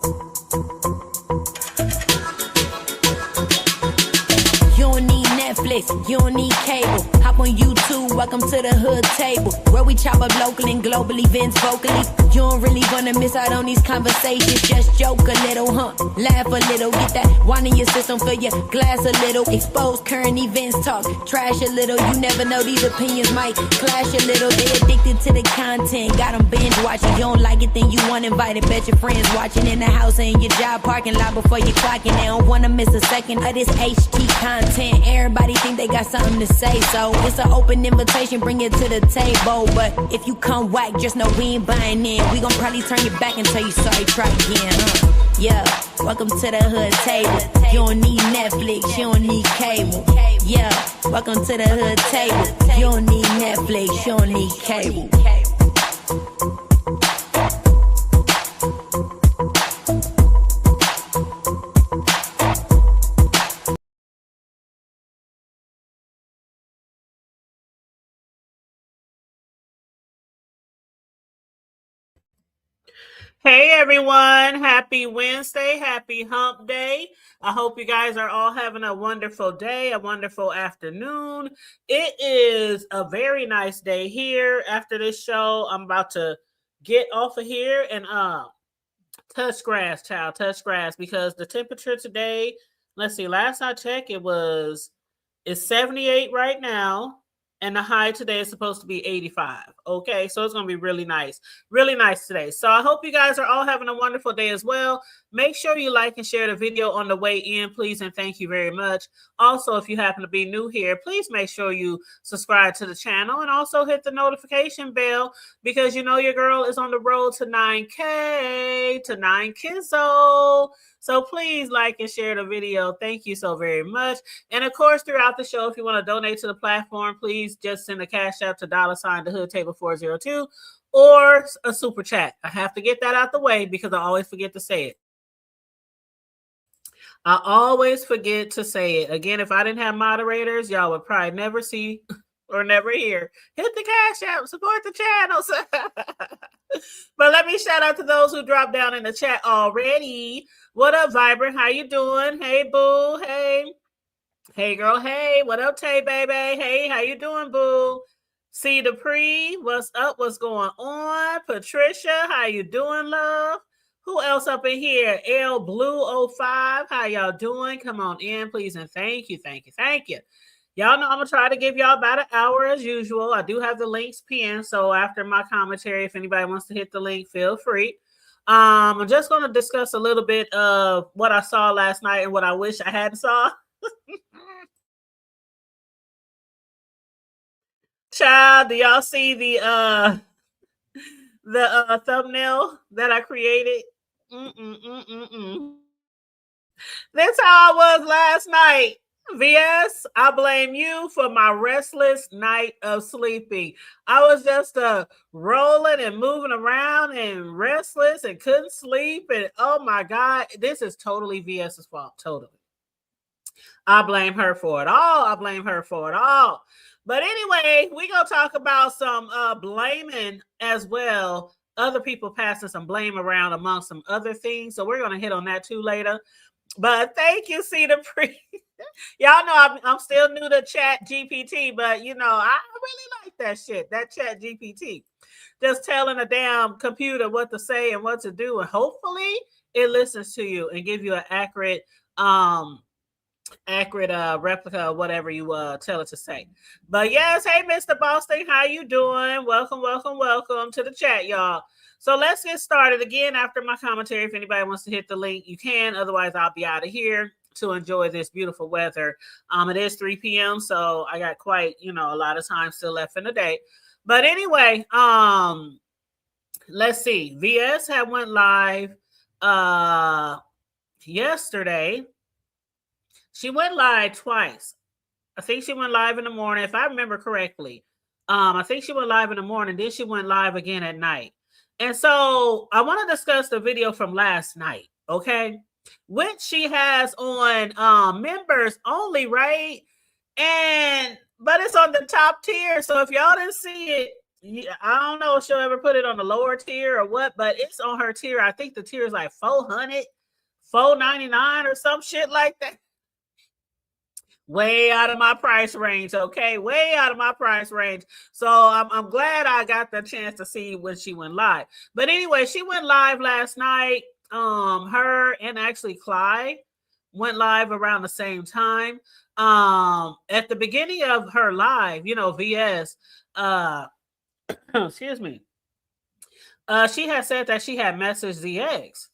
You don't need Netflix, you don't need cable. Hop on YouTube, welcome to the hood table, where we chop up local and global events vocally. You don't really wanna miss out on these conversations. Just joke a little, laugh a little, get that wine in your system, fill your glass a little. Expose current events, talk trash a little. You never know, these opinions might clash a little. They addicted to the content, got them binge watching. You don't like it, then you want invited. Bet your friends watching in the house and in your job parking lot before you clocking. They don't wanna miss a second of this HT content. Everybody think they got something to say, so it's an open invitation, bring it to the table. But if you come whack, just know we ain't buying in. We gon' probably turn your back and tell you sorry, try again, Yeah, welcome to the hood table. You don't need Netflix, you don't need cable. Yeah, welcome to the hood table. You don't need Netflix, you don't need cable. Hey everyone, happy Wednesday, happy hump day. I hope you guys are all having a wonderful day, a wonderful afternoon. It is a very nice day here. After this show, I'm about to get off of here and touch grass, child, touch grass, because the temperature today, let's see, last I checked, it's 78 right now. And the high today is supposed to be 85. Okay, so it's going to be really nice today. So I hope you guys are all having a wonderful day as well. Make sure you like and share the video on the way in, please, and thank you very much. Also, if you happen to be new here, please make sure you subscribe to the channel and also hit the notification bell, because you know your girl is on the road to 9K, to 9Kizzo. So please like and share the video. Thank you so very much. And of course, throughout the show, if you want to donate to the platform, please just send a cash app to $thehoodtable402 or a super chat. I have to get that out the way because I always forget to say it. I always forget to say it. Again, if I didn't have moderators, y'all would probably never see or never hear. Hit the cash app, support the channels. But let me shout out to those who dropped down in the chat already. What up, Vibrant? How you doing? Hey, boo. Hey, girl. Hey, what up, Tay, baby? Hey, how you doing, boo? C. Dupree, what's up? What's going on? Patricia, how you doing, love? Who else up in here? L Blue 05, how y'all doing? Come on in, please, and thank you. Y'all know I'm going to try to give y'all about an hour as usual. I do have the links pinned, so after my commentary, if anybody wants to hit the link, feel free. I'm just going to discuss a little bit of what I saw last night and what I wish I hadn't saw. Child, do y'all see the thumbnail that I created? That's how I was last night. VS, I blame you for my restless night of sleeping. I was just rolling and moving around and restless and couldn't sleep. And oh my God, this is totally VS's fault. Totally. I blame her for it all. But anyway, we're going to talk about some blaming as well. Other people passing some blame around among some other things. So we're going to hit on that too later. But thank you, C. Dupree. Y'all know I'm still new to Chat GPT, but you know, I really like that shit, that Chat GPT. Just telling a damn computer what to say and what to do, and hopefully it listens to you and give you an accurate replica of whatever you tell it to say. But yes, hey, Mr. Boston, how you doing? Welcome to the chat, y'all. So let's get started again after my commentary. If anybody wants to hit the link, you can. Otherwise, I'll be out of here to enjoy this beautiful weather. It is 3 p.m., so I got quite, a lot of time still left in the day. But anyway, let's see. VS had went live yesterday. She went live twice. I think she went live in the morning, if I remember correctly. I think she went live in the morning, then she went live again at night. And so I want to discuss the video from last night, okay? Which she has on members only, right? But it's on the top tier. So if y'all didn't see it, I don't know if she'll ever put it on the lower tier or what, but it's on her tier. I think the tier is like $400, $499 or some shit like that. Way out of my price range, okay? Way out of my price range. So I'm glad I got the chance to see when she went live. But anyway, she went live last night. Her and actually Clyde went live around the same time. At the beginning of her live, VS, excuse me, she had said that she had messaged ZX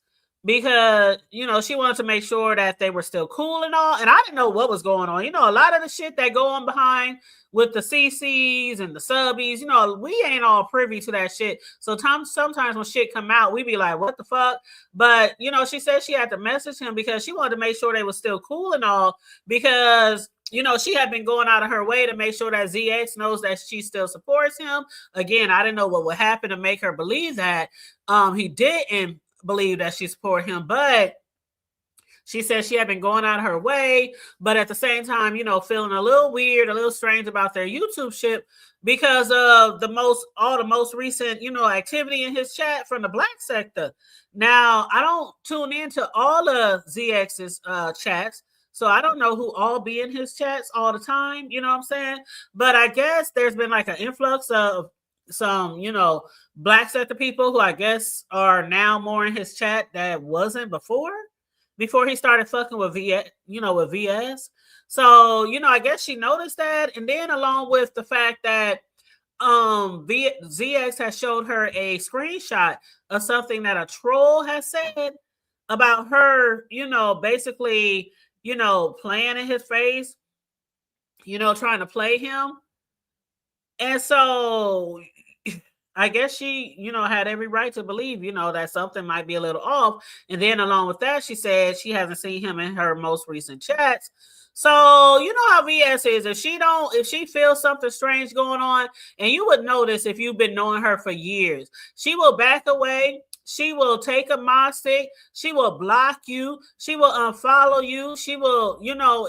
because she wanted to make sure that they were still cool and all, and I didn't know what was going on. A lot of the shit that go on behind with the CCs and the subbies, we ain't all privy to that shit. So sometimes when shit come out, we be like, what the fuck? But she said she had to message him because she wanted to make sure they were still cool and all, because she had been going out of her way to make sure that ZX knows that she still supports him. Again, I didn't know what would happen to make her believe that he didn't believe that she support him, but she said she had been going out of her way, but at the same time, feeling a little weird, a little strange about their YouTube ship because of the most recent, activity in his chat from the Black sector. Now, I don't tune into all of ZX's chats, so I don't know who all be in his chats all the time, you know what I'm saying? But I guess there's been like an influx of some, Black sector people who I guess are now more in his chat that wasn't before he started fucking with with VS. So, I guess she noticed that. And then along with the fact that ZX has showed her a screenshot of something that a troll has said about her, basically, playing in his face, trying to play him. And so I guess she, had every right to believe, that something might be a little off. And then along with that, she said she hasn't seen him in her most recent chats. So, you know how VS is. If she feels something strange going on, and you would notice if you've been knowing her for years, she will back away. She will take a mod stick. She will block you. She will unfollow you. She will,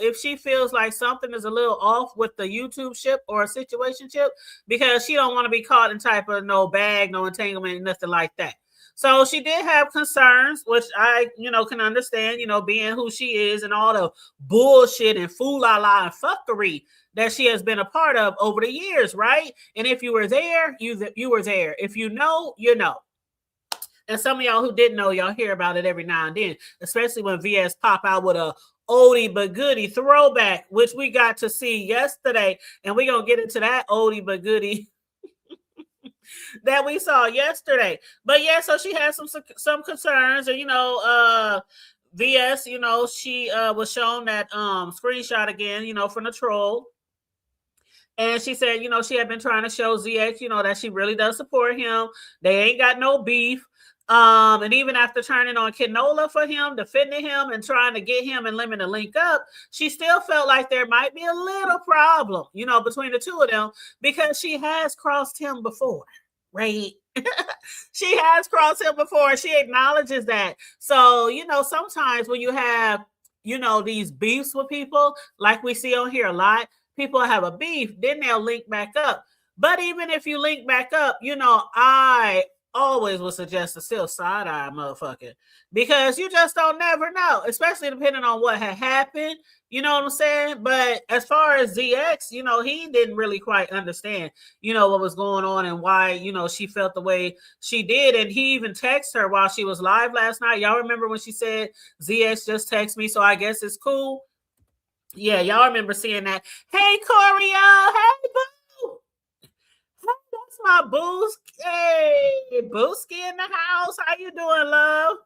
if she feels like something is a little off with the YouTube ship or a situationship, because she don't want to be caught in type of no bag, no entanglement, nothing like that. So she did have concerns, which I, can understand, being who she is and all the bullshit and fool-la-la and fuckery that she has been a part of over the years, right? And if you were there, you were there. If you know, you know. And some of y'all who didn't know, y'all hear about it every now and then, especially when VS pop out with a oldie but goodie throwback, which we got to see yesterday. And we're going to get into that oldie but goodie that we saw yesterday. But yeah, so she had some concerns. And, VS, she was shown that screenshot again, from the troll. And she said, she had been trying to show ZX, that she really does support him. They ain't got no beef. And even after turning on Canola for him, defending him and trying to get him and Lemon to link up, she still felt like there might be a little problem, between the two of them, because she has crossed him before, right? She has crossed him before. She acknowledges that. So, sometimes when you have, these beefs with people, like we see on here a lot, people have a beef, then they'll link back up. But even if you link back up, I always would suggest to still side-eye motherfucker, because you just don't never know, especially depending on what had happened. You know what I'm saying? But as far as ZX, he didn't really quite understand, what was going on and why, she felt the way she did. And he even texted her while she was live last night. Y'all remember when she said, ZX just text me, so I guess it's cool. Yeah, y'all remember seeing that. Hey, Corio. Hey, boo. That's my boost. Hey, Booski in the house. How you doing, love?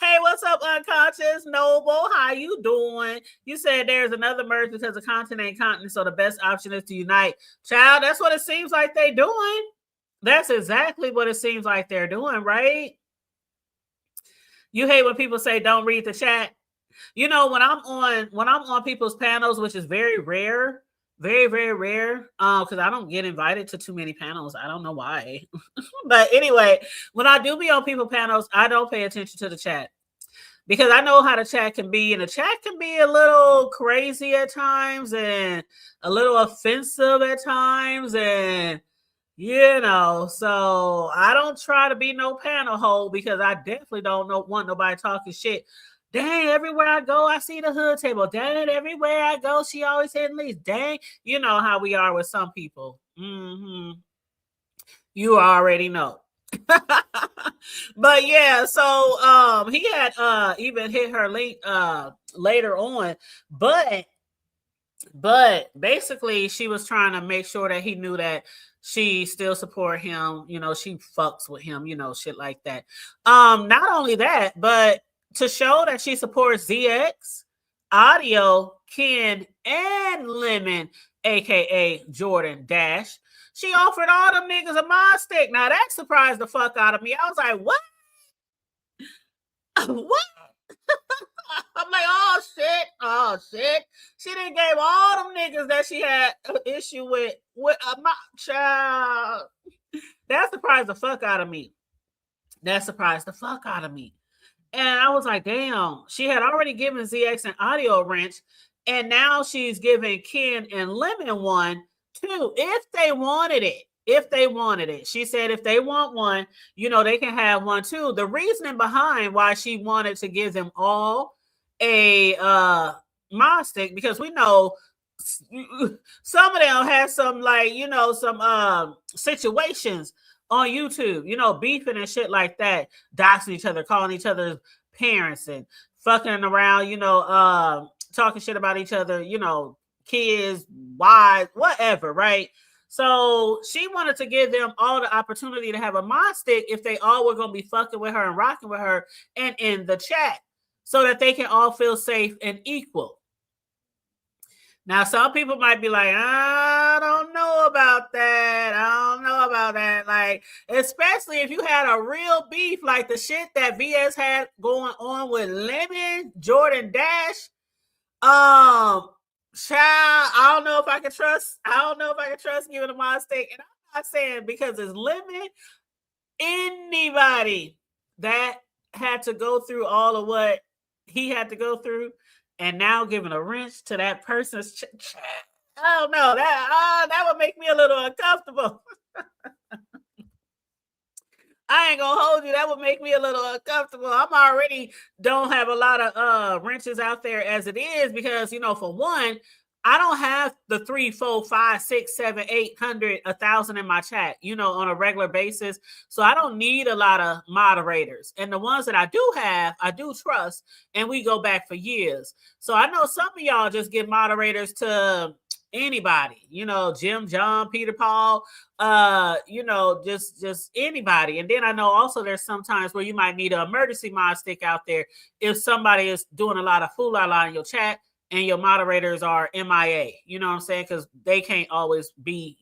Hey, what's up, Unconscious Noble? How you doing? You said there's another merge because the content ain't continent, so the best option is to unite. Child, that's what it seems like they're doing. That's exactly what it seems like they're doing, right? You hate when people say don't read the chat. When I'm on people's panels, which is very rare, very, very rare, because I don't get invited to too many panels. I don't know why. But anyway, when I do be on people panels, I don't pay attention to the chat, because I know how the chat can be, and the chat can be a little crazy at times and a little offensive at times, and so I don't try to be no panel hole, because I definitely don't want nobody talking shit. Dang, everywhere I go, I see the hood table. Dang, everywhere I go, she always hitting least. Dang, you know how we are with some people. You already know. But yeah, so he had even hit her link later on, but basically she was trying to make sure that he knew that she still support him, she fucks with him, shit like that. Not only that, but to show that she supports ZX, Audio, Ken, and Lemon, aka Jordan Dash, she offered all them niggas a mod stick. Now that surprised the fuck out of me. I was like, what? What? I'm like, oh shit. She done gave all them niggas that she had an issue with my child. That surprised the fuck out of me. And I was like, damn, she had already given ZX an Audio wrench, and now she's giving Ken and Lemon one too, if they wanted it. She said if they want one, they can have one too. The reasoning behind why she wanted to give them all a mod stick, because we know some of them have some, like, some situations on YouTube, beefing and shit like that, doxing each other, calling each other's parents and fucking around, talking shit about each other, kids, wives, whatever, right? So she wanted to give them all the opportunity to have a mod stick if they all were going to be fucking with her and rocking with her and in the chat, so that they can all feel safe and equal. Now, some people might be like, I don't know about that. Like, especially if you had a real beef, like the shit that VS had going on with Lemon, Jordan Dash. Child, I don't know if I can trust giving a mod stick. And I'm not saying because it's Lemon. Anybody that had to go through all of what he had to go through, and now giving a wrench to that person's I don't know, that would make me a little uncomfortable. I ain't gonna hold you, that would make me a little uncomfortable. I'm already don't have a lot of wrenches out there as it is, because for one, I don't have the 3, 4, 5, 6, 7, 800, 1,000 in my chat, on a regular basis. So I don't need a lot of moderators. And the ones that I do have, I do trust, and we go back for years. So I know some of y'all just give moderators to anybody, Jim, John, Peter, Paul, just anybody. And then I know also there's sometimes where you might need an emergency mod stick out there if somebody is doing a lot of fool-la-la in your chat and your moderators are MIA, you know what I'm saying? Because they can't always be,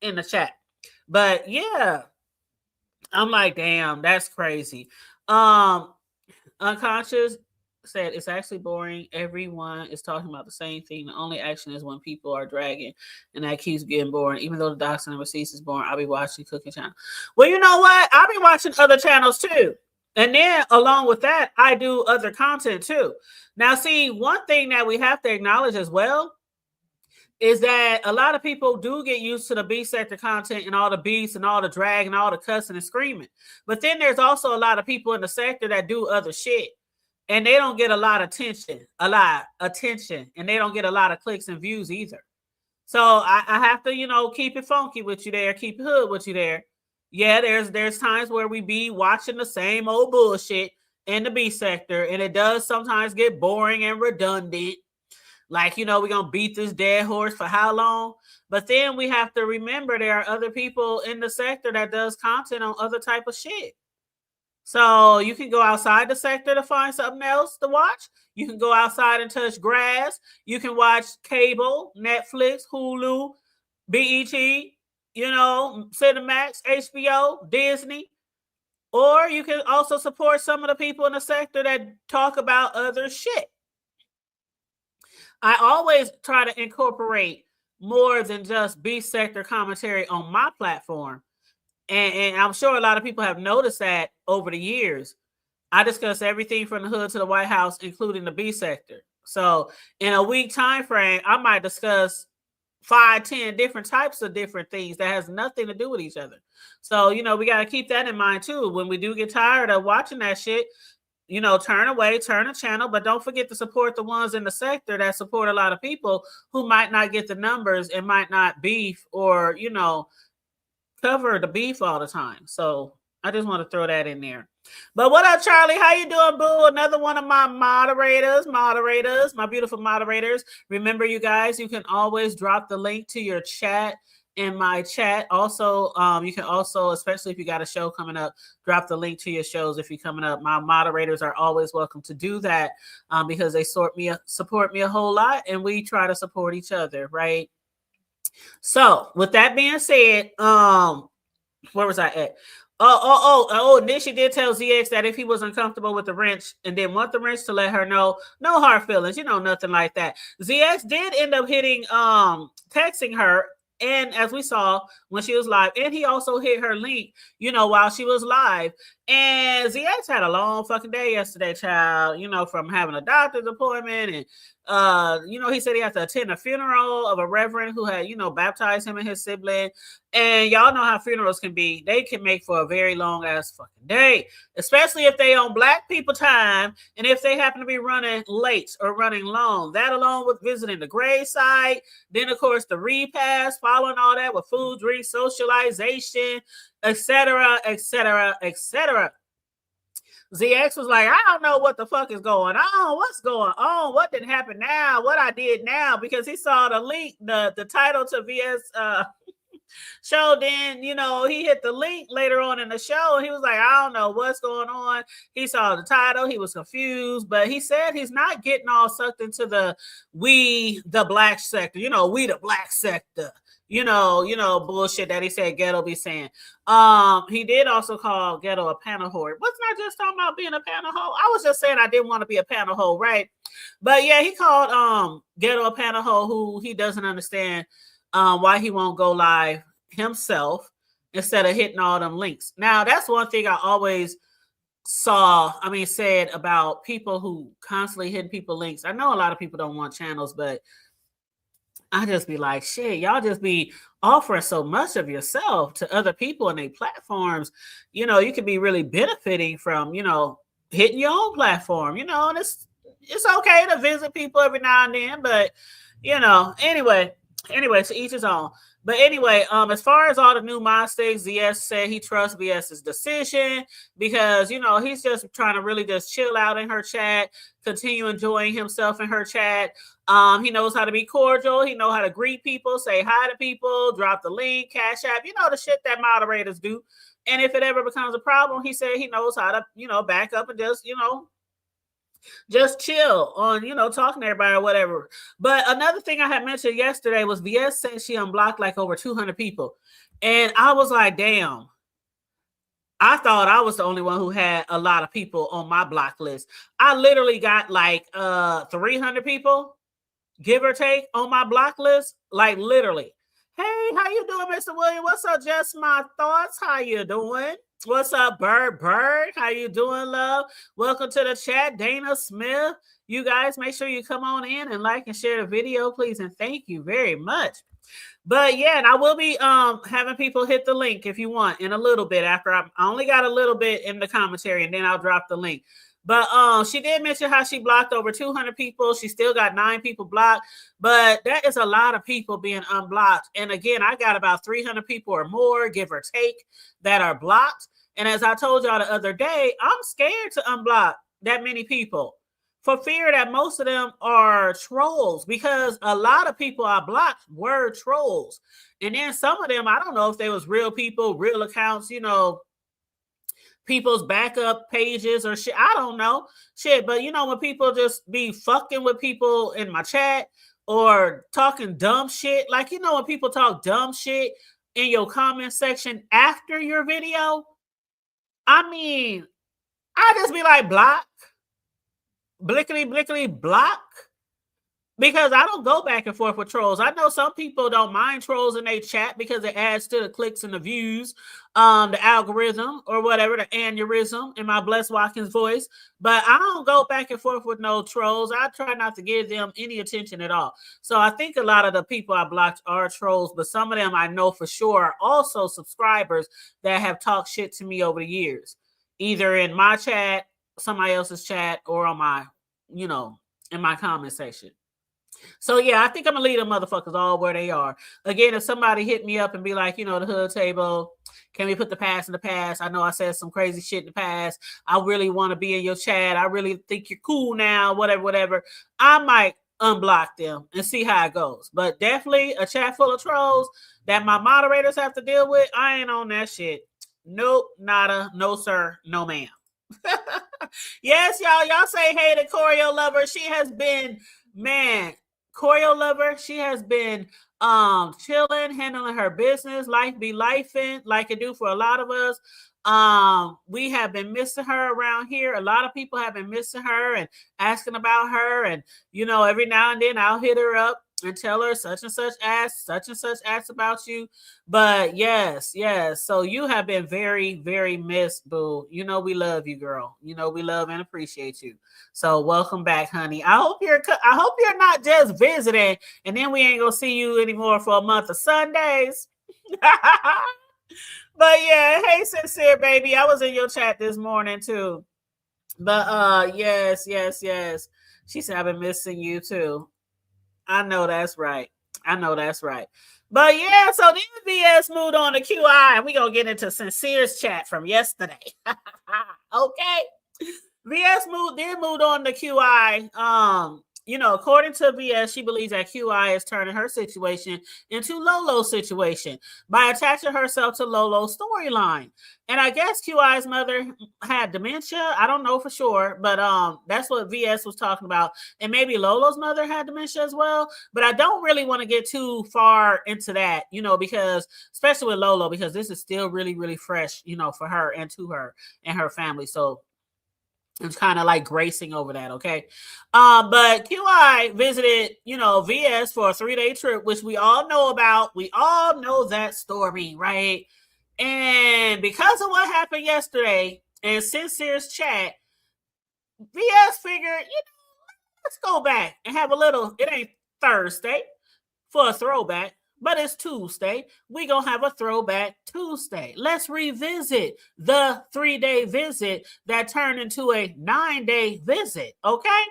in the chat. But yeah, I'm like, damn, that's crazy. Unconscious said it's actually boring. Everyone is talking about the same thing. The only action is when people are dragging, and that keeps getting boring. Even though the doxing and receipts is boring, I'll be watching cooking channel. Well, you know what? I'll be watching other channels too. And then along with that, I do other content too. Now, see, one thing that we have to acknowledge as well is that a lot of people do get used to the B sector content and all the beats and all the drag and all the cussing and screaming. But then there's also a lot of people in the sector that do other shit, and they don't get a lot of attention, and they don't get a lot of clicks and views either. So I have to, keep it funky with you there, keep it hood with you there. Yeah, there's times where we be watching the same old bullshit in the B sector, and it does sometimes get boring and redundant. Like, we're going to beat this dead horse for how long? But then we have to remember there are other people in the sector that does content on other type of shit. So you can go outside the sector to find something else to watch. You can go outside and touch grass. You can watch cable, Netflix, Hulu, BET, Cinemax, HBO, Disney. Or you can also support some of the people in the sector that talk about other shit. I always try to incorporate more than just B sector commentary on my platform. And I'm sure a lot of people have noticed that over the years. I discuss everything from the hood to the White House, including the B sector. So in a week time frame, I might discuss 5, 10 different types of different things that has nothing to do with each other. So, we got to keep that in mind too. When we do get tired of watching that shit, turn away, turn the channel, but don't forget to support the ones in the sector that support a lot of people who might not get the numbers and might not beef or, cover the beef all the time. So I just want to throw that in there. But what up, Charlie? How you doing, boo? Another one of my moderators, my beautiful moderators. Remember, you guys, you can always drop the link to your chat in my chat. Also, you can also, especially if you got a show coming up, drop the link to your shows if you're coming up. My moderators are always welcome to do that because they support me a whole lot, and we try to support each other, right? So, with that being said, where was I at? And then she did tell ZX that if he was uncomfortable with the wrench and didn't want the wrench, to let her know, no hard feelings, nothing like that. ZX did end up hitting, texting her, and as we saw when she was live, and he also hit her link, while she was live. And ZX had a long fucking day yesterday, child, from having a doctor's appointment, and he said he had to attend a funeral of a reverend who had, baptized him and his sibling. And y'all know how funerals can be. They can make for a very long ass fucking day, especially if they on Black people time and if they happen to be running late or running long. That along with visiting the grave site, then of course the repast, following all that with food, drink, socialization, etc., etc., etc. ZX was like, I don't know what the fuck is going on. What's going on? What did happen now? What I did now? Because he saw the link, the title to VS show. Then, he hit the link later on in the show. He was like, I don't know what's going on. He saw the title. He was confused, but he said he's not getting all sucked into the Black sector, we the Black sector. Bullshit that he said Ghetto be saying. He did also call Ghetto a panel whore. Wasn't I just talking about being a panel hoe? I was just saying I didn't want to be a panel hoe, right? But yeah, he called Ghetto a panel hoe who he doesn't understand why he won't go live himself instead of hitting all them links. Now, that's one thing I always said about people who constantly hitting people links. I know a lot of people don't want channels, but I just be like, shit, y'all just be offering so much of yourself to other people and their platforms. You could be really benefiting from, hitting your own platform, and it's okay to visit people every now and then, but anyway, to each his own. But anyway, as far as all the new mod stakes, ZS said he trusts BS's decision because, he's just trying to really just chill out in her chat, continue enjoying himself in her chat. He knows how to be cordial. He knows how to greet people, say hi to people, drop the link, cash app, the shit that moderators do. And if it ever becomes a problem, he said he knows how to, back up and just chill on, talking to everybody or whatever. But another thing I had mentioned yesterday was VS said she unblocked like over 200 people. And I was like, damn, I thought I was the only one who had a lot of people on my block list. I literally got like 300 people, give or take, on my block list, like literally. Hey, how you doing, Mr. William? What's up, Just My Thoughts? How you doing? What's up, Bird? How you doing, love? Welcome to the chat, Dana Smith. You guys, make sure you come on in and like and share the video, please, and thank you very much. But yeah, and I will be having people hit the link if you want in a little bit after I only got a little bit in the commentary, and then I'll drop the link. But she did mention how she blocked over 200 people. She still got 9 people blocked, but that is a lot of people being unblocked. And again, I got about 300 people or more, give or take, that are blocked. And as I told y'all the other day, I'm scared to unblock that many people for fear that most of them are trolls, because a lot of people I blocked were trolls. And then some of them, I don't know if they was real people, real accounts, people's backup pages or shit. I don't know shit. But when people just be fucking with people in my chat or talking dumb shit, like, when people talk dumb shit in your comment section after your video, I just be like, block, blickety, block. Because I don't go back and forth with trolls. I know some people don't mind trolls in their chat because it adds to the clicks and the views, the algorithm or whatever, the aneurysm in my Bless Watkins voice. But I don't go back and forth with no trolls. I try not to give them any attention at all. So I think a lot of the people I blocked are trolls, but some of them I know for sure are also subscribers that have talked shit to me over the years, either in my chat, somebody else's chat, or on my, in my comment section. So yeah, I think I'm gonna leave them motherfuckers all where they are. Again, if somebody hit me up and be like, the hood table, can we put the past in the past? I know I said some crazy shit in the past. I really want to be in your chat. I really think you're cool now, whatever. I might unblock them and see how it goes. But definitely a chat full of trolls that my moderators have to deal with, I ain't on that shit. Nope, nada, no sir, no ma'am. Yes, y'all say hey to Choreo Lover. She has been, man, Choreo Lover, she has been chilling, handling her business. Life be lifing like it do for a lot of us. We have been missing her around here. A lot of people have been missing her and asking about her. And, every now and then I'll hit her up and tell her such and such asked about you. But yes. So you have been very, very missed, boo. We love you, girl. We love and appreciate you. So welcome back, honey. I hope you're not just visiting and then we ain't gonna see you anymore for a month of Sundays. But yeah, hey, sincere baby. I was in your chat this morning too. But yes. She said I've been missing you too. I know that's right. But yeah, so then VS moved on to QI, and we're going to get into Sincere's chat from yesterday. Okay. VS moved on to QI. According to VS, she believes that QI is turning her situation into Lolo's situation by attaching herself to Lolo's storyline. And I guess QI's mother had dementia. I don't know for sure, but that's what VS was talking about. And maybe Lolo's mother had dementia as well. But I don't really want to get too far into that, because especially with Lolo, because this is still really, really fresh, for her and to her and her family. So it's kind of like gracing over that, okay? But QI visited, VS for a 3-day trip, which we all know about. We all know that story, right? And because of what happened yesterday and Sincere's chat, VS figured, let's go back and have a little, it ain't Thursday for a throwback, but it's Tuesday. We gonna have a throwback Tuesday. Let's revisit the 3-day visit that turned into a 9-day visit, okay?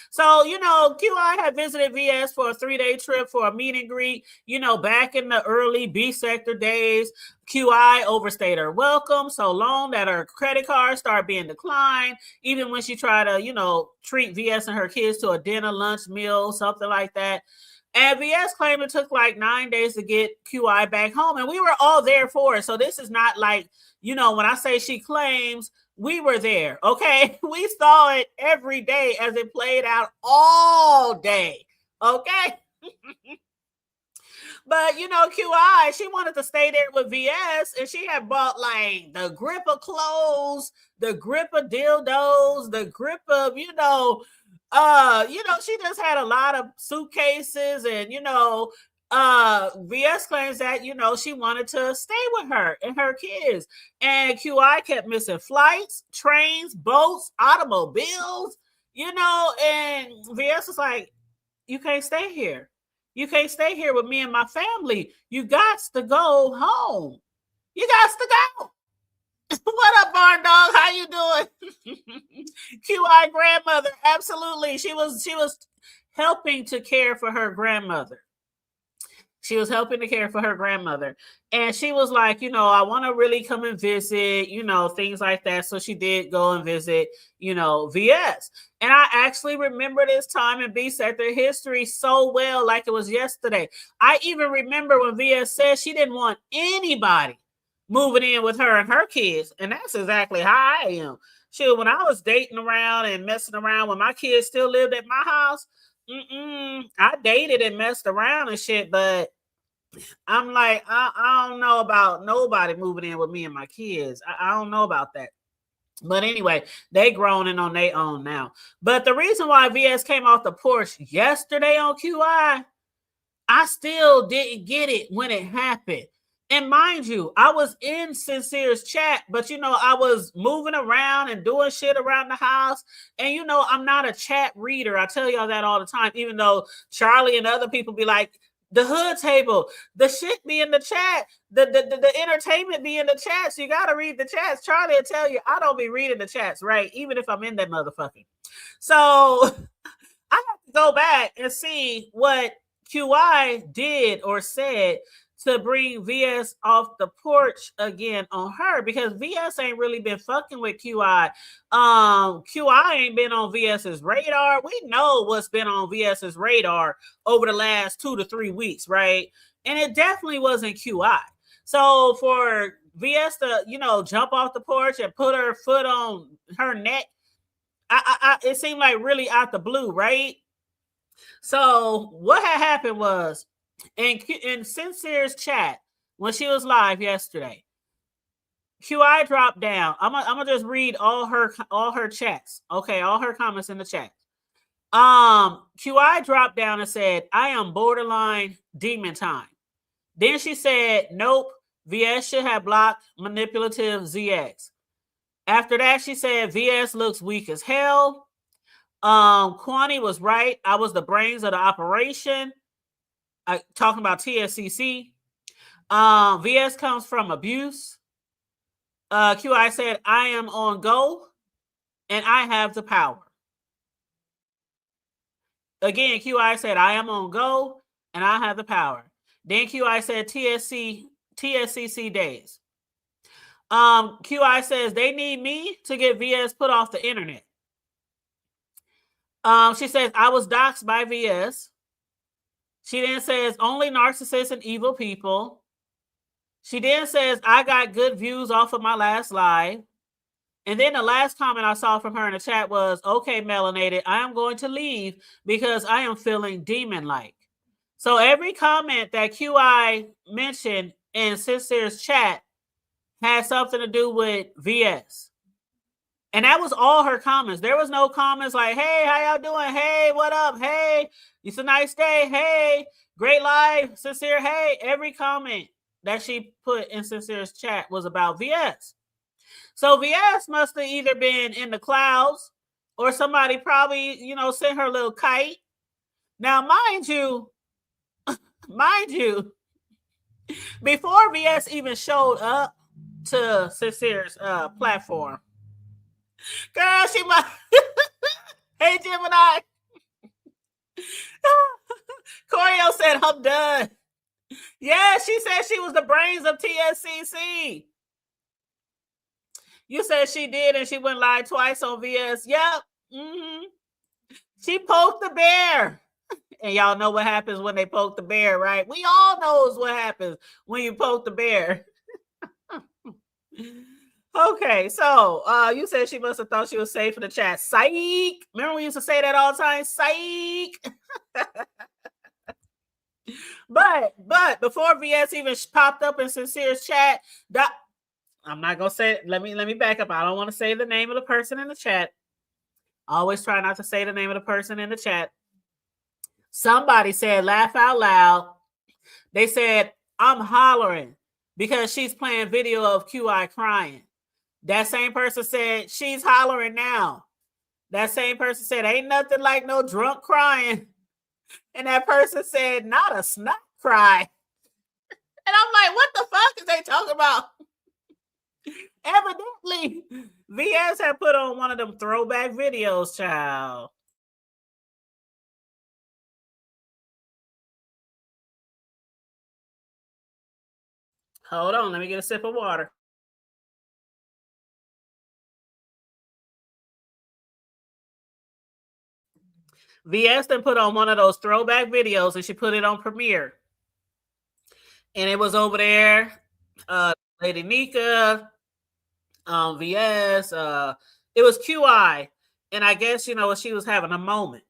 So, QI had visited VS for a 3-day trip for a meet and greet. Back in the early B sector days, QI overstayed her welcome so long that her credit card started being declined, even when she tried to, treat VS and her kids to a dinner, lunch, meal, something like that. And VS claimed it took like 9 days to get QI back home. And we were all there for it. So this is not like, when I say she claims, we were there, okay? We saw it every day as it played out all day, okay? But, QI, she wanted to stay there with VS, and she had bought like the grip of clothes, the grip of dildos, the grip of, she just had a lot of suitcases and, VS claims that, she wanted to stay with her and her kids. And QI kept missing flights, trains, boats, automobiles, and VS was like, you can't stay here. You can't stay here with me and my family. You got to go home. You got to go. What up, Barn Dog? How you doing? QI grandmother. Absolutely. She was helping to care for her grandmother. And she was like, I want to really come and visit, things like that. So she did go and visit, VS. And I actually remember this time in B sector history so well, like it was yesterday. I even remember when VS said she didn't want anybody moving in with her and her kids. And that's exactly how I am. Shoot, when I was dating around and messing around when my kids still lived at my house, I dated and messed around and shit, but I'm like, I don't know about nobody moving in with me and my kids. I don't know about that. But anyway, they groaning on their own now. But the reason why VS came off the porch yesterday on QI, I still didn't get it when it happened. And mind you, I was in Sincere's chat, but I was moving around and doing shit around the house. And I'm not a chat reader. I tell y'all that all the time, even though Charlie and other people be like, the hood table, the shit be in the chat, the entertainment be in the chat. So you gotta read the chats. Charlie will tell you I don't be reading the chats, right? Even if I'm in that motherfucking. So I have to go back and see what QI did or said to bring VS off the porch again on her, because VS ain't really been fucking with QI. QI ain't been on VS's radar. We know what's been on VS's radar over the last 2 to 3 weeks, right? And it definitely wasn't QI. So for VS to, jump off the porch and put her foot on her neck, it seemed like really out the blue, right? So what had happened was, in Sincere's chat when she was live yesterday, QI dropped down. I'm gonna just read all her chats. Okay, all her comments in the chat. QI dropped down and said, "I am borderline demon time." Then she said, "Nope, VS should have blocked manipulative ZX." After that, she said, "VS looks weak as hell. Kwani was right. I was the brains of the operation." Talking about TSCC. VS comes from abuse. QI said, "I am on go and I have the power." Again, QI said, "I am on go and I have the power." Then QI said, TSCC days. QI says, "They need me to get VS put off the internet." She says, "I was doxxed by VS." She then says, "Only narcissists and evil people." She then says, "I got good views off of my last live." And then the last comment I saw from her in the chat was, "Okay, melanated, I am going to leave because I am feeling demon-like." So every comment that QI mentioned in Sincere's chat had something to do with VS. And that was all her comments. There was no comments like, "Hey, how y'all doing? Hey, what up? Hey, it's a nice day. Hey, great live. Sincere. Hey." Every comment that she put in Sincere's chat was about VS. So VS must have either been in the clouds or somebody probably, sent her a little kite. Now, mind you, before VS even showed up to Sincere's platform, girl, she might. Hey, Gemini. Corio said, "I'm done." Yeah, she said she was the brains of TSCC. You said she did, and she went live twice on VS. Yep. Mm-hmm. She poked the bear. And y'all know what happens when they poke the bear, right? We all knows what happens when you poke the bear. Okay, so you said she must have thought she was safe in the chat. Psych. Remember we used to say that all the time? Psych. But before VS even popped up in Sincere's chat, I'm not gonna say it. Let me back up. I don't want to say the name of the person in the chat. Always try not to say the name of the person in the chat. Somebody said, laugh out loud. They said, "I'm hollering because she's playing video of QI crying." That same person said, "She's hollering now." That same person said, "Ain't nothing like no drunk crying." And that person said, "Not a snot cry." And I'm like, what the fuck is they talking about? Evidently, VS had put on one of them throwback videos, child. Hold on, let me get a sip of water. VS then put on one of those throwback videos and she put it on Premiere. And it was over there, Lady Nika, VS, it was QI. And I guess, she was having a moment.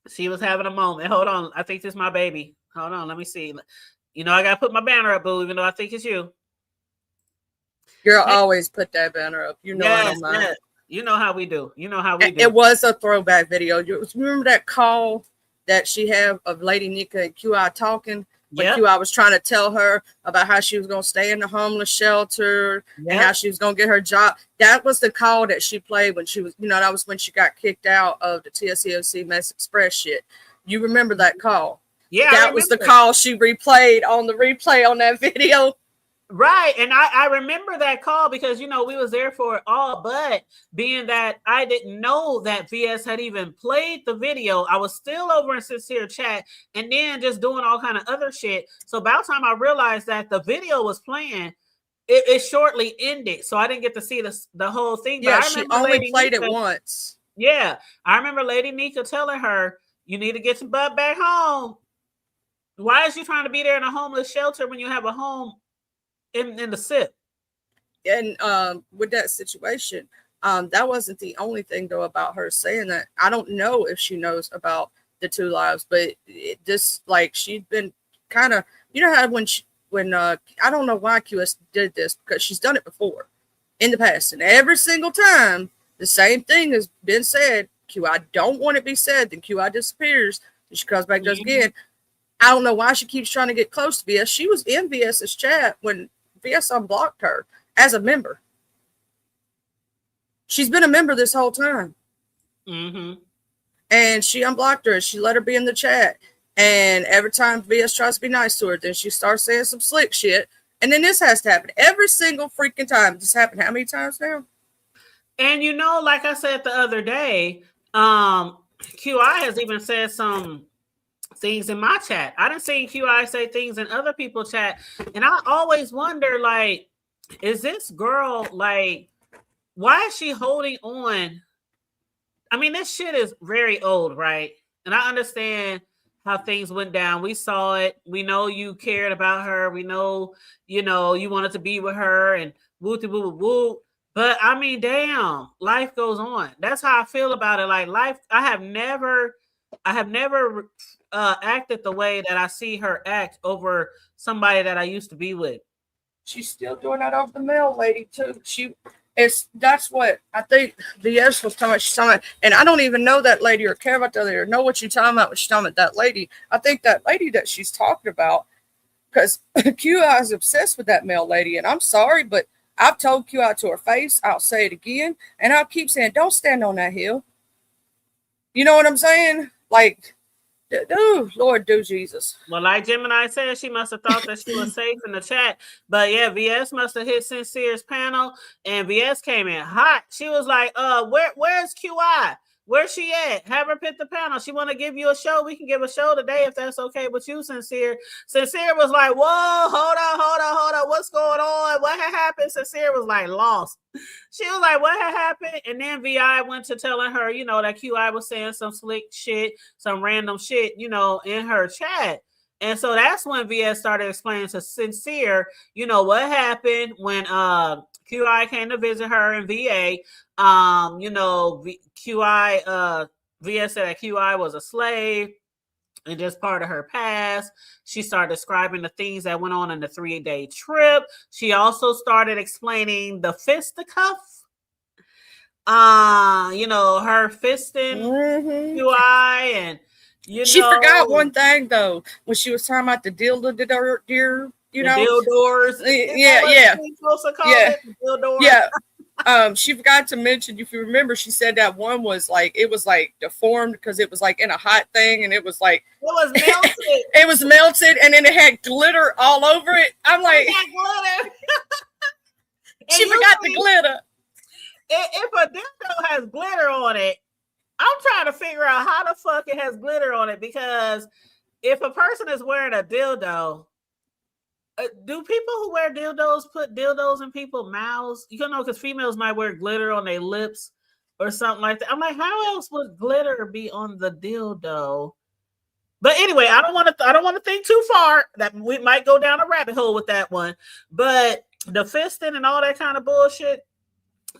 She was having a moment. Hold on. I think this is my baby. Hold on. Let me see. I got to put my banner up, boo, even though I think it's you. Girl, always put that banner up. You know I don't mind. Yes. You know how we do. You know how we do. It was a throwback video. You remember that call that she had of Lady Nika and QI talking? When QI was trying to tell her about how she was going to stay in the homeless shelter and how she was going to get her job. That was the call that she played when she was, that was when she got kicked out of the TSCOC Mess Express shit. You remember that call? Yeah. That was the call she replayed on the replay on that video. Right. And I remember that call because, we was there for it all. But being that I didn't know that VS had even played the video, I was still over in Sincere chat and then just doing all kind of other shit. So about time I realized that the video was playing, it shortly ended. So I didn't get to see the whole thing. Yeah, but I she only played it once. Yeah. I remember Lady Nika telling her, you need to get your butt back home. Why is you trying to be there in a homeless shelter when you have a home in the SIP? And with that situation, that wasn't the only thing though about her saying that. I don't know if she knows about the 2 lives, but she'd been kind of, how when I don't know why QS did this, because she's done it before in the past, and every single time the same thing has been said. QI don't want it to be said, then QI disappears, and she comes back, does again. I don't know why she keeps trying to get close to VS. She was in VS's chat when VS unblocked her as a member. She's been a member this whole time. Mm-hmm. And she unblocked her and she let her be in the chat. And every time VS tries to be nice to her, then she starts saying some slick shit. And then this has to happen every single freaking time. This happened how many times now? And like I said the other day, QI has even said some things in my chat. I didn't see QI say things in other people's chat. And I always wonder, is this girl, why is she holding on? I mean, this shit is very old, right? And I understand how things went down. We saw it. We know you cared about her. We know, you wanted to be with her and woo-woo-woo. But I mean, damn, life goes on. That's how I feel about it. Life, I have never acted the way that I see her act over somebody that I used to be with. She's still doing that over the mail lady too. That's what I think VS was talking about. She's talking about, and I don't even know that lady or care about that lady or know what you're talking about when she's talking about that lady. I think that lady that she's talking about, because QI is obsessed with that mail lady, and I'm sorry, but I've told QI to her face, I'll say it again, and I'll keep saying, don't stand on that hill. You know what I'm saying? Lord do Jesus. Well, like Gemini said, she must have thought that she was safe in the chat. But yeah, VS must have hit Sincere's panel, and VS came in hot. She was like, where's QI? Where's she at? Have her pick the panel. She want to give you a show. We can give a show today if that's okay with you, Sincere. Sincere was like, whoa, hold on. What's going on? What had happened? Sincere was lost. She was like, what had happened? And then VI went to telling her, that QI was saying some slick shit, some random shit, in her chat. And so that's when VS started explaining to Sincere, what happened when QI came to visit her in VA. QI, VS said that QI was a slave and just part of her past. She started describing the things that went on in the 3-day trip. She also started explaining the fisticuff. Her fisting QI, and she forgot one thing though when she was talking about the dildo, dildors. She forgot to mention, if you remember, she said that one was it was deformed because it was in a hot thing, and it was melted. It was melted, and then it had glitter all over it. I'm like, glitter. She forgot the glitter. If a dildo has glitter on it, I'm trying to figure out how the fuck it has glitter on it, because if a person is wearing a dildo, do people who wear dildos put dildos in people's mouths? Because females might wear glitter on their lips or something like that. I'm like, how else would glitter be on the dildo? But anyway, I don't want to think too far. That we might go down a rabbit hole with that one. But the fisting and all that kind of bullshit,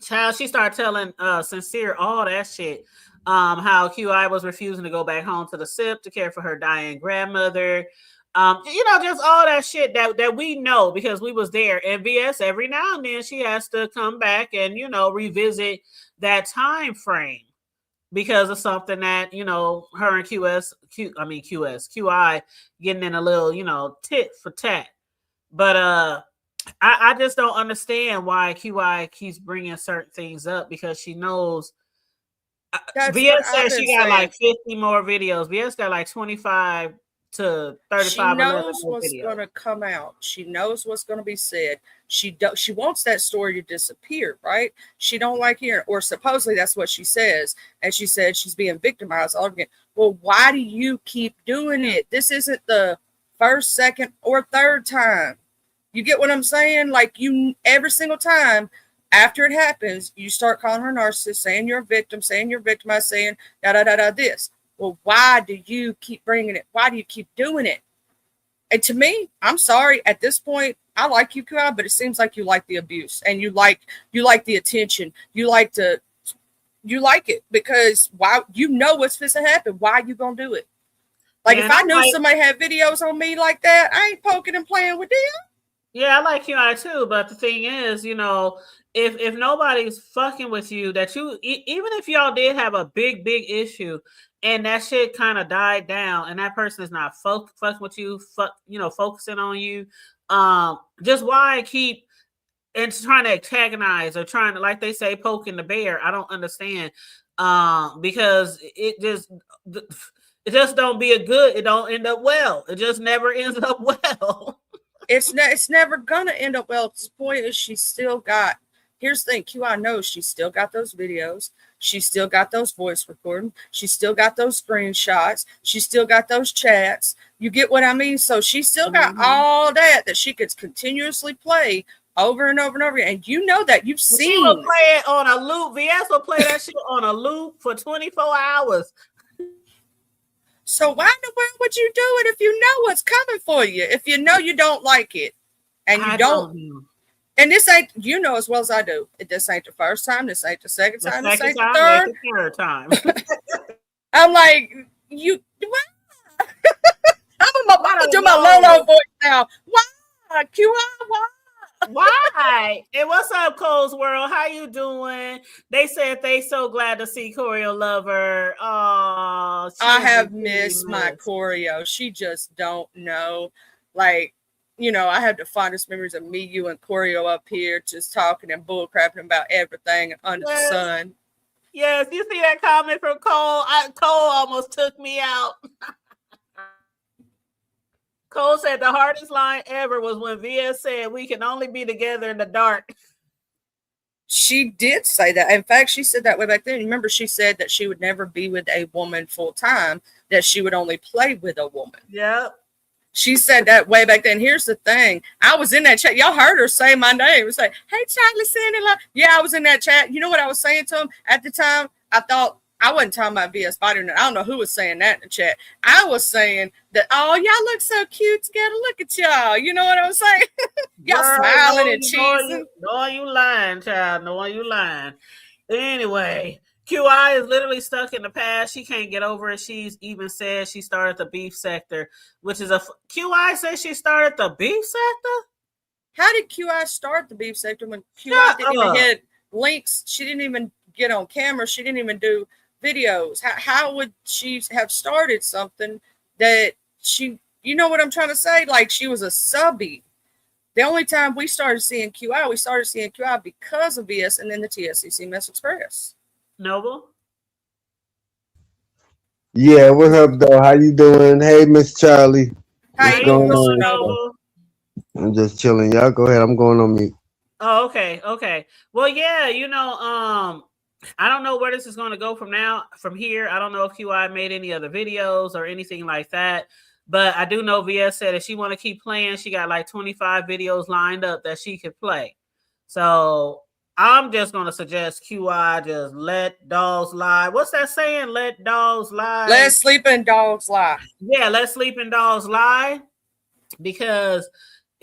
child, she started telling Sincere all that shit. How QI was refusing to go back home to the SIP to care for her dying grandmother. Just all that shit that we know because we was there. And VS every now and then she has to come back and revisit that time frame because of something that her and QI getting in a little tit for tat. But I just don't understand why QI keeps bringing certain things up because she knows. VS says she got like 50 more videos. VS got like 25 to 35. She knows what's going to come out. She knows what's going to be said. She wants that story to disappear, right? She don't like hearing, or supposedly that's what she says. And she said she's being victimized all again. Well, why do you keep doing it? This isn't the first, second, or third time. You get what I'm saying? Like every single time after it happens, you start calling her narcissist, saying you're a victim, saying you're victimized, saying this. Well, why do you keep bringing it? Why do you keep doing it? And to me, I'm sorry. At this point, I like you, QI, but it seems like you like the abuse and you like the attention. You like it because why? You know what's supposed to happen. Why are you gonna do it? Like if I knew somebody had videos on me like that, I ain't poking and playing with them. Yeah, I like QI too, but the thing is, if nobody's fucking with you, that you even if y'all did have a big issue. And that shit kind of died down, and that person is not fucking with you, focusing on you. Just why keep and trying to antagonize or trying to, like they say, poking the bear? I don't understand. Because it just don't be a good. It don't end up well. It just never ends up well. It's never gonna end up well. The point is, she's still got. Here's the thing, QI knows she's still got those videos. She's still got those voice recordings. She's still got those screenshots. She's still got those chats. You get what I mean? So she's still got all that she could continuously play over and over and over. And you know that. You've seen. She will play it on a loop. VS will play that shit on a loop for 24 hours. So why in the world would you do it if you know what's coming for you? If you know you don't like it. And you don't know. And this ain't, as well as I do. This ain't the first time. This ain't the second time. This ain't the third time. I'm like, I'm gonna do my Lolo voice now. Why, QI? Why? And what's up, Cole's World? How you doing? They said they so glad to see Choreo Lover. Oh, I have missed my Choreo. She just don't know. Like, I had the fondest memories of me, you, and Choreo up here just talking and bullcrapping about everything under the sun. Yes, you see that comment from Cole? Cole almost took me out. Cole said the hardest line ever was when VS said we can only be together in the dark. She did say that. In fact, she said that way back then. Remember, she said that she would never be with a woman full time, that she would only play with a woman. Yep. She said that way back then. Here's the thing. I was in that chat. Y'all heard her say my name. It's like, hey, Charlie, Sandy. Yeah, I was in that chat. You know what I was saying to him? At the time, I thought, I wasn't talking about VS Body. I don't know who was saying that in the chat. I was saying that, oh, y'all look so cute together. Look at y'all. You know what I was saying? Y'all smiling and cheesing. No, you lying, child. No, you lying. Anyway, QI is literally stuck in the past. She can't get over it. She's even said she started the beef sector, which is QI says she started the beef sector? How did QI start the beef sector when QI didn't even hit links? She didn't even get on camera. She didn't even do videos. How would she have started something that she, you know what I'm trying to say? Like she was a subby. The only time we started seeing QI because of VS and then the TSCC Mess Express. Noble? Yeah, what's up, though? How you doing? Hey, Miss Charlie. How you doing, Mr. Noble? I'm just chilling. Y'all go ahead. I'm going on mute. Oh, okay. Well, yeah, I don't know where this is going to go from here. I don't know if QI made any other videos or anything like that. But I do know VS said if she want to keep playing, she got like 25 videos lined up that she could play. So I'm just going to suggest QI just let dogs lie. What's that saying? Let dogs lie. Let sleeping dogs lie. Yeah, let sleeping dogs lie. Because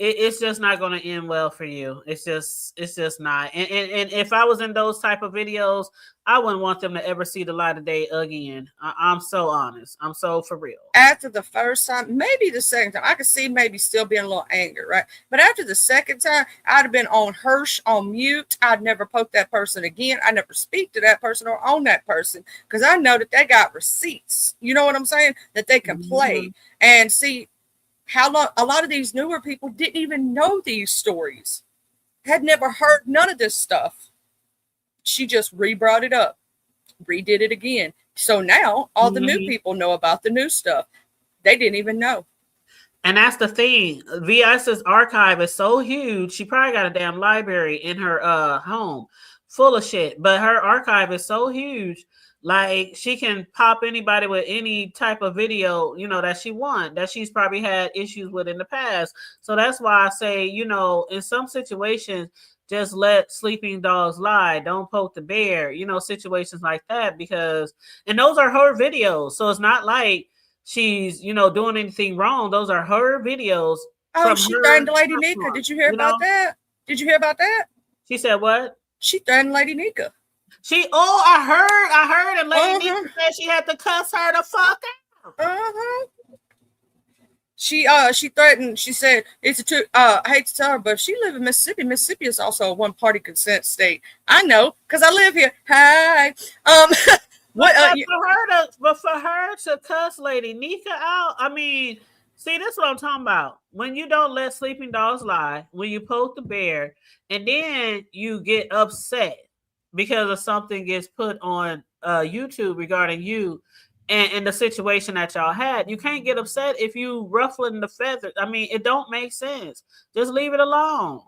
it's just not going to end well for you. It's just not. And if I was in those type of videos, I wouldn't want them to ever see the light of day again. I'm so honest. I'm so for real. After the first time, maybe the second time, I could see maybe still being a little angry, right? But after the second time, I'd have been on Hirsch on mute. I'd never poke that person again. I never speak to that person or on that person because I know that they got receipts. You know what I'm saying? That they can play and see. How long a lot of these newer people didn't even know these stories, had never heard none of this stuff. She just re-brought it up, redid it again. So now all the new people know about the new stuff. They didn't even know. And that's the thing. VS's archive is so huge. She probably got a damn library in her home full of shit. But her archive is so huge. Like she can pop anybody with any type of video, you know, that she wants, that she's probably had issues with in the past. So that's why I say, you know, in some situations, just let sleeping dogs lie. Don't poke the bear, you know, situations like that, because, and those are her videos. So it's not like she's, you know, doing anything wrong. Those are her videos. Oh, she threatened Lady Nika. Did you hear about that? Did you hear about that? She said what? She threatened Lady Nika. I heard, and Lady Nika said she had to cuss her the fuck out. She threatened. She said it's I hate to tell her, but she live in Mississippi. Mississippi is also a one-party consent state. I know because I live here. Hi. But for her to cuss Lady Nika out, I mean, see, that's what I'm talking about. When you don't let sleeping dogs lie, when you poke the bear, and then you get upset because of something gets put on YouTube regarding you and the situation that y'all had, you can't get upset if you ruffling the feathers. I mean, it don't make sense. Just leave it alone.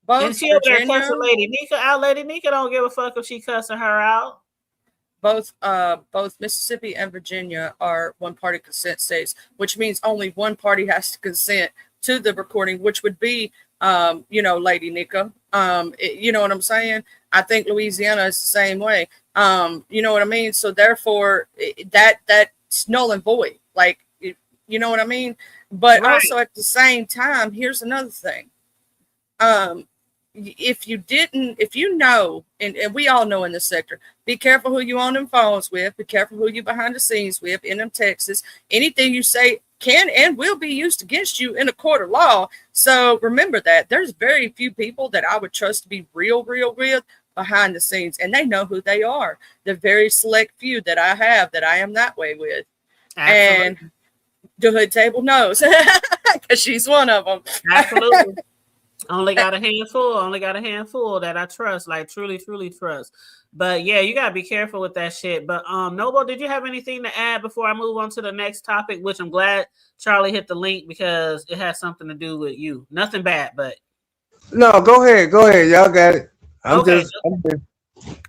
And she over there cussing Lady Nika out. Lady Nika don't give a fuck if she cussing her out. Both Mississippi and Virginia are one-party consent states, which means only one party has to consent to the recording, which would be, you know, Lady Nika. You know what I'm saying? I think Louisiana is the same way. You know what I mean? So therefore, that's null and void. Like, you know what I mean? But also at the same time, here's another thing. If you know, and we all know in this sector, be careful who you on them phones with, be careful who you behind the scenes with, in them texts. Anything you say can and will be used against you in a court of law. So remember that there's very few people that I would trust to be real behind the scenes, and they know who they are. The very select few that I have that I am that way with. Absolutely. And the hood table knows because she's one of them. Absolutely. Only got a handful that I trust, like truly trust. But yeah, you gotta be careful with that shit. But Noble, did you have anything to add before I move on to the next topic? Which I'm glad Charlie hit the link because it has something to do with you. Nothing bad, but no, go ahead. Y'all got it. I'm okay.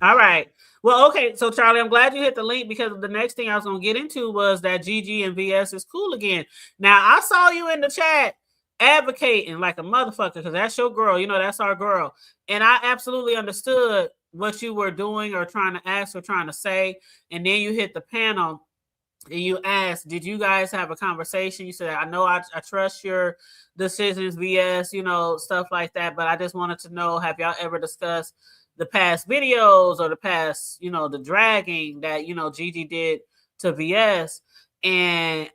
All right. Well, okay. So Charlie, I'm glad you hit the link because the next thing I was gonna get into was that Gigi and VS is cool again. Now I saw you in the chat advocating like a motherfucker because that's your girl, you know, that's our girl, and I absolutely understood what you were doing or trying to ask or trying to say. And then you hit the panel and you asked, did you guys have a conversation? You said, I know I trust your decisions, VS, you know, stuff like that, but I just wanted to know, have y'all ever discussed the past videos or the past, you know, the dragging that, you know, Gigi did to VS? And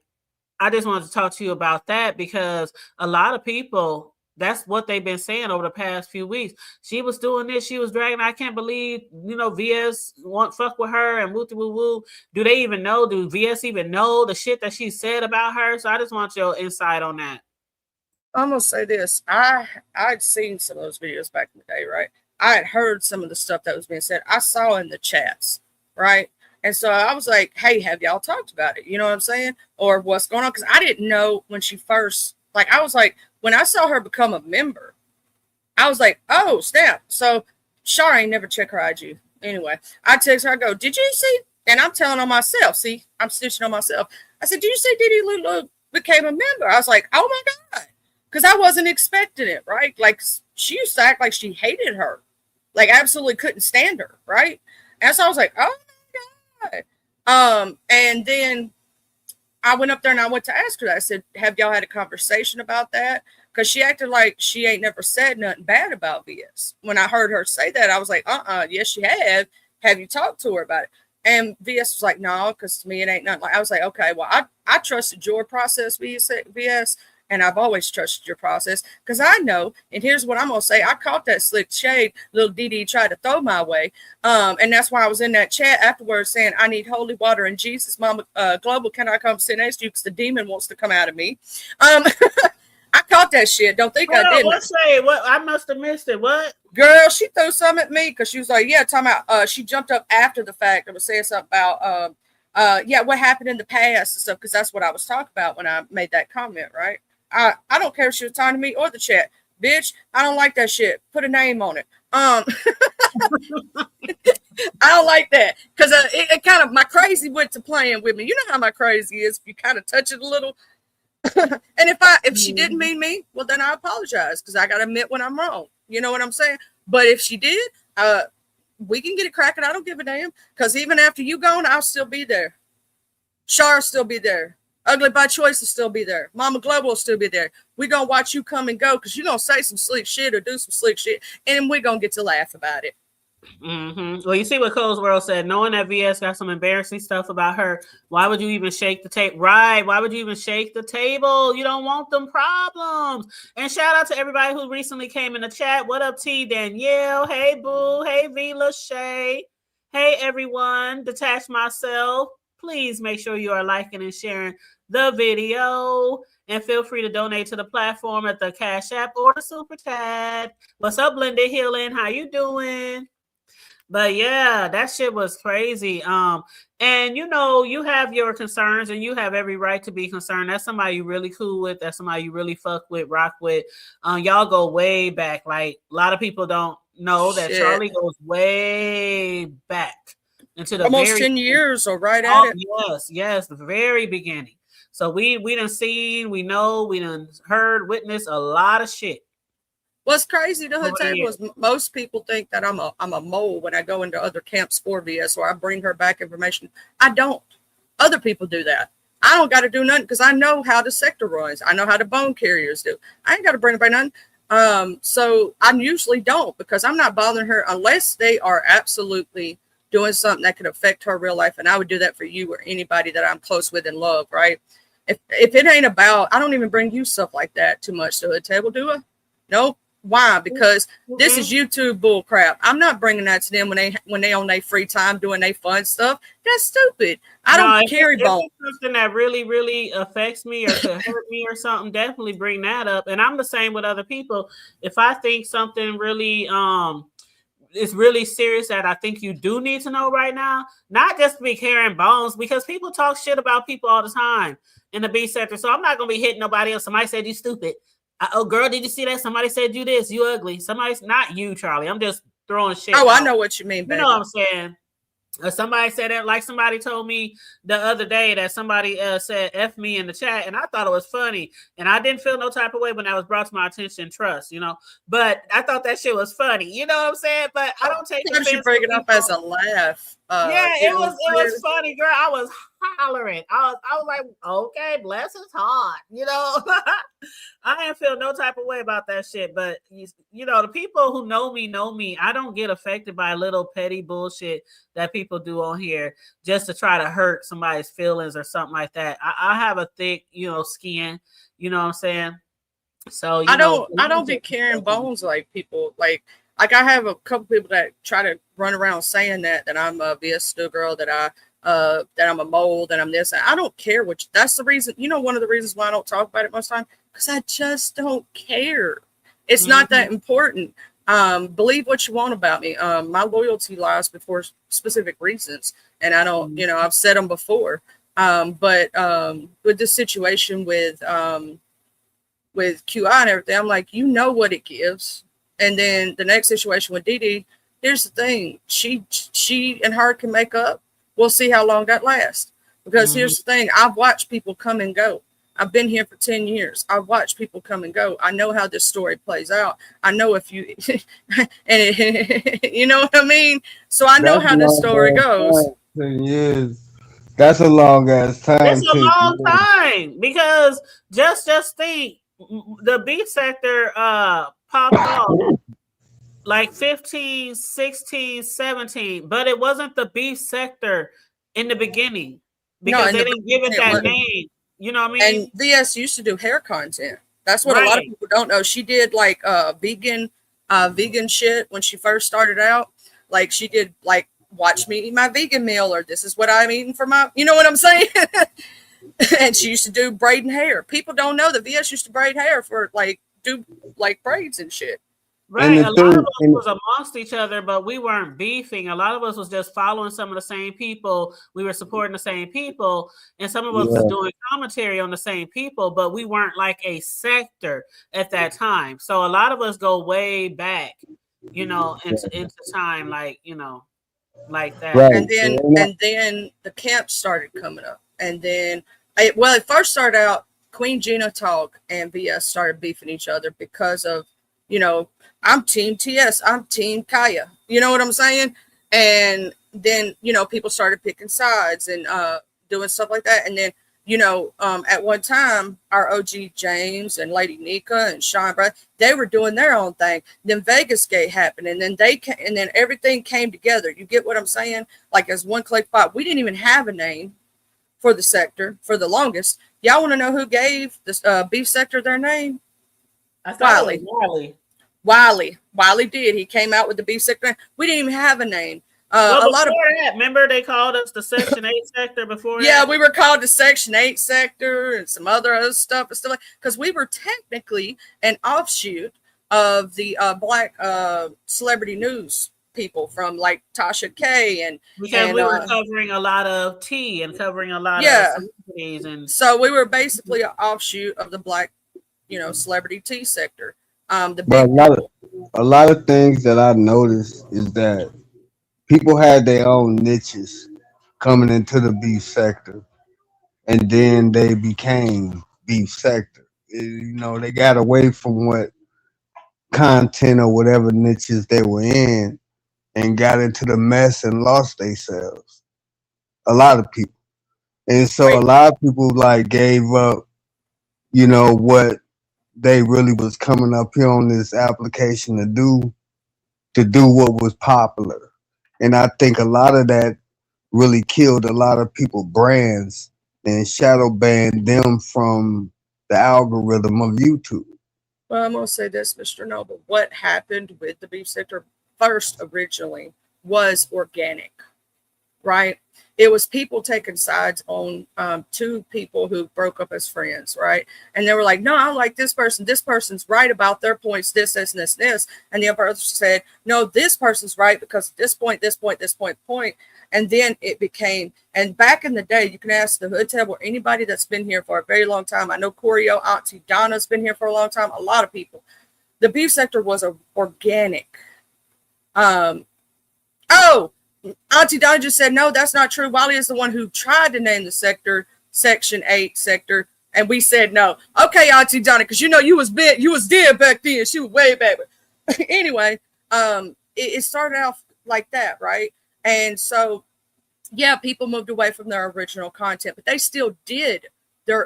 I just wanted to talk to you about that because a lot of people, that's what they've been saying over the past few weeks. She was doing this, she was dragging. I can't believe, you know, VS won't fuck with her and woo woo woo. Do they even know? Do VS even know the shit that she said about her? So I just want your insight on that. I'm gonna say this. I'd seen some of those videos back in the day, right? I had heard some of the stuff that was being said. I saw in the chats, right? And so I was like, hey, have y'all talked about it? You know what I'm saying? Or what's going on? Because I didn't know when she first, like, I was like, when I saw her become a member, I was like, oh, snap. So Shar ain't never check her IG. Anyway, I text her, I go, did you see? And I'm telling on myself, see, I'm snitching on myself. I said, did you see Diddy Lulu became a member? I was like, oh my God. Because I wasn't expecting it, right? Like, she used to act like she hated her. Like, absolutely couldn't stand her, right? And so I was like, oh, and then I went up there and I went to ask her that. I said, have y'all had a conversation about that? because she acted like she ain't never said nothing bad about VS. When I heard her say that, I was like, yes, you have. Have you talked to her about it? And VS was like, no, because to me, it ain't nothing. Like, I was like, okay, well, I trusted your process, VS, and I've always trusted your process because I know, and here's what I'm going to say. I caught that slick shade little DD tried to throw my way. And that's why I was in that chat afterwards saying, I need holy water and Jesus, Mama Global, can I come sit next to you because the demon wants to come out of me. I caught that shit. Don't think I didn't. What? I must have missed it. What? Girl, she threw something at me because she was like, yeah, talking about, she jumped up after the fact and was saying something about, what happened in the past and stuff, because that's what I was talking about when I made that comment, right? I don't care if she was talking to me or the chat. Bitch, I don't like that shit. Put a name on it. I don't like that because it kind of, my crazy went to playing with me. You know how my crazy is if you kind of touch it a little. And if she didn't mean me, well, then I apologize because I got to admit when I'm wrong. You know what I'm saying? But if she did, we can get it cracking. I don't give a damn because even after you gone, I'll still be there. Shar will still be there. Ugly by Choice will still be there. Mama Global will still be there. We're going to watch you come and go because you're going to say some slick shit or do some slick shit, and we're going to get to laugh about it. Mm-hmm. Well, you see what Cole's World said. Knowing that VS got some embarrassing stuff about her, why would you even shake the table? Right? Why would you even shake the table? You don't want them problems. And shout out to everybody who recently came in the chat. What up, T Danielle? Hey Boo. Hey V Lachey. Hey everyone. Detach Myself. Please make sure you are liking and sharing the video. And feel free to donate to the platform at the Cash App or the Super Chat. What's up, Linda Healing? How you doing? But yeah, that shit was crazy. And you know, you have your concerns and you have every right to be concerned. That's somebody you really cool with. That's somebody you really fuck with, rock with. Y'all go way back. Like a lot of people don't know that Charlie goes way back into the almost 10 years or right at it. Yes, the very beginning. So we done seen, we know, we done heard, witnessed a lot of shit. What's crazy to her table is most people think that I'm a mole when I go into other camps for VS or I bring her back information. I don't. Other people do that. I don't got to do nothing because I know how the sector runs. I know how the bone carriers do. I ain't got to bring her back nothing. So I usually don't because I'm not bothering her unless they are absolutely doing something that could affect her real life. And I would do that for you or anybody that I'm close with and love, right? If it ain't about, I don't even bring you stuff like that too much to the table, do I? Nope. Why? Because this is YouTube bull crap. I'm not bringing that to them when they on their free time doing their fun stuff. That's stupid. I don't carry bone. If it's something that really, really affects me or could hurt me or something, definitely bring that up. And I'm the same with other people. If I think something really is really serious that I think you do need to know right now, not just to be carrying bones, because people talk shit about people all the time in the B sector. So I'm not gonna be hitting nobody else. Somebody said you stupid. Oh, girl, did you see that? Somebody said you this, you ugly. Somebody's not you, Charlie. I'm just throwing shit. Oh, out. I know what you mean, baby. You know what I'm saying? Somebody said that, like somebody told me the other day that somebody said F me in the chat, and I thought it was funny. And I didn't feel no type of way when that was brought to my attention, trust, you know. But I thought that shit was funny. You know what I'm saying? But I don't take offense. You bring it up as a laugh. Yeah, it was funny, girl. I was hollering. I was like, okay, bless his heart. You know, I didn't feel no type of way about that shit. But you know, the people who know me. I don't get affected by little petty bullshit that people do on here just to try to hurt somebody's feelings or something like that. I have a thick, skin. You know what I'm saying? So I don't be carrying bones like people like. Like I have a couple people that try to run around saying that I'm a VS Stu girl, that I'm a mole, that I'm this. I don't care that's the reason, one of the reasons why I don't talk about it most time, because I just don't care. It's not that important. Believe what you want about me. My loyalty lies before specific reasons. And I don't, I've said them before. But with this situation with QI and everything, I'm like, what it gives. And then the next situation with Dee, here's the thing. She and her can make up. We'll see how long that lasts. Because here's the thing. I've watched people come and go. I've been here for 10 years. I've watched people come and go. I know how this story plays out. I know if you, you know what I mean? So I know how this story goes. 10 years. That's a long ass time. It's a long time because just think. the beef sector popped off like 15, 16, 17, but it wasn't the beef sector in the beginning because they didn't give it that name. You know what I mean? And VS used to do hair content. That's what a Right. lot of people don't know. She did like vegan shit when she first started out. Like she did like watch me eat my vegan meal, or this is what I'm eating for my, you know what I'm saying? And she used to do braiding hair. People don't know that VS used to braid hair for like do like braids and shit. Right. A lot of us was amongst each other, but we weren't beefing. A lot of us was just following some of the same people. We were supporting the same people, and some of us was doing commentary on the same people, but we weren't like a sector at that time. So a lot of us go way back, you know, into time, like, you know, like that. Right. And then the camps started coming up. And then it first started out Queen Gina Talk and VS started beefing each other because of, you know, I'm Team TS, I'm Team Kaya. You know what I'm saying? And then, you know, people started picking sides and doing stuff like that. And then, you know, at one time, our OG James and Lady Nika and Sean Brad, they were doing their own thing. Then Vegas Gate happened, and then everything came together. You get what I'm saying? Like as one click pot. We didn't even have a name for the sector for the longest. Y'all want to know who gave this beef sector their name? I thought it was Wiley. Wiley did. He came out with the beef sector. We didn't even have a name. Well, a lot of that, remember they called us the Section 8 sector before? Yeah, we were called the Section 8 sector and some other stuff and stuff like, because we were technically an offshoot of the black celebrity news people from like Tasha K and because we were covering a lot of tea and covering a lot of celebrities, and so we were basically an offshoot of the black, you know, celebrity tea sector. But a lot of things that I noticed is that people had their own niches coming into the beef sector, and then they became beef sector. You know, they got away from what content or whatever niches they were in and got into the mess and lost themselves. A lot of people. And so a lot of people like gave up, you know, what they really was coming up here on this application to do what was popular. And I think a lot of that really killed a lot of people brands and shadow banned them from the algorithm of YouTube. Well, I'm going to say this, Mr. Noble. What happened with the beef sector first originally was organic, right? It was people taking sides on two people who broke up as friends, right? And they were like, no, I like this person. This person's right about their points, this, and this. And the other person said, no, this person's right because this point. And then it became, and back in the day, you can ask the Hood Table or anybody that's been here for a very long time. I know Corio, Auntie Donna's been here for a long time. A lot of people. The beef sector was organic. Auntie Donna just said, no, that's not true. Wiley is the one who tried to name the sector Section 8 sector. And we said no. Okay, Auntie Donna, because you know you was dead back then. She was way back. Anyway, it started off like that, right? And so, yeah, people moved away from their original content, but they still did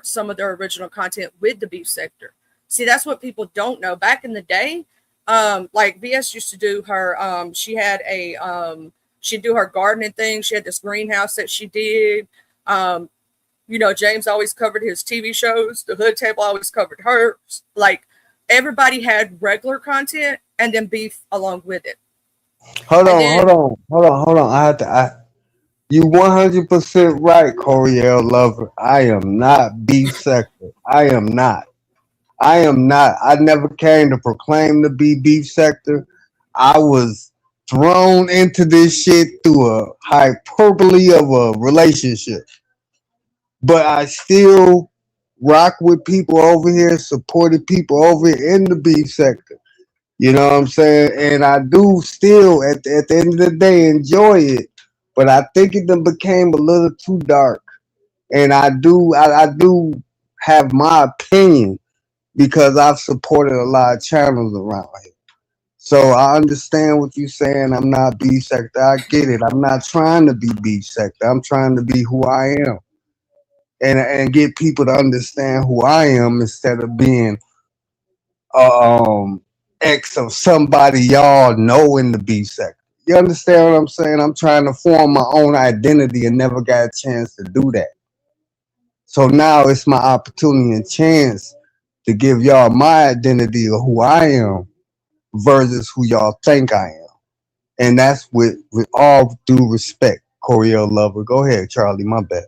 some of their original content with the beef sector. See, that's what people don't know. Back in the day, like VS used to do her, she'd do her gardening thing. She had this greenhouse that she did. You know, James always covered his TV shows. The Hood Table always covered hers. Like everybody had regular content and then beef along with it. Hold on. You 100% right, Coriel Lover. I am not beef sector. I am not. I never came to proclaim to be beef sector. I was thrown into this shit through a hyperbole of a relationship. But I still rock with people over here, supported people over here in the beef sector. You know what I'm saying? And I do still, at the end of the day, enjoy it. But I think it done became a little too dark. And I do have my opinion because I've supported a lot of channels around here. So I understand what you're saying. I'm not beef sector. I get it. I'm not trying to be beef sector. I'm trying to be who I am. And get people to understand who I am instead of being ex of somebody y'all know in the B sector. You understand what I'm saying? I'm trying to form my own identity and never got a chance to do that. So now it's my opportunity and chance to give y'all my identity of who I am versus who y'all think I am. And that's with all due respect, Coriel Lover. Go ahead, Charlie. My bad.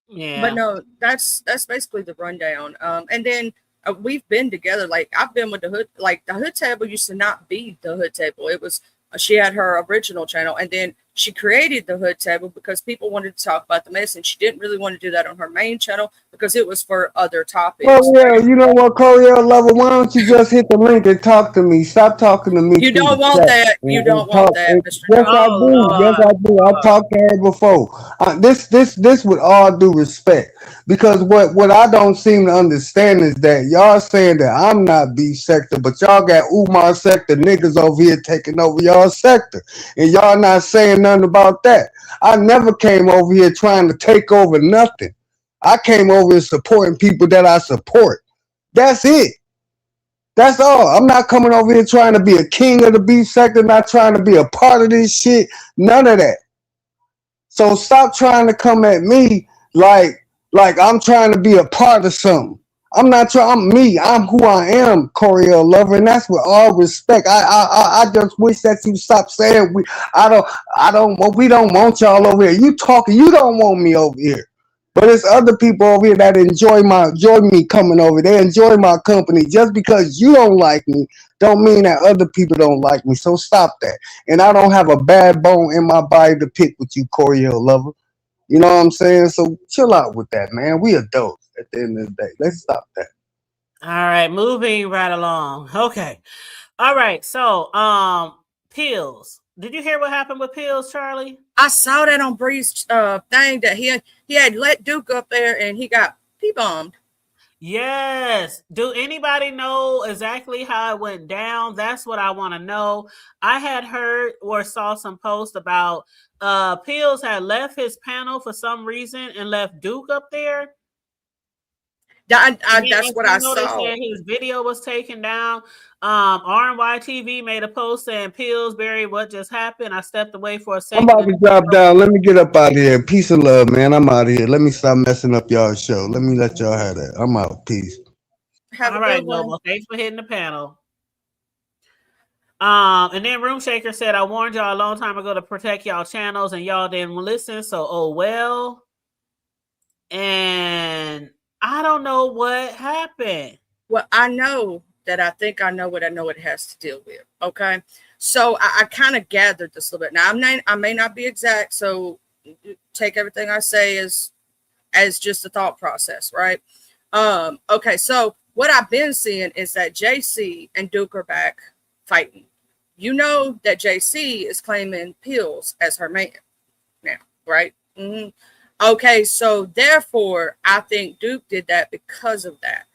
But Yeah. no, that's basically the rundown. And then we've been together. Like I've been with the hood. Like the hood table used to not be the hood table. It was she had her original channel, and then she created the hood table because people wanted to talk about the mess, and she didn't really want to do that on her main channel because it was for other topics. Well, yeah, you know what, Coriel Lover? Why don't you just hit the link and talk to me? Stop talking to me You through the don't want chat. that. You And don't want talk. that, Mr. Yes, No. I Oh do. Yes, Lord. I do. I talked to her before. This, with all due respect, because what I don't seem to understand is that y'all saying that I'm not B sector, but y'all got Umar sector niggas over here taking over y'all sector, and y'all not saying nothing about that. I never came over here trying to take over nothing. I came over here supporting people that I support. That's it. That's all. I'm not coming over here trying to be a king of the beef sector, not trying to be a part of this shit. None of that. So stop trying to come at me like I'm trying to be a part of something. I'm not trying. I'm me. I'm who I am, Coriel Lover, and that's with all respect. I just wish that you stop saying we. I don't. Well, we don't want y'all over here. You talking. You don't want me over here. But it's other people over here that enjoy me coming over. They enjoy my company. Just because you don't like me, don't mean that other people don't like me. So stop that. And I don't have a bad bone in my body to pick with you, Coriel Lover. You know what I'm saying? So chill out with that, man. We adults at the end of the day. Let's stop that. All right, moving right along. Okay. All right. So, pills. Did you hear what happened with pills, Charlie? I saw that on Bree's thing that he had let Duke up there and he got P-bombed. Yes. Do anybody know exactly how it went down? That's what I want to know. I had heard or saw some post about Pills had left his panel for some reason and left Duke up there. And then That's next what thing I you know, they saw. said his video was taken down. RNY TV made a post saying Pillsbury, what just happened? I stepped away for a I'm second about and to drop down. Let me get up out of here. Peace and love, man. I'm out of here. Let me stop messing up y'all's show. Let me let y'all have that. I'm out. Peace. Have all a right, good one. Noble. Thanks for hitting the panel. And then Room Shaker said, I warned y'all a long time ago to protect y'all channels and y'all didn't listen. So, oh well. And I don't know what happened. Well, I know that I think I know what I know it has to deal with. Okay. So I kind of gathered this a little bit. Now I may not be exact, so take everything I say as just a thought process, right? Okay, so what I've been seeing is that JC and Duke are back fighting. You know that JC is claiming Pills as her man now, right? Mm-hmm. Okay, so therefore, I think Duke did that because of that.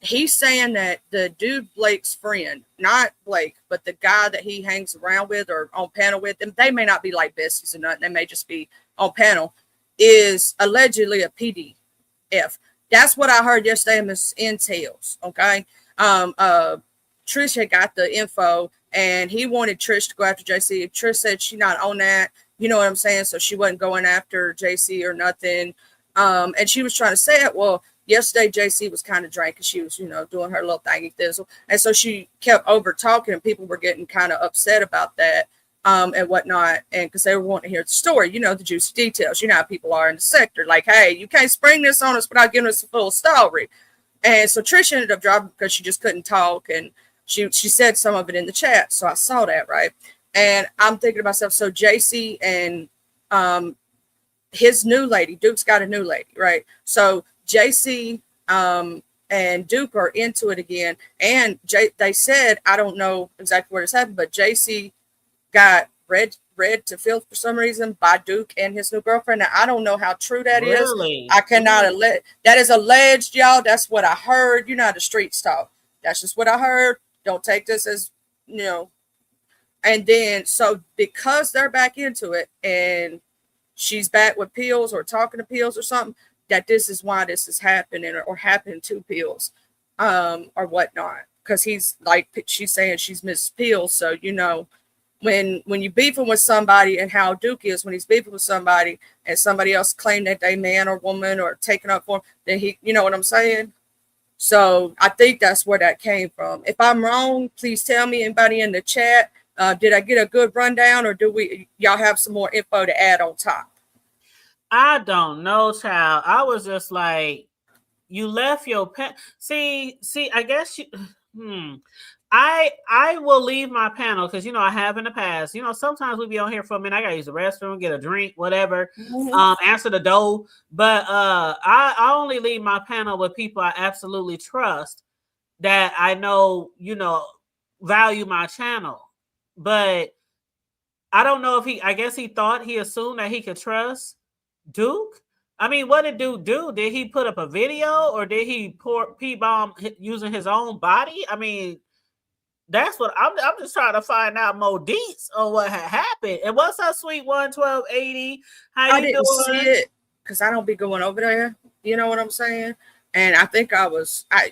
He's saying that the dude Blake's friend, not Blake, but the guy that he hangs around with or on panel with, and they may not be like besties or nothing, they may just be on panel, is allegedly a PDF. That's what I heard yesterday in Miss Intel's. Okay. Trish had got the info and he wanted Trish to go after JC. Trish said she not on that. You know what I'm saying? So she wasn't going after JC or nothing. And she was trying to say it. Well, yesterday JC was kind of drank and she was, doing her little thingy thizzle. And so she kept over talking and people were getting kind of upset about that. And whatnot, and because they were wanting to hear the story, the juicy details. You know how people are in the sector, like, hey, you can't spring this on us without giving us the full story. And so Trish ended up dropping because she just couldn't talk, and she said some of it in the chat. So I saw that, right? And I'm thinking to myself, so JC and his new lady, Duke's got a new lady, right? So JC and Duke are into it again, and they said, I don't know exactly where this happened, but JC got read to filth for some reason by Duke and his new girlfriend. Now, I don't know how true that is. Really? I cannot that is alleged, y'all. That's what I heard. You know how the streets talk. That's just what I heard. Don't take this as, And then, so because they're back into it and she's back with Pills or talking to Pills or something, that this is why this is happening or happened to Pills. or whatnot. Because he's like, she's saying she's Miss Peel. So, you know, when you beefing with somebody, and how Duke is when he's beefing with somebody and somebody else claim that they man or woman or taking up for him, then he, you know what I'm saying? So I think that's where that came from. If I'm wrong, please tell me. Anybody in the chat, did I get a good rundown, or do y'all have some more info to add on top? I don't know, child. I was just like, you left your pen. See, I guess I will leave my panel because, you know, I have in the past. You know, sometimes we be on here for a minute. I gotta use the restroom, get a drink, whatever, answer the door. But I only leave my panel with people I absolutely trust, that I know, you know, value my channel. But I don't know if I guess he assumed that he could trust Duke. I mean, what did Duke do? Did he put up a video, or did he pour P-bomb using his own body? I mean, that's what I'm just trying to find out more deets on what had happened. And what's up, sweet 11280? How you doing? I didn't see it because I don't be going over there. You know what I'm saying? And I think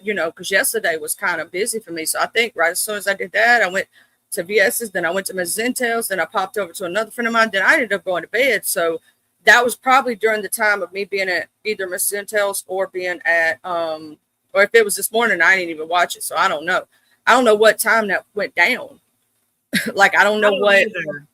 you know, because yesterday was kind of busy for me. So I think right as soon as I did that, I went to VS's, then I went to Ms. Zintel's, then I popped over to another friend of mine, then I ended up going to bed. So that was probably during the time of me being at either Ms. Zintel's or being at, or if it was this morning, I didn't even watch it. So I don't know. I don't know what time that went down. Like, I don't know what, either.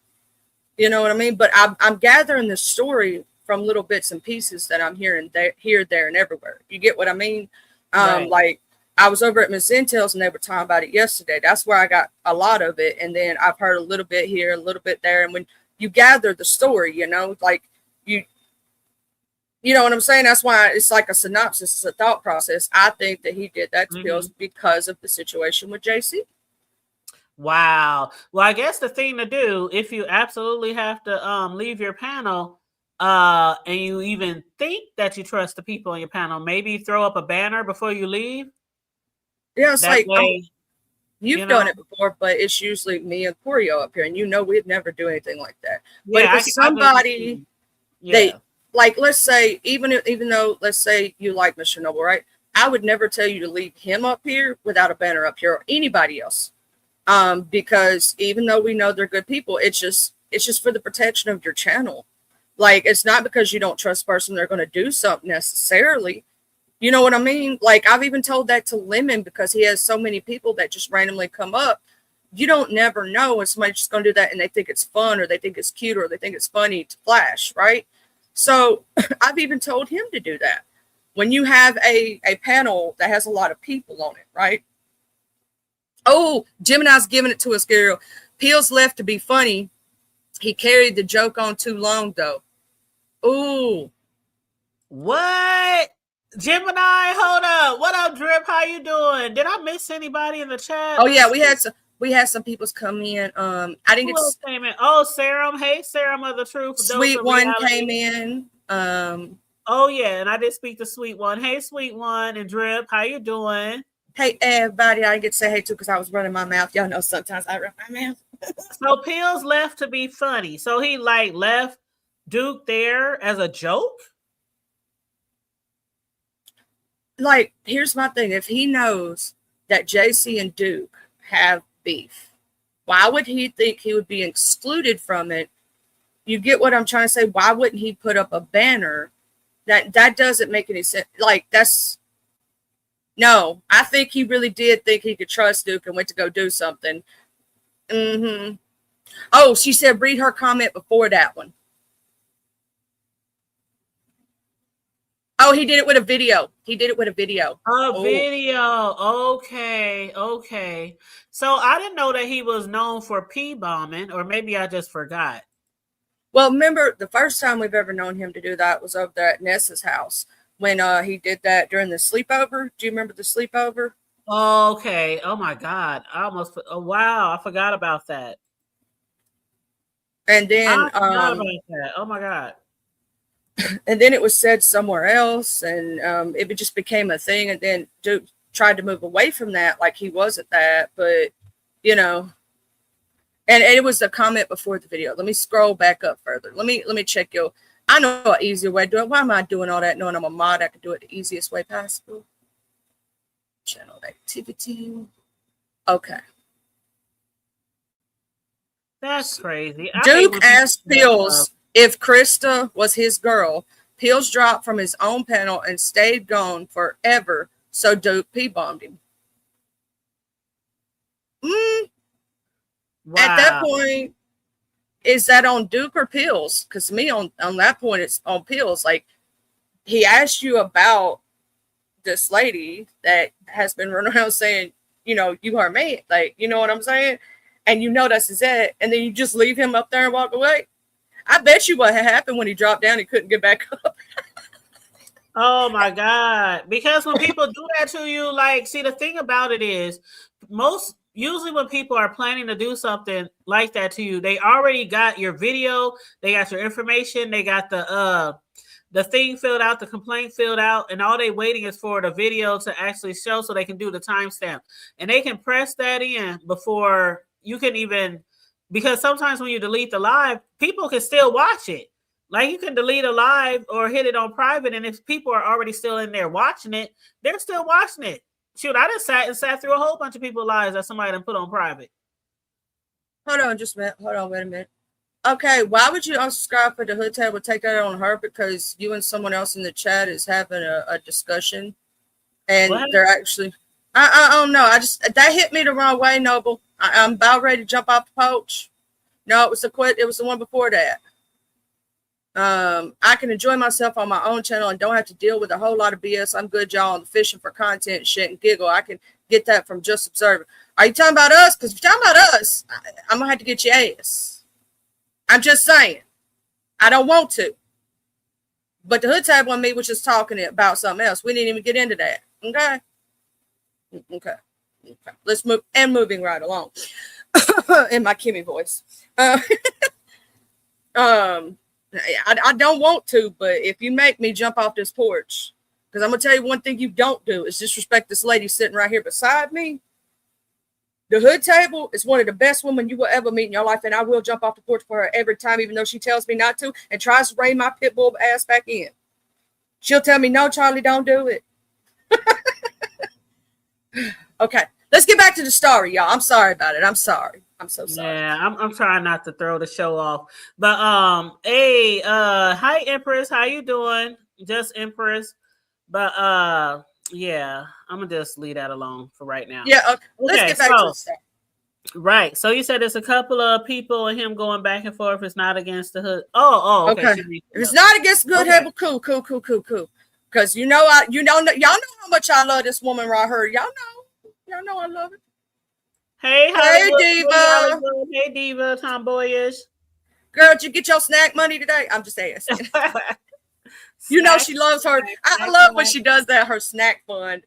You know what I mean? But I'm gathering the story from little bits and pieces that I'm hearing here, there, and everywhere. You get what I mean? Right. Like, I was over at Ms. Zintel's and they were talking about it yesterday. That's where I got a lot of it. And then I've heard a little bit here, a little bit there. And when you gather the story, you know, like you know what I'm saying? That's why it's like a synopsis. It's a thought process. I think that he did that to Pills because of the situation with JC. Wow. Well, I guess the thing to do, if you absolutely have to leave your panel, and you even think that you trust the people on your panel, maybe throw up a banner before you leave. Yeah, it's that like you've done it before, but it's usually me and Corio up here, and you know we'd never do anything like that. Yeah, but if it's somebody they like, let's say, even though let's say you like Mr. Noble, right? I would never tell you to leave him up here without a banner up here, or anybody else. Because even though we know they're good people, it's just for the protection of your channel. Like, it's not because you don't trust the person they're going to do something necessarily. You know what I mean? Like, I've even told that to Lemon because he has so many people that just randomly come up. You don't never know when somebody's just going to do that and they think it's fun, or they think it's cute, or they think it's funny to flash, right? So I've even told him to do that. When you have a panel that has a lot of people on it, right? Oh, Gemini's giving it to us, girl. Peel's left to be funny. He carried the joke on too long, though. Ooh. What? Gemini, hold up. What up, Drip? How you doing? Did I miss anybody in the chat? Oh, yeah, we had some people's come in. I didn't get to came in. Oh, Serum. Hey, Serum of the Truth. Sweet One came in. Oh, yeah, and I did speak to Sweet One. Hey, Sweet One and Drip. How you doing? Hey, everybody. I didn't get to say hey to because I was running my mouth. Y'all know sometimes I run my mouth. So Pills left to be funny. So he like left Duke there as a joke? Like, here's my thing. If he knows that JC and Duke have beef, why would he think he would be excluded from it? You get what I'm trying to say? Why wouldn't he put up a banner? That doesn't make any sense. Like, no, I think he really did think he could trust Duke and went to go do something. Oh, she said read her comment before that one. Oh, he did it with a video. Video. Okay. So I didn't know that he was known for P-bombing, or maybe I just forgot. Well, remember the first time we've ever known him to do that was over there at Nessa's house when he did that during the sleepover. Do you remember the sleepover? Okay. Oh my God. Wow. I forgot about that. And then I forgot about that. Oh my God. And then it was said somewhere else, and it just became a thing. And then Duke tried to move away from that, like he wasn't that, but you know. And it was a comment before the video. Let me scroll back up further. Let me check your. I know an easier way to do it. Why am I doing all that? Knowing I'm a mod, I can do it the easiest way possible. Channel activity. Okay. That's crazy. I hate when Duke people asked do that stuff. Pills if Krista was his girl. Pills dropped from his own panel and stayed gone forever, so Duke P-bombed him. Wow. At that point, is that on Duke or Pills? Because to me, on that point, it's on Pills. Like, he asked you about this lady that has been running around saying, you know, you her man. Like, you know what I'm saying? And you know that's his it. And then you just leave him up there and walk away. I bet you what had happened when he dropped down, he couldn't get back up. Oh my God. Because when people do that to you, like, see, the thing about it is usually when people are planning to do something like that to you, they already got your video, they got your information, they got the thing filled out, the complaint filled out, and all they waiting is for the video to actually show so they can do the timestamp. And they can press that in before you can even, because sometimes when you delete the live, people can still watch it. Like, you can delete a live or hit it on private, and if people are already still in there watching it, they're still watching it. Shoot, I just sat through a whole bunch of people's lives that somebody done put on private. Hold on, just a minute. Hold on, wait a minute. Okay, why would you unsubscribe for the Hood Table? Take that on her because you and someone else in the chat is having a discussion, and What? they're actually. I don't know. That hit me the wrong way, Noble. I'm about ready to jump off the porch. No, it was the one before that. I can enjoy myself on my own channel and don't have to deal with a whole lot of BS. I'm good, y'all, on fishing for content, shit, and giggle. I can get that from just observing. Are you talking about us? Because if you're talking about us, I'm gonna have to get your ass. I'm just saying. I don't want to. But the Hood Table and me was just talking about something else. We didn't even get into that. Okay. Let's move. And moving right along. In my Kimmy voice. I don't want to, but if you make me jump off this porch, because I'm going to tell you one thing you don't do is disrespect this lady sitting right here beside me. The Hood Table is one of the best women you will ever meet in your life, and I will jump off the porch for her every time, even though she tells me not to and tries to rein my pit bull ass back in. She'll tell me, no, Charlie, don't do it. Okay, let's get back to the story, y'all. I'm sorry about it. I'm sorry. I'm so sorry. Yeah, I'm trying not to throw the show off. But hey, hi Empress, how you doing? Just Empress. But yeah, I'm gonna just leave that alone for right now. Yeah, okay. Let's get back to the story. Right. So you said there's a couple of people and him going back and forth. It's not against the Hood. Oh, okay. If it's not against the Hood Table, cool. Because y'all know how much I love this woman right here. Y'all know I love it. Hey, Diva. Hey, Diva, tomboyish. Girl, did you get your snack money today? I'm just asking. You know she loves her. I love when she does that, her snack fund.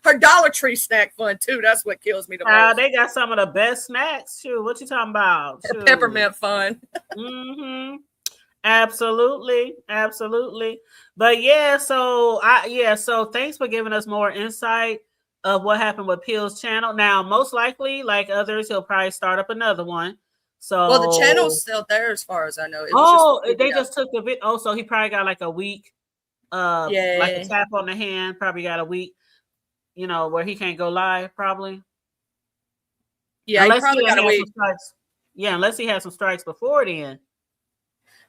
her Dollar Tree snack fund, too. That's what kills me the most. They got some of the best snacks. Shoot, what you talking about? Shoot. Peppermint fun. Mm-hmm. Absolutely. But yeah, so thanks for giving us more insight of what happened with Peel's channel. Now, most likely, like others, he'll probably start up another one. So, well, the channel's still there as far as I know. They just took the bit. Oh, so he probably got like a week. Like a tap on the hand. Probably got a week. You know, where he can't go live. Probably. Yeah, unless he probably got a week. Yeah, unless he had some strikes before then.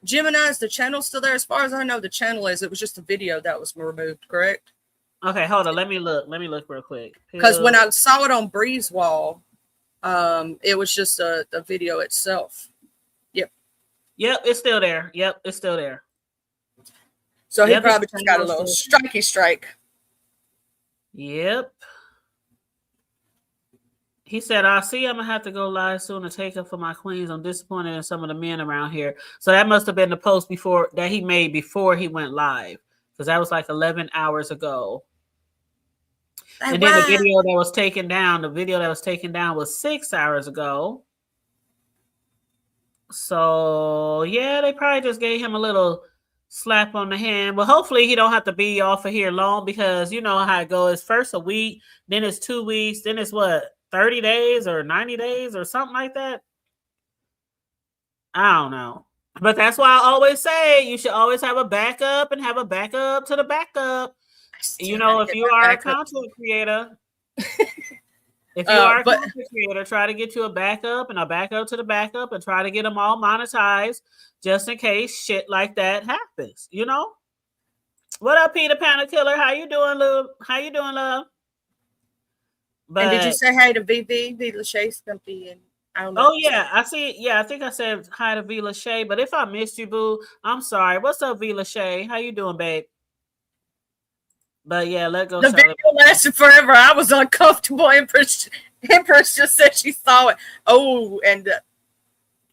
Gemini, is the channel still there? As far as I know, the channel is. It was just a video that was removed, correct? Okay, hold on. Let me look real quick. Because when I saw it on Breeze Wall, it was just the video itself. Yep, it's still there. So he probably just got a little strike. Yep. He said, I see I'm going to have to go live soon to take up for my queens. I'm disappointed in some of the men around here. So that must have been the post that he made before he went live. Because that was like 11 hours ago. And then the video that was taken down, was 6 hours ago. So, yeah, they probably just gave him a little slap on the hand. Well, hopefully he don't have to be off of here long because you know how it goes. First a week, then it's 2 weeks, then it's 30 days or 90 days or something like that. I don't know. But that's why I always say you should always have a backup and have a backup to the backup. You know, if you are a content creator, try to get you a backup and a backup to the backup and try to get them all monetized just in case shit like that happens, you know? What up, Peter Panel Killer? How you doing, love? But, and did you say hi to VV Lachey Stumpy? And I don't know. Oh yeah, I see. Yeah, I think I said hi to V Lachey. But if I missed you, boo, I'm sorry. What's up, V Lachey? How you doing, babe? But yeah, let go. The video lasted forever. I was uncomfortable. Empress just said she saw it. Oh, and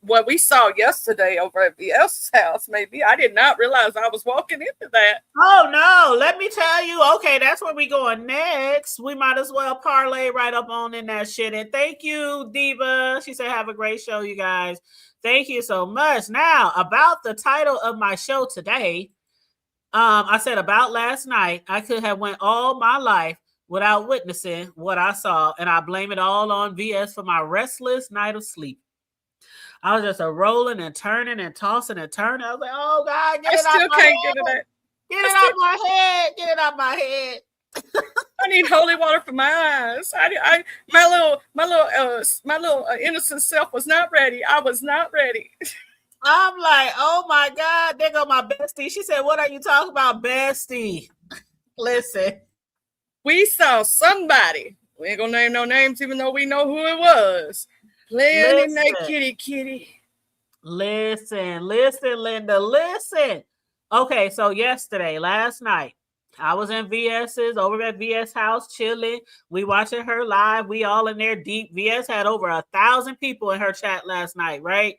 what we saw yesterday over at VS's house, maybe I did not realize I was walking into that. Oh no, let me tell you. Okay, that's where we going next. We might as well parlay right up on in that shit. And thank you, Diva. She said, have a great show, you guys. Thank you so much. Now, about the title of my show today. I said about last night, I could have went all my life without witnessing what I saw, and I blame it all on VS for my restless night of sleep. I was just rolling and turning and tossing and turning. I was like, oh God, get it out my head. Get it out my head. Get it out my head. I need holy water for my eyes. My little innocent self was not ready. I was not ready. I'm like, oh my God, there go my bestie. She said, what are you talking about, bestie? Listen. We saw somebody. We ain't gonna name no names, even though we know who it was. Playing in that kitty. Listen, Linda, listen. Okay, so last night, I was in over at VS house chilling. We watching her live. We all in there deep. VS had over 1,000 people in her chat last night, right?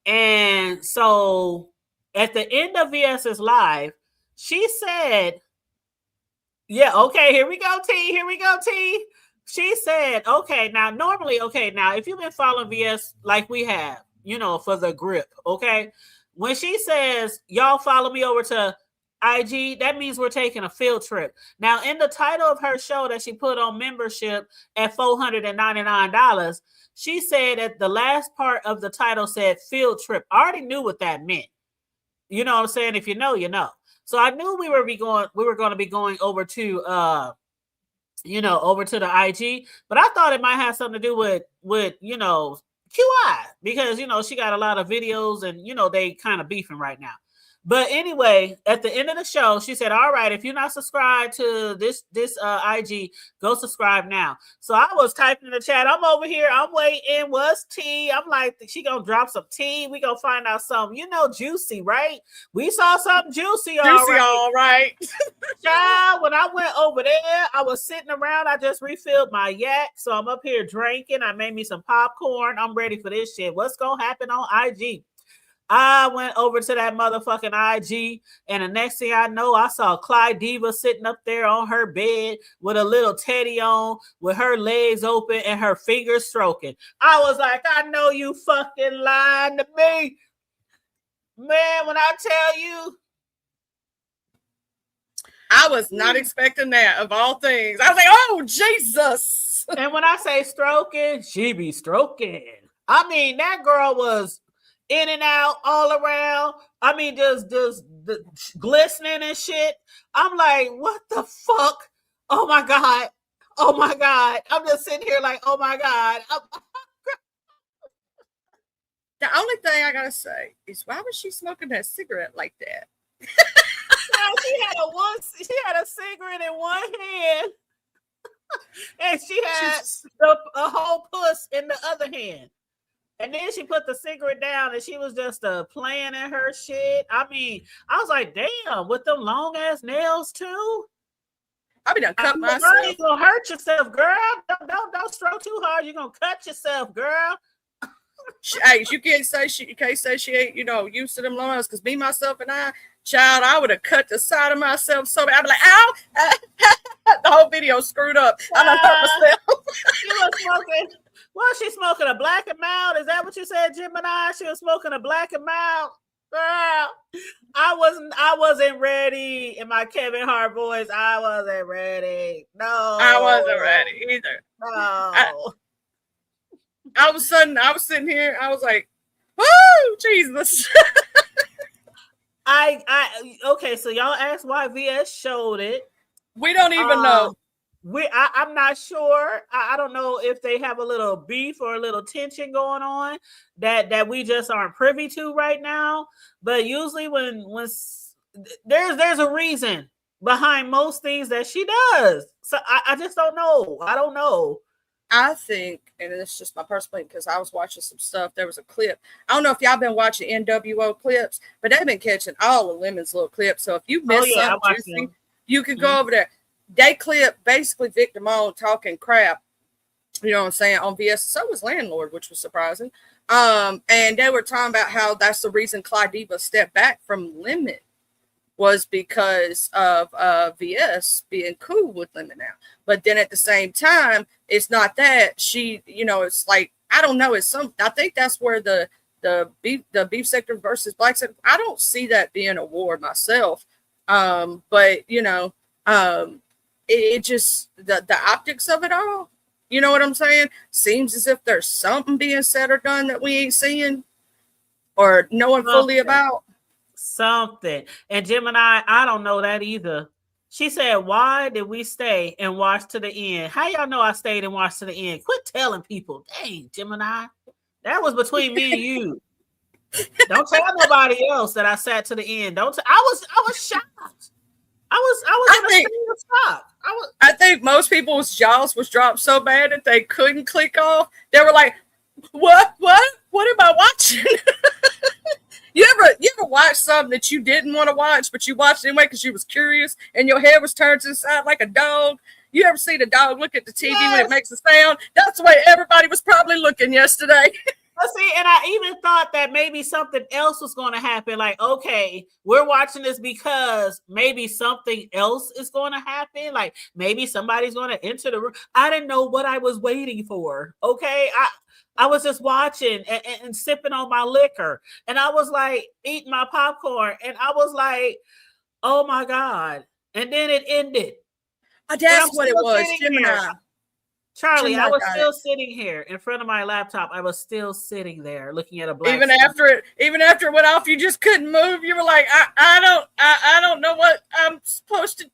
And so at the end of VS's live, she said, yeah, okay, here we go, T. She said, okay, now if you've been following VS like we have, you know, for the grip, okay? When she says, y'all follow me over to IG, that means we're taking a field trip. Now, in the title of her show that she put on membership at $499, she said that the last part of the title said field trip. I already knew what that meant. You know what I'm saying? If you know, you know. So I knew we were going to be going over to over to the IG, but I thought it might have something to do with QI, because she got a lot of videos and they kind of beefing right now. But anyway, at the end of the show, she said, all right, if you're not subscribed to this IG, go subscribe now. So I was typing in the chat. I'm over here. I'm waiting. What's tea? I'm like, she going to drop some tea. We going to find out something, juicy, right? We saw something juicy. All right. Child, when I went over there, I was sitting around. I just refilled my yak. So I'm up here drinking. I made me some popcorn. I'm ready for this shit. What's going to happen on IG? I went over to that motherfucking IG, and the next thing I know, I saw Clyde Diva sitting up there on her bed with a little teddy on, with her legs open and her fingers stroking. I was like, I know you fucking lying to me. Man, when I tell you. I was not expecting that, of all things. I was like, oh, Jesus. And when I say stroking, she be stroking. I mean, that girl was in and out, all around. I mean, just glistening and shit. I'm like, what the fuck? Oh my God. I'm just sitting here like, oh my God. The only thing I gotta say is, why was she smoking that cigarette like that? She had a cigarette in one hand, and she had a whole puss in the other hand. And then she put the cigarette down and she was just playing in her shit. I mean, I was like, damn, with them long ass nails too. I be done cut myself. Girl, you gonna hurt yourself, girl. Don't stroke too hard. You're gonna cut yourself, girl. Hey, you can't say she ain't, used to them long nails, because me, myself, and child, I would have cut the side of myself so bad. I'd be like, ow! The whole video screwed up. I done hurt myself. She was smoking. Well, she's smoking a black and mild. Is that what you said, Gemini? She was smoking a black and mild. Girl, I wasn't ready. In my Kevin Hart voice, I wasn't ready. No. I wasn't ready either. No. All of a sudden, I was sitting here. I was like, "Woo, Jesus!" Okay, so y'all asked why VS showed it. We don't even know. I'm not sure. I don't know if they have a little beef or a little tension going on that we just aren't privy to right now. But usually when there's a reason behind most things that she does. So I just don't know. I don't know. I think, and it's just my personal opinion, because I was watching some stuff. There was a clip. I don't know if y'all been watching NWO clips, but they've been catching all of Lemon's little clips. So if you missed something juicy, you can go over there. They clip basically Victor Moan talking crap, you know what I'm saying, on VS. So was Landlord, which was surprising. And they were talking about how that's the reason Clyde Diva stepped back from Lemon, was because of VS being cool with Lemon now. But then at the same time, it's not that she, you know, it's like, I don't know, it's some, I think that's where the beef sector versus black sector, I don't see that being a war myself. But you know, it just, the optics of it all, you know what I'm saying? Seems as if there's something being said or done that we ain't seeing or knowing fully about. Something. And Gemini, I don't know that either. She said, why did we stay and watch to the end? How y'all know I stayed and watched to the end? Quit telling people. Dang, Gemini. That was between me and you. Don't tell nobody else that I sat to the end. I was shocked. I think most people's jaws was dropped so bad that they couldn't click off. They were like, what am I watching? You ever watch something that you didn't want to watch, but you watched anyway because you was curious and your head was turned to the side like a dog? You ever see the dog look at the TV when it makes a sound? That's the way everybody was probably looking yesterday. See, and I even thought that maybe something else was going to happen. Like, okay, we're watching this because maybe something else is going to happen. Like maybe somebody's going to enter the room. I didn't know what I was waiting for. Okay, I was just watching and sipping on my liquor, and I was like eating my popcorn, and I was like, oh my God. And then it ended. That's what it was, Gemini. Charlie, I was still sitting here in front of my laptop. I was still sitting there looking at a black. Even after it went off, you just couldn't move. You were like, I don't know what I'm supposed to.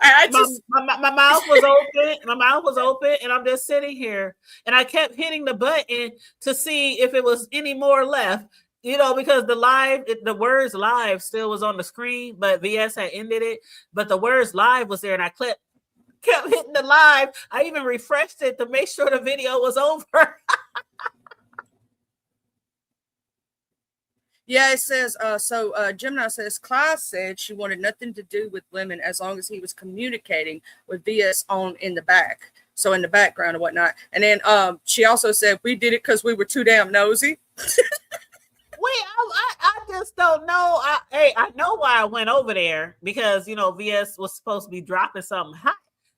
My mouth was open. My mouth was open, and I'm just sitting here, and I kept hitting the button to see if it was any more left. You know, because the words live still was on the screen, but VS had ended it. But the words live was there, and I kept hitting the live. I even refreshed it to make sure the video was over. Yeah, it says, Gemini says, Class said she wanted nothing to do with Lemon as long as he was communicating with VS in the back. So in the background and whatnot. And then she also said, we did it because we were too damn nosy. Wait, I just don't know. I know why I went over there, because, you know, VS was supposed to be dropping something hot.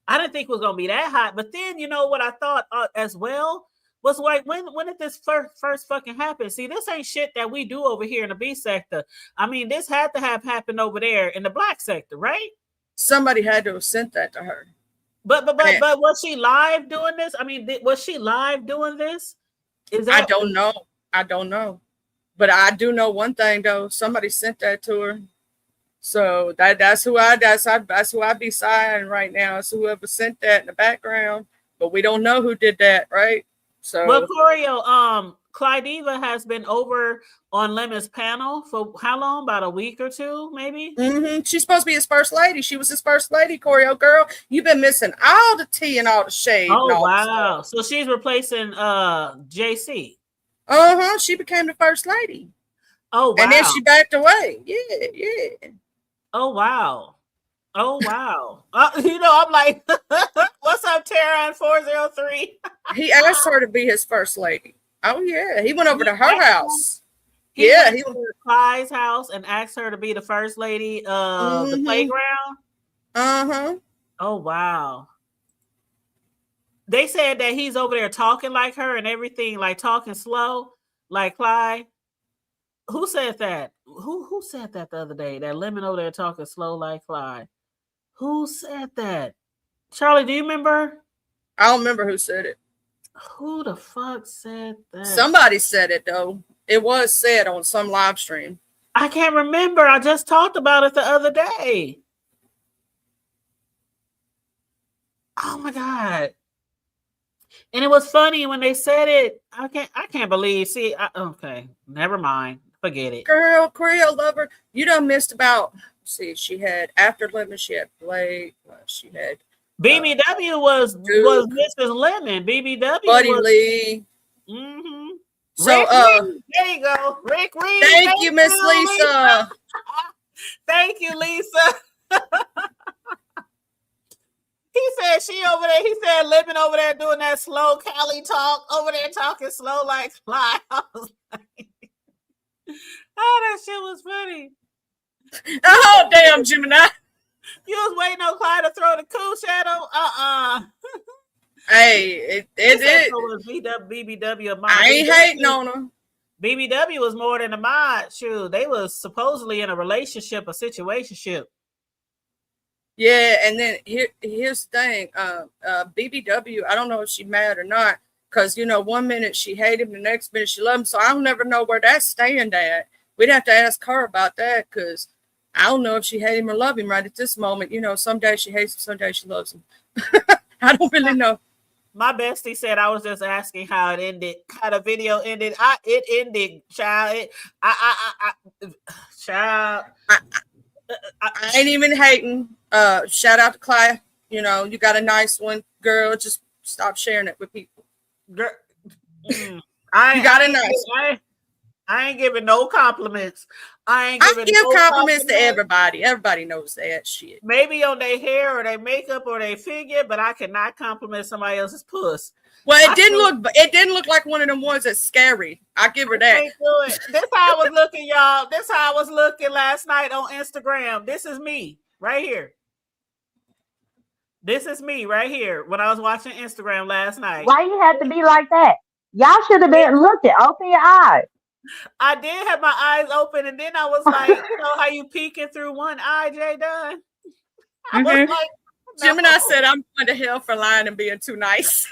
I didn't think it was going to be that hot. But then, you know what I thought as well? Was like, when did this first fucking happen? See, this ain't shit that we do over here in the B sector. I mean, this had to have happened over there in the black sector, right? Somebody had to have sent that to her. But was she live doing this? I mean, was she live doing this? I don't know. But I do know one thing though. Somebody sent that to her. So that's who I be sighing right now. It's whoever sent that in the background. But we don't know who did that, right? So, well, Corio, Clyde Diva has been over on Lemon's panel for how long? About a week or two, maybe? Mm-hmm. She's supposed to be his first lady. She was his first lady, Corio girl. You've been missing all the tea and all the shade. Oh, wow. So she's replacing JC. Uh-huh. She became the first lady. Oh, wow. And then she backed away. Yeah. Oh, wow. Oh, wow. You know, I'm like, what's up, Terran 403? He asked her to be his first lady. Oh, yeah. He went over to her house. He went to Clyde's house and asked her to be the first lady of the playground. Uh-huh. Oh, wow. They said that he's over there talking like her and everything, like talking slow, like Clyde. Who said that? Who said that the other day? That Lemon over there talking slow like Clyde. Who said that? Charlie, do you remember? I don't remember who said it. Who the fuck said that? Somebody said it, though. It was said on some live stream. I can't remember. I just talked about it the other day. God. And it was funny when they said it. I can't believe. See, okay, never mind. Forget it. Girl, Creole Lover, you done missed about. See, she had after Lemon, she had Blake. She had BBW was Mrs. Lemon. BBW Buddy was Lee. Mm-hmm. So, Rick Reed. There you go, Rick Reed. Thank you, Miss Lisa. Thank you, Lisa. He said she over there. He said Lemon over there doing that slow Cali talk over there talking slow like fly. I was like, oh, that shit was funny. Oh, damn, Gemini. You was waiting on Clyde to throw the cool shadow. Hey, it was BBW. I ain't hating on her. BBW was more than a mod. Shoot, they was supposedly in a relationship, a situationship. Yeah, and then here's the thing. BBW, I don't know if she mad or not, because, you know, one minute she hated him, the next minute she loved him, so I'll never know where that's staying at. We'd have to ask her about that, because I don't know if she hate him or love him right at this moment. You know, some days she hates him, some days she loves him. I don't really know. My bestie said I was just asking how it ended, how the video ended. It ended, child. Child. I ain't even hating. Shout out to Clyde. You know, you got a nice one, girl. Just stop sharing it with people. Girl, you got a nice one. I ain't giving no compliments. I give compliments to everybody. Everybody knows that shit. Maybe on their hair or their makeup or their figure, but I cannot compliment somebody else's puss. Well, it didn't look like one of them ones that's scary. I give her that. This how I was looking, y'all. This how I was looking last night on Instagram. This is me right here. This is me right here when I was watching Instagram last night. Why you have to be like that? Y'all should have been looking. Open your eyes. I did have my eyes open, and then I was like, you know how you peeking through one eye, Jay Dunn? I was like, no. Gemini said, I'm going to hell for lying and being too nice.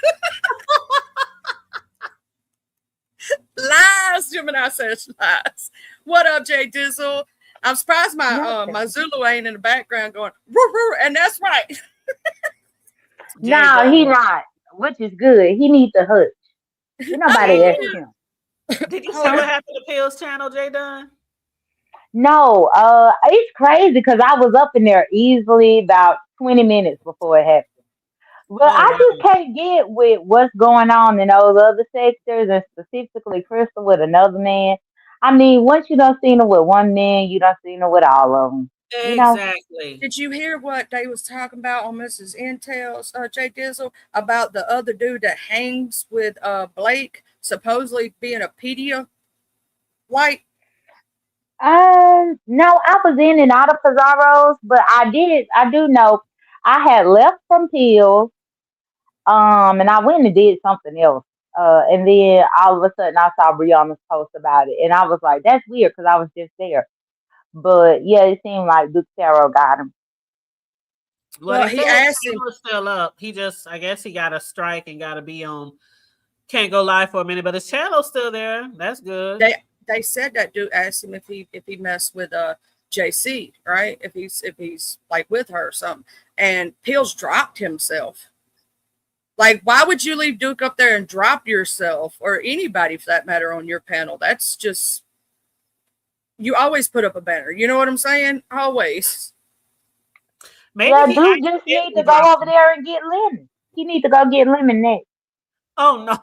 Lies, Gemini says lies. What up, Jay Dizzle? I'm surprised my Zulu ain't in the background going, roo, roo, and that's right. No, he not, which is good. He needs a hutch. Nobody asked him. Did you see what happened to Pill's channel, Jay Dunn? No, it's crazy because I was up in there easily about 20 minutes before it happened. But I just can't get with what's going on in those other sectors, and specifically Crystal with another man. I mean, once you done seen her with one man, you done seen her with all of them. Exactly. Did you hear what they was talking about on Mrs. Intel's Jay Dizzle about the other dude that hangs with Blake supposedly being a pedia white? No, I was in and out of Pizarro's, but I do know I had left from Pills, and I went and did something else. And then all of a sudden I saw Brianna's post about it, and I was like, that's weird because I was just there. But yeah, it seemed like Duke Tarot got him. Well, he asked him. He was still up. He just, I guess he got a strike and got to be on. Can't go live for a minute, but his channel's still there. That's good. They said that dude asked him if he messed with JC, right? If he's like with her or something. And Pills dropped himself. Like, why would you leave Duke up there and drop yourself, or anybody for that matter, on your panel? That's just, you always put up a banner. You know what I'm saying? Always. Maybe Duke just need to go over there and get Lemon. He need to go get Lemon next. Oh no.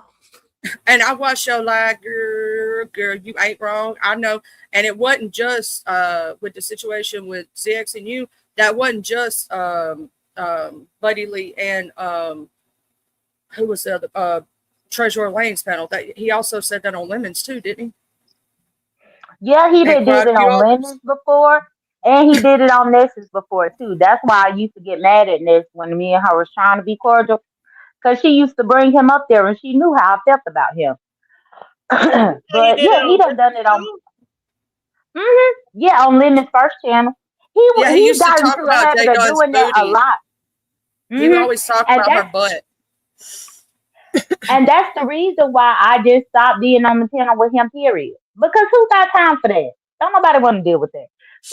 And I watched your live, girl, you ain't wrong. I know. And it wasn't just with the situation with ZX and you. That wasn't just Buddy Lee and who was the other Treasurer Lane's panel. That he also said that on Lemons too, didn't he? Yeah, he did it on Lemons before, and he did it on Ness's before too. That's why I used to get mad at Ness when me and her was trying to be cordial. Because she used to bring him up there and she knew how I felt about him. But yeah, he done it on. Yeah, on Lemon's first channel. He used got to talk into a habit of doing that a lot. He would always talk about her butt. And that's the reason why I just stopped being on the panel with him, period. Because who got time for that? Don't nobody want to deal with that.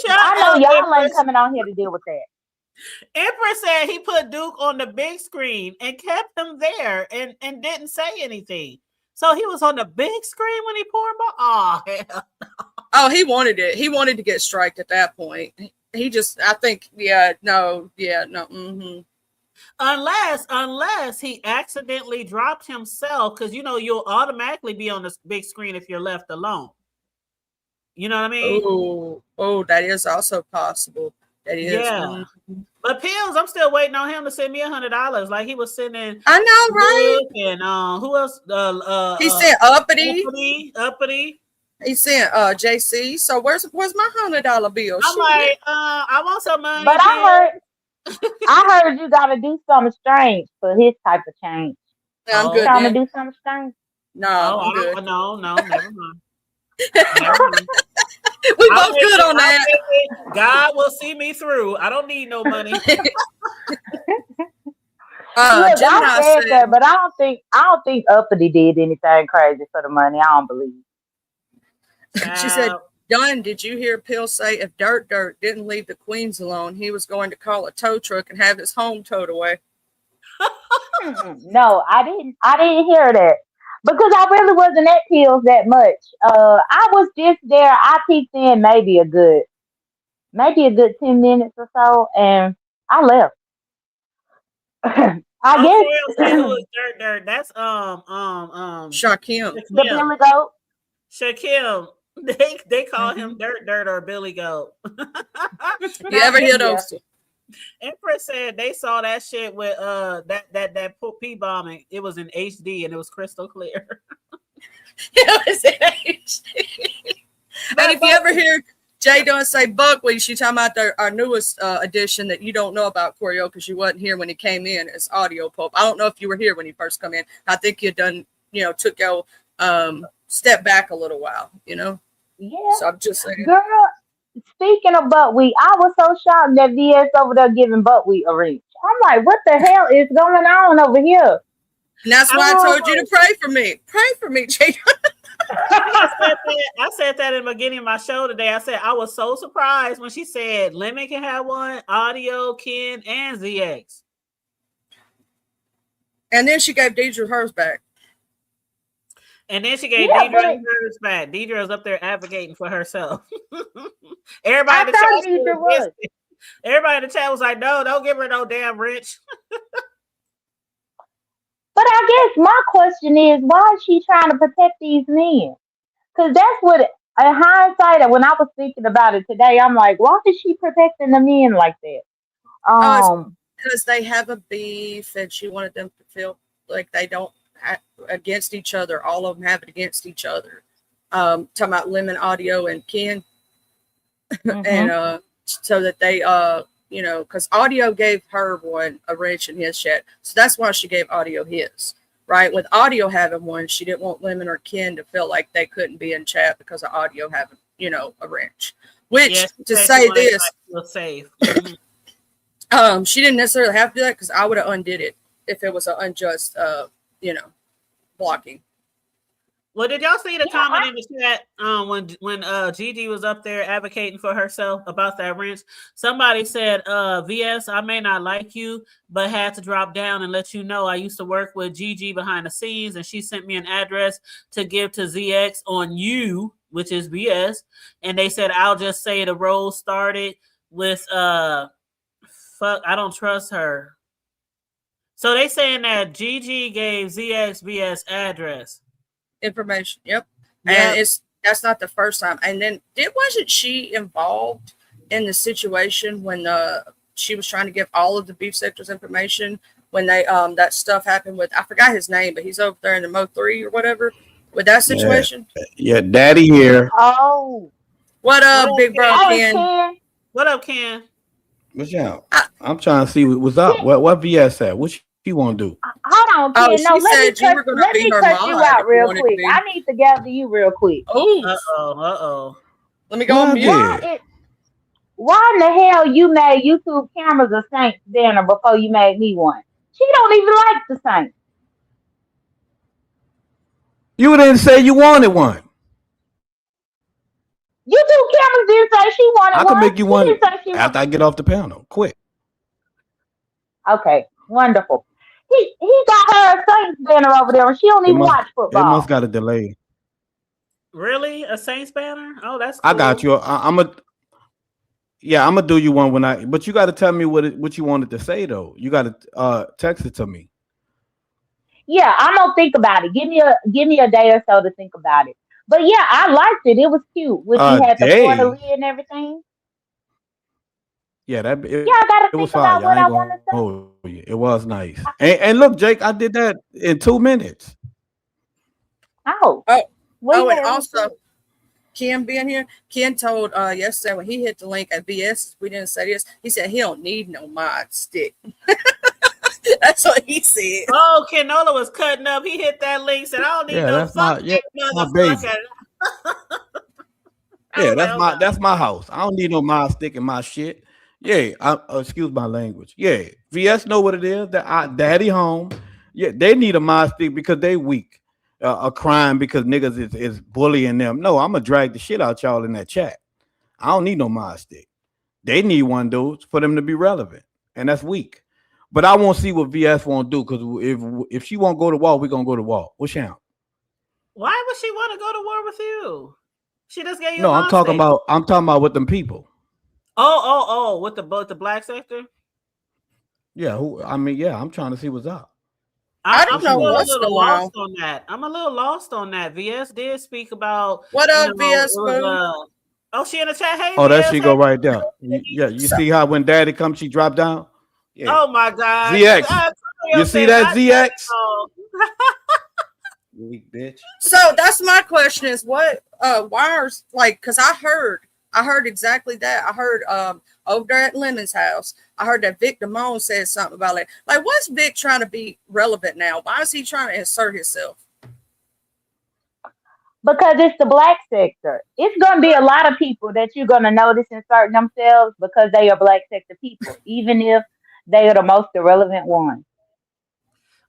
I know y'all ain't coming on here to deal with that. Empress said he put Duke on the big screen and kept him there and didn't say anything. So he was on the big screen when he poured ball. Oh, hell. Oh, he wanted it. He wanted to get striked at that point. He just, I think, no. Mm-hmm. Unless he accidentally dropped himself, because you'll automatically be on the big screen if you're left alone. You know what I mean? Oh, that is also possible. That is. Yeah. Mm-hmm. But Pills, I'm still waiting on him to send me $100. Like he was sending. I know, right? And who else? He sent Uppity. He sent JC. So where's my $100 bill? I'm like, I want some money. But I heard you gotta do something strange for his type of change. I'm good. Trying to do something strange? No, I'm good. No, never mind. We both good on that. God will see me through. I don't need no money. Look, I said that, but I don't think Uppity did anything crazy for the money. I don't believe. She said, Dunn, did you hear Pill say if Dirt didn't leave the Queens alone, he was going to call a tow truck and have his home towed away? No, I didn't hear that. Because I really wasn't at Pills that much. I was just there. I peeked in maybe a good 10 minutes or so, and I left. I guess. Who is Dirt? That's Shaquem. The Billy Goat. Shaquem. They call him Dirt or Billy Goat. You ever hear those? Empress said they saw that shit with that P bombing. It was in HD and it was crystal clear. It was in HD. And if you ever hear Jay Dunn say buckwheat, she's talking about our newest edition that you don't know about, Corio, because you wasn't here when he came in. It's Audio Pope. I don't know if you were here when he first come in. I think you done, took your step back a little while, Yeah. So I'm just saying. Girl, speaking of buckwheat, I was so shocked that VS over there giving buckwheat a reach. I'm like, what the hell is going on over here? And that's why I told you to pray for me. Pray for me, Jay. I said that in the beginning of my show today. I said I was so surprised when she said Lemon can have one, Audio, Ken, and ZX. And then she gave Deidre hers back. And then she gave Deidre hers back. Deidre was up there advocating for herself. Everybody in the chat was like, no, don't give her no damn rich. But I guess my question is, why is she trying to protect these men? Because that's what, in hindsight, when I was thinking about it today, I'm like, why is she protecting the men like that? Because they have a beef and she wanted them to feel like they don't against each other. All of them have it against each other. Talking about Lemon, Audio, and Ken. And so that they because Audio gave her one a wrench in his chat, so that's why she gave Audio his. Right, with Audio having one, she didn't want Lemon or Ken to feel like they couldn't be in chat because of Audio having a wrench. Which to say this, safe. She didn't necessarily have to do that because I would have undid it if it was an unjust blocking. Well, did y'all see the comment in the chat when Gigi was up there advocating for herself about that wrench? Somebody said, VS, I may not like you, but had to drop down and let you know I used to work with Gigi behind the scenes, and she sent me an address to give to ZX on you, which is VS. And they said, I'll just say the role started with, fuck, I don't trust her. So they saying that Gigi gave ZX VS address. Information. Yep. And that's not the first time. And then wasn't she involved in the situation when she was trying to give all of the beef sectors information when they that stuff happened with, I forgot his name, but he's over there in the Mo 3 or whatever with that situation? Yeah, Daddy here. Oh. What up, big bro Ken? What up, Ken? What's up? I'm trying to see what's up. What VS at? What you want to do? Hold on, Ken. No, let me cut you out real quick. I need to gather you real quick. Oh. Let me go on mute. Why in the hell you made YouTube cameras a Saints dinner before you made me one? She don't even like the Saints. You didn't say you wanted one. YouTube cameras didn't say she wanted one. I can make you one after I get off the panel. Quick. Okay, wonderful. He got her a Saints banner over there, and she don't It even must watch it must football. got a delay. Really? A Saints banner? Oh, that's I got cool. you. I'm gonna do you one when but you got to tell me what you wanted to say though. You got to text it to me. Yeah, I'm gonna think about it. Give me a day or so to think about it. But yeah, I liked it. It was cute when she had the Day. portal and everything. Yeah, Yeah, I gotta it was think fire. about I what ain't I gonna want to hold say. you. It was nice. And look, Jake, I did that in 2 minutes. Oh, Oh, well, oh, and yeah, it was also good. Ken being here, Ken told yesterday when he hit the link at VS, we didn't say this. He said he don't need no mod stick. That's what he said. Oh, Kenola was cutting up. He hit that link, said, I don't need Yeah, no that's fuck my yeah, my that baby. motherfucker. I Yeah, was like, oh God. that's my house. I don't need no mind stick in my shit. Yeah, excuse my language. Yeah, VS know what it is. That daddy home. Yeah, they need a mind stick because they weak. A crime because niggas is bullying them. No, I'm gonna drag the shit out y'all in that chat. I don't need no mind stick. They need one dude for them to be relevant, and that's weak. But I won't see what VS won't do because if she won't go to wall, we gonna go to wall. What's down? Why would she want to go to war with you? She just gave you a No, mind state. I'm talking about with them people. Oh, with the black sector? Yeah, yeah, I'm trying to see what's up. I I'm don't What she know still a want? what's little going on. lost on that. I'm a little lost on that. VS did speak about, What it up, VS was Boo? oh, she in the chat. Hey Oh, that VS, she hey. go right there. You So, see how when daddy comes, she drop down? Yeah. Oh my God. ZX. You see Said that not ZX? that. Weak bitch. so that's my question is what why are like because I heard exactly that. I heard over there at Lemon's house, I heard that Vic Damone said something about it. Like what's Vic trying to be relevant now? Why is he trying to insert himself? Because it's the black sector. It's gonna be a lot of people that you're gonna notice inserting themselves because they are black sector people, even if they are the most irrelevant ones.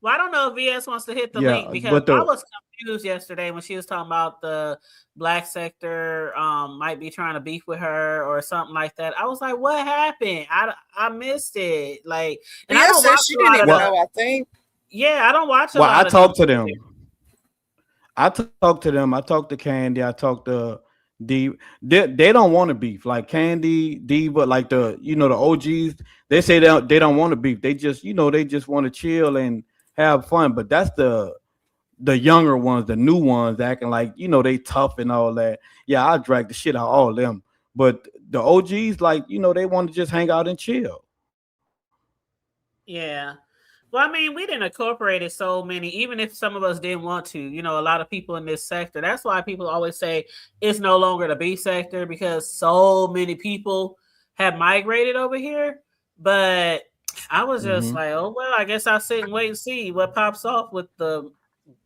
Well, I don't know if VS wants to hit the link Yeah, because but I the was confused yesterday when she was talking about the black sector might be trying to beef with her or something like that. I was like, what happened? I missed it. Like, and I VS don't said watch she a didn't lot of even well, know, I think. I don't watch a well, I lot of them. talked to them. I talked to them. I talked to Candy. I talked to D. They don't want to beef. Like Candy, Diva, like the OGs. They say they don't want to beef. They just they just want to chill and have fun. But that's the younger ones, the new ones, acting like they tough and all that. Yeah, I drag the shit out of all of them. But the OGs, like they want to just hang out and chill. Yeah. Well, I mean, we didn't incorporate so many, even if some of us didn't want to, a lot of people in this sector. That's why people always say it's no longer the B sector because so many people have migrated over here. But I was just Mm-hmm. like, oh, well, I guess I'll sit and wait and see what pops off with the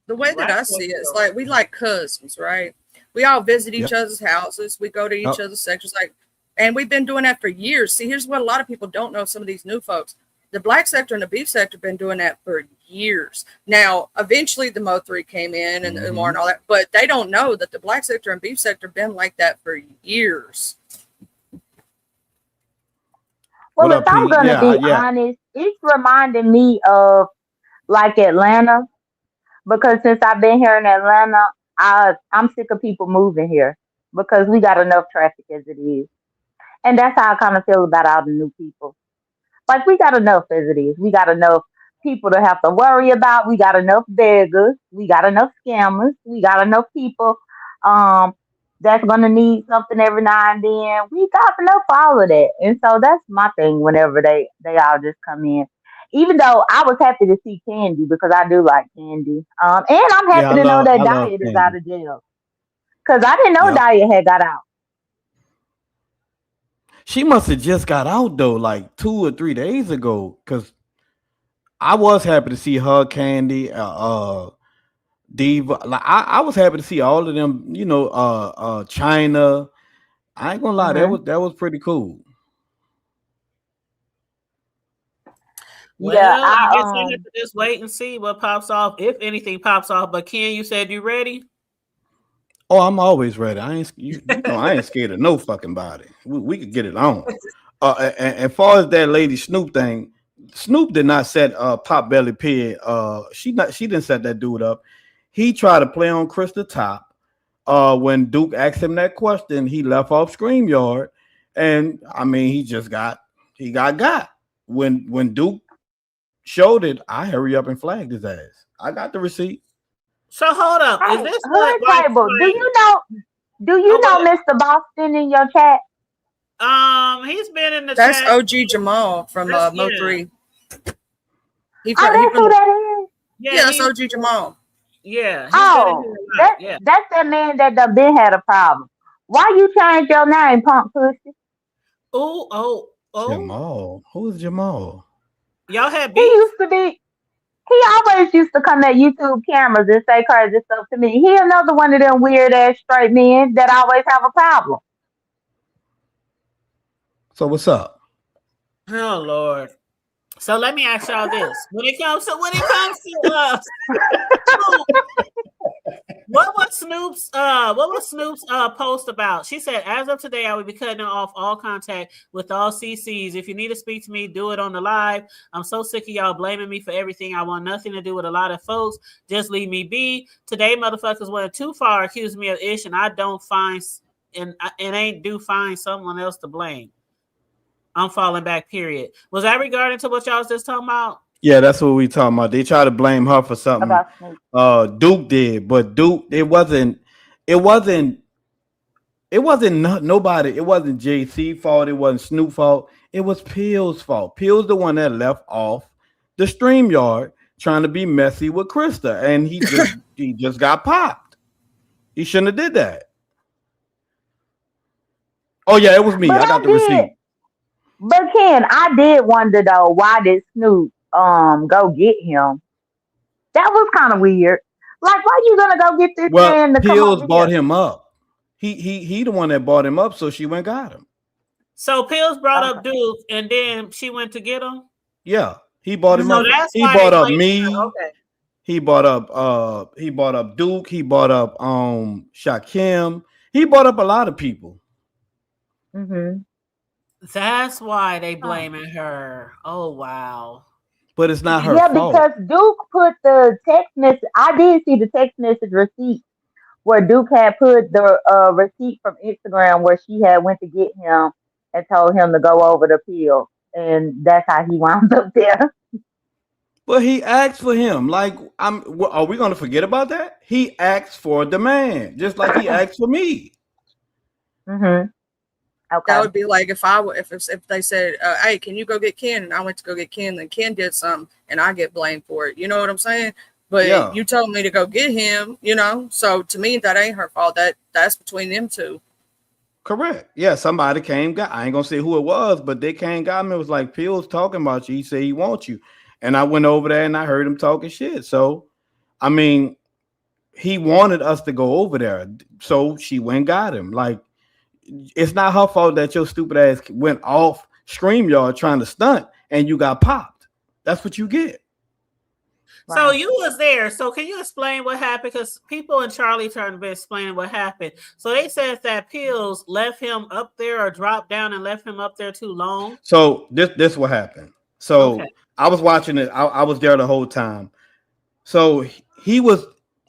The way that black I see it is sector. like we like cousins, right? We all visit each Yep. other's houses. We go to each Yep. other's sections, like, and we've been doing that for years. See, here's what a lot of people don't know. Some of these new folks, the black sector and the beef sector, been doing that for years. Now, eventually, the Mo3 came in and the Umar and all that, but they don't know that the black sector and beef sector been like that for years. Well, What if up, I'm P? gonna Yeah, be yeah. honest, it's reminding me of like Atlanta because since I've been here in Atlanta, I'm sick of people moving here because we got enough traffic as it is, and that's how I kind of feel about all the new people. Like we got enough as it is. We got enough people to have to worry about. We got enough beggars. We got enough scammers. We got enough people um that's gonna need something every now and then. We got enough for all of that. And so that's my thing whenever they all just come in. Even though I was happy to see Candy because I do like Candy. And I'm Yeah, happy to know that I love Diet is out Candy. of jail. Because I didn't know Yep. Diet had got out. She must have just got out though, like 2 or 3 days ago. Cause I was happy to see her, Candy, Diva. Like I was happy to see all of them. China. I ain't gonna lie, Hmm. that was pretty cool. Yeah, Well, I guess I have to just wait and see what pops off, if anything pops off. But Ken, you said you ready? Oh, I'm always ready. I ain't I ain't scared of no fucking body. We could get it on. And far as that lady Snoop thing, Snoop did not set Potbelly Pig. She didn't set that dude up. He tried to play on Krista Top. When Duke asked him that question, he left off StreamYard, and I mean he got. When Duke showed it, I hurry up and flagged his ass. I got the receipt. So hold up. Is this Hood Table? Do you know Mr. Boston in your chat? He's been in the That's chat. OG Jamal from Mo 3. That's who that is? Yeah, that's OG Jamal. Yeah. That's that man that done been had a problem. Why you change your name, punk pussy? Oh. Jamal. Who is Jamal? Y'all had beef? He always used to come at YouTube cameras and say crazy stuff to me. He another one of them weird ass straight men that always have a problem. So what's up? Oh Lord. So let me ask y'all this: when it comes to us, what was Snoop's post about? She said, "As of today, I will be cutting off all contact with all CCs. If you need to speak to me, do it on the live. I'm so sick of y'all blaming me for everything. I want nothing to do with a lot of folks. Just leave me be. Today, motherfuckers went too far, accusing me of ish, and I don't find and ain't do find someone else to blame. I'm falling back, period." Was that regarding to what y'all was just talking about? Yeah, that's what we talking about. They try to blame her for something Duke did, but Duke, it wasn't nobody. It wasn't JC fault. It wasn't Snoop fault. It was Pill's fault. Pill's the one that left off the StreamYard trying to be messy with Krista, and he just got popped. He shouldn't have did that. Oh yeah, it was me. I got the receipt. But Ken, I did wonder though, why did Snoop go get him? That was kind of weird. Like, why you gonna go get this man to Pills bought him up. He the one that bought him up, so she went and got him. So Pills brought up Duke, and then she went to get him. Yeah, he bought him up. He bought up me. Okay. He bought up Duke. He bought up Shakim. He bought up a lot of people. Mm-hmm. That's why they blaming her. Oh wow. But it's not her fault. Yeah, because Duke put the text message. I did see the text message receipt where Duke had put the receipt from Instagram where she had went to get him and told him to go over the pill, and that's how he wound up there. But he asked for him. Like, are we gonna forget about that? He asked for the man, just like he asked for me. Mm-hmm. Okay. That would be like if they said, "Hey, can you go get Ken?" and I went to go get Ken, then Ken did something, and I get blamed for it. You know what I'm saying? But you told me to go get him. You know, so to me that ain't her fault. That's between them two. Correct. Yeah, somebody came. I ain't gonna say who it was, but they came. Got me. It was like Pills talking about you. He said he wants you, and I went over there and I heard him talking shit. So, I mean, he wanted us to go over there, so she went and got him. Like, it's not her fault that your stupid ass went off StreamYard trying to stunt and you got popped. That's what you get. So you was there. So can you explain what happened? Because people in Charlie Turn have been explaining what happened. So they said that Pills left him up there or dropped down and left him up there too long. So this what happened. So I was watching it. I was there the whole time. So he was,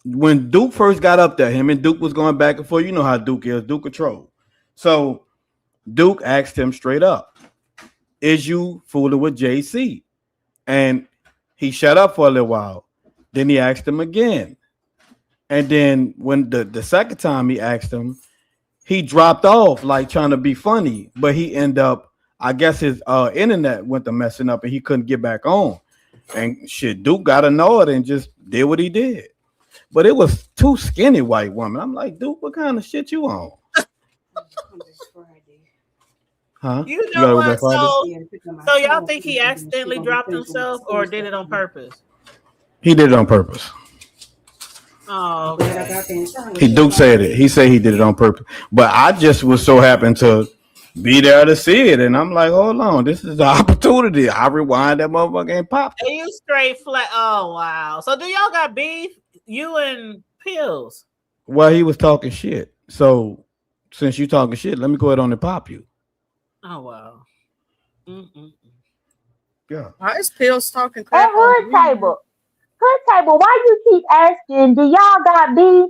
when Duke first got up there, him and Duke was going back and forth. You know how Duke is. Duke control. So Duke asked him straight up, "Is you fooling with JC?" And he shut up for a little while. Then he asked him again. And then when the second time he asked him, he dropped off like trying to be funny. But he ended up, I guess his internet went to messing up and he couldn't get back on. And shit, Duke got annoyed and just did what he did. But it was two skinny white women. I'm like, Duke, what kind of shit you on? Huh? You know what? So y'all think he accidentally dropped himself or did it on purpose? He did it on purpose. Oh, okay. Duke said it. He said he did it on purpose. But I just was so happened to be there to see it. And I'm like, hold on, this is the opportunity. I rewind that motherfucker and pop. And you straight flat. Oh, wow. So do y'all got beef? You and Pills? Well, he was talking shit. So since you talking shit, let me go ahead on and pop you. Oh, wow. Mm-mm. Yeah. Why is Pills talking At crap on Hood me? Table. Hood Table, why you keep asking, do y'all got beef?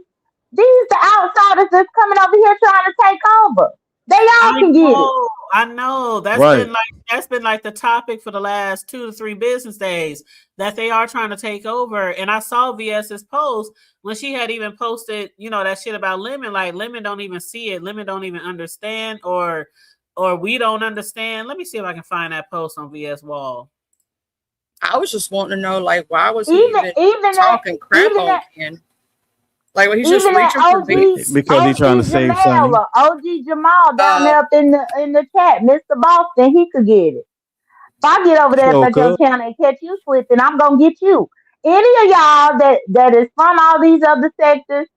These the outsiders that's coming over here trying to take over. They all can get it. I know. That's been like the topic for the last 2 to 3 business days, that they are trying to take over. And I saw VS's post when she had even posted, that shit about Lemon. Like, Lemon don't even see it. Lemon don't even understand, or we don't understand. Let me see if I can find that post on VS wall. I was just wanting to know, like, why was he even talking crap on Ken? Like, when he's just even reaching that for beef? Because he's trying to save Sonny. OG Jamal down there up in the chat, Mr. Boston, he could get it. If I get over there at your counter and catch you slipping, I'm gonna get you. Any of y'all that is from all these other sectors,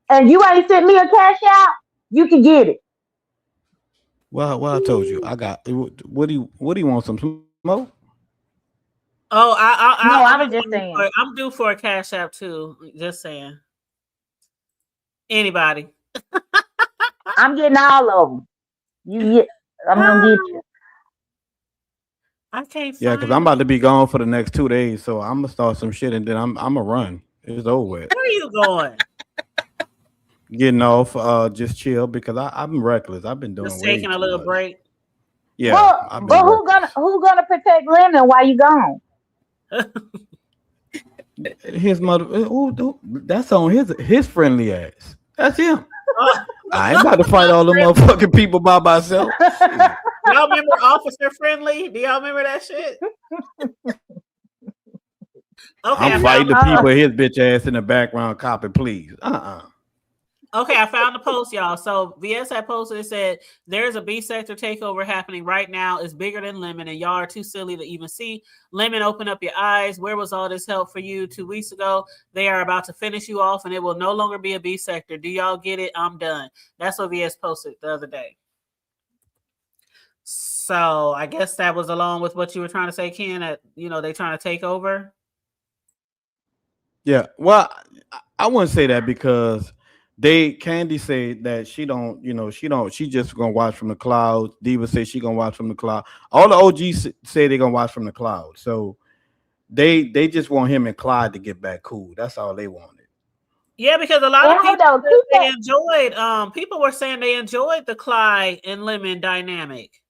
and you ain't sent me a cash out, you can get it. Well, I told you, I got. What do you want? Some smoke? Oh, I was just saying. I'm due for a cash app too. Just saying. Anybody? I'm getting all of them. I'm gonna get you. I can't. Yeah, because I'm about to be gone for the next 2 days, so I'm gonna start some shit and then I'm gonna run. It's over with. Where are you going? Getting off, just chill because I'm reckless. I've been doing just taking a little break. Yeah, but who gonna protect Lemon while you gone? His mother. That's on his friendly ass. That's him. I ain't about to fight all them motherfucking people by myself. Y'all remember Officer Friendly? Do y'all remember that shit? Okay, I'm fighting the people his bitch ass in the background copping, please. Okay, I found the post, y'all. So VS had posted, it said, there's a B sector takeover happening right now. It's bigger than Lemon, and y'all are too silly to even see. Lemon, open up your eyes. Where was all this help for you 2 weeks ago? They are about to finish you off, and it will no longer be a B sector. Do y'all get it? I'm done. That's what VS posted the other day. So I guess that was along with what you were trying to say, Ken, that, they trying to take over. Yeah, well, I wouldn't say that because Candy said that she just gonna watch from the clouds. Diva said she gonna watch from the cloud. All the OGs say they're gonna watch from the cloud. So they just want him and Clyde to get back cool. That's all they wanted. Yeah, because a lot of people enjoyed. People were saying they enjoyed the Clyde and Lemon dynamic.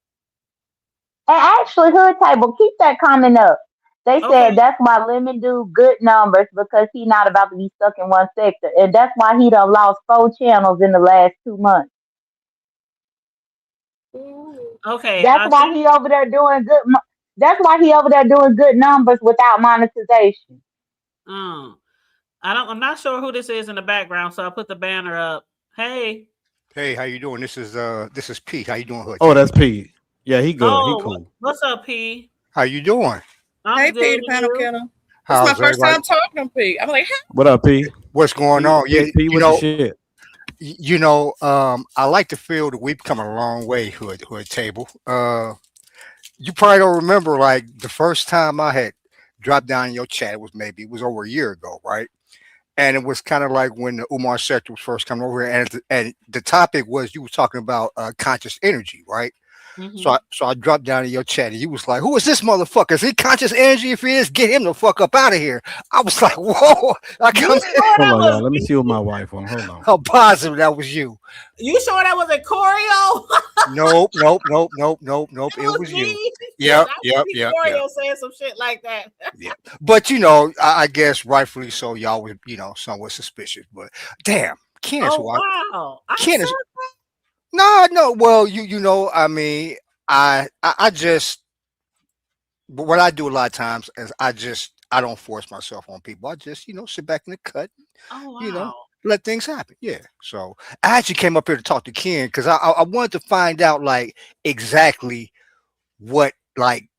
And actually, Hood Table, keep that comment up. They said that's why Lemon do good numbers, because he's not about to be stuck in one sector. And that's why he done lost 4 channels in the last 2 months. Okay. That's why he over there doing good. That's why he over there doing good numbers without monetization. I'm not sure who this is in the background, so I put the banner up. Hey, how you doing? This is P. How you doing, Hood? Oh, that's P. Yeah, he good. He cool. What's up, P? How you doing? Hey, P, the panel killer. How's It's my first time talking to P. I'm like, hey. What up, P? What's going on? Yeah, P, what's the shit? I like to feel that we've come a long way, Hood Table. You probably don't remember, like, the first time I had dropped down in your chat, it was over a year ago, right? And it was kind of like when the Umar sector was first coming over here, and the topic was, you were talking about conscious energy, right? Mm-hmm. So I dropped down in your chat, and you was like, "Who is this motherfucker? Is he conscious energy? If he is, get him the fuck up out of here." I was like, "Whoa!" Hold on, y'all. Let me see what my wife on. Hold on. I'm positive that was you. You sure that wasn't Corio? Nope. It was you. Yep. Corio saying some shit like that. Yeah, but I guess rightfully so, y'all were somewhat suspicious. But damn, Ken is wow. Ken is. No. Well, I mean, I just, but what I do a lot of times is I don't force myself on people. I just, sit back in the cut. Oh, wow. Let things happen. Yeah. So I actually came up here to talk to Ken because I wanted to find out, like, exactly what, like,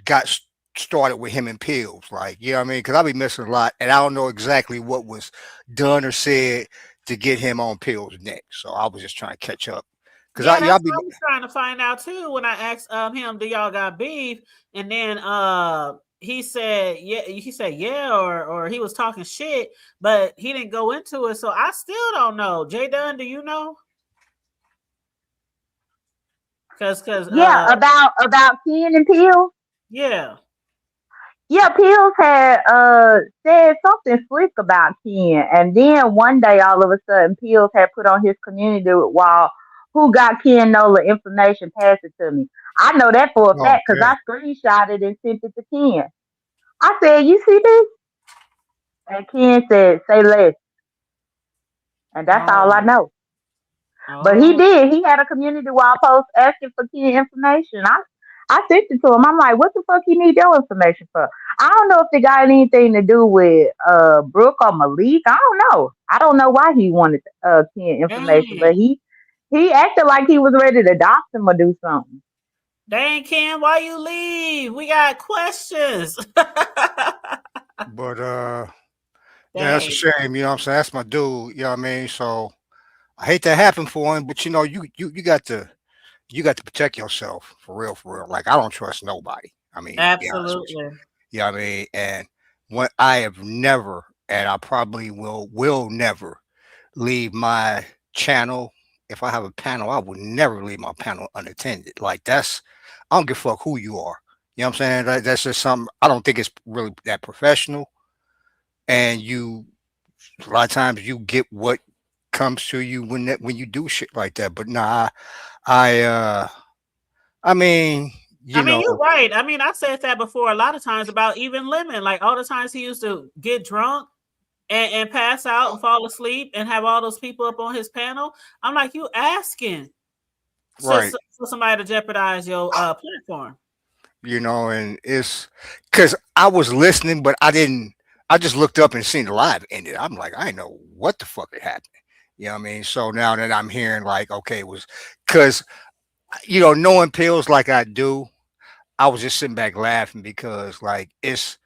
got started with him and Pills. Like, you know what I mean? Because I'll be missing a lot, and I don't know exactly what was done or said to get him on Pills next. So I was just trying to catch up. Because I was trying to find out too when I asked him, "Do y'all got beef?" And then he said, "Yeah," or he was talking shit, but he didn't go into it. So I still don't know. J Dunn, do you know? Because about Ken and Pills. Yeah. Yeah, Pills had said something slick about Ken, and then one day, all of a sudden, Pills had put on his community wall, "Who got Ken Nola information? Pass it to me." I know that for a fact because Okay. I screenshotted and sent it to Ken. I said, "You see this?" And Ken said, "Say less," and that's all I Oh. know. But he Oh. did. He had a community wall post asking for Ken information. I sent it to him. I'm like, what the fuck you need your information for? I don't know if it got anything to do with Brooke or Malik. I don't know. I don't know why he wanted Ken information, but Dang. he acted like he was ready to dox him or do something. Dang, Ken, why you leave? We got questions. But yeah, that's a Dang. shame. You know what I'm saying? That's my dude. You know what I mean? So I hate that happened for him, but you got to protect yourself for real, for real. Like I don't trust nobody. I mean, to be honest with you. Absolutely. You know what I mean? And what I have never, and I probably will never leave my channel. If I have a panel, I would never leave my panel unattended. Like that's I don't give a fuck who you are. You know what I'm saying? That's just something I don't think it's really that professional. And you a lot of times you get what comes to you when you do shit like that. But nah, I I mean, I you mean, you're know, right. I mean, I said that before a lot of times about even Lemon. Like all the times he used to get drunk and pass out and fall asleep and have all those people up on his panel. I'm like, you asking right. for somebody to jeopardize your platform. You know, and it's because I was listening, but I didn't. I just looked up and seen the live ended. I'm like, I didn't know what the fuck had happened. You know what I mean? So now that I'm hearing, like, okay, it was because knowing pills like I do, I was just sitting back laughing because, like, this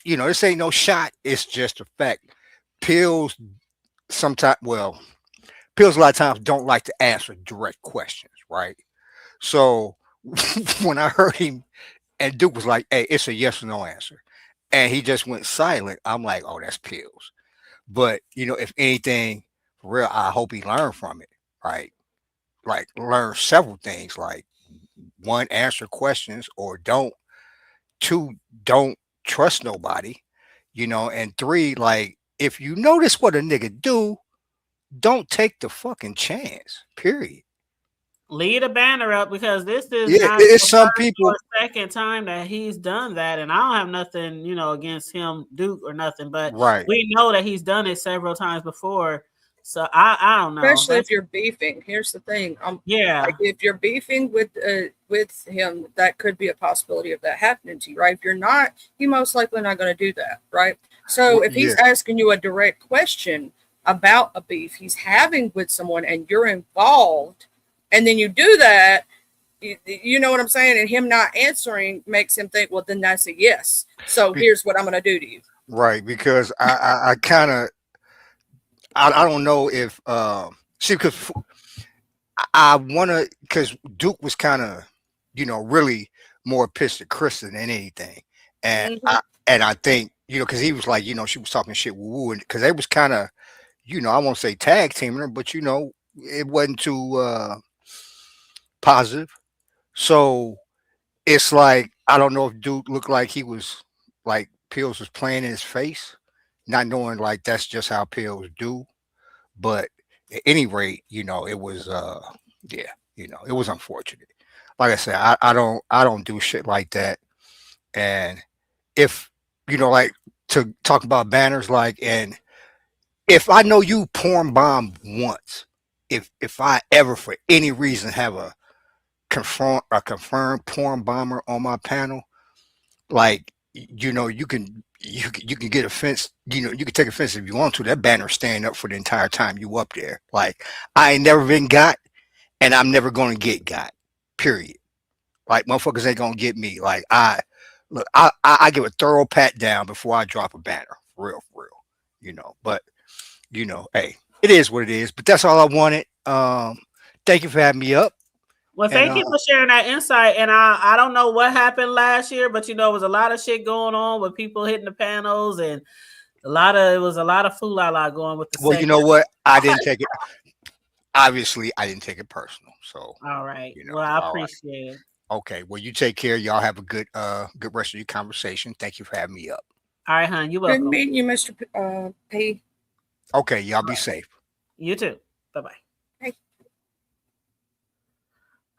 ain't no shot. It's just a fact. Pills sometimes, well, pills a lot of times don't like to answer direct questions, right? So when I heard him and Duke was like, "Hey, it's a yes or no answer," and he just went silent. I'm like, "Oh, that's pills." But if anything, for real, I hope he learned from it. Right? Like learn several things. Like one, answer questions, or don't. Two, don't trust nobody. And three, like if you notice what a nigga do, don't take the fucking chance. Period. Lead a banner up because this is Yeah, not it's the some first or people. second time that he's done that. And I don't have nothing, against him, Duke, or nothing, but Right. we know that he's done it several times before. So I don't know. Especially if you're beefing. Here's the thing. Yeah. Like if you're beefing with him, that could be a possibility of that happening to you, right? If you're not, he most likely not going to do that, right? So if he's Yeah. asking you a direct question about a beef he's having with someone and you're involved, and then you do that, you know what I'm saying? And him not answering makes him think, well, then that's a yes. So here's what I'm going to do to you. Right, because I kind of I don't know if see because I want to because Duke was kind of really more pissed at Kristen than anything, and Mm-hmm. I think because he was like she was talking shit with Wu because they was kind of I won't say tag teaming her, but it wasn't too positive. So it's like I don't know if Duke looked like he was like Pills was playing in his face, not knowing like that's just how Pills do. But at any rate, it was yeah, it was unfortunate. Like I said, I don't do shit like that. And if like to talk about banners, like and if I know you porn bomb once, if I ever for any reason have confirmed porn bomber on my panel, like you can get offense. You can take offense if you want to. That banner staying up for the entire time you up there. Like I ain't never been got, and I'm never gonna get got. Period. Like motherfuckers ain't gonna get me. Like I give a thorough pat down before I drop a banner. For real, for real. But hey, it is what it is. But that's all I wanted. Thank you for having me up. Well, And thank you for sharing that insight. And I don't know what happened last year, but it was a lot of shit going on with people hitting the panels and it was a lot of fool-la-la going with the well, you second. know what? I didn't take it. Obviously, I didn't take it personal. So All right. you know, Well, I all right. appreciate it. Okay. Well, you take care. Y'all have a good rest of your conversation. Thank you for having me up. All right, hon. You're Good welcome. meeting you, Mr. P. Okay. Y'all be safe. You too. Bye bye. Hey.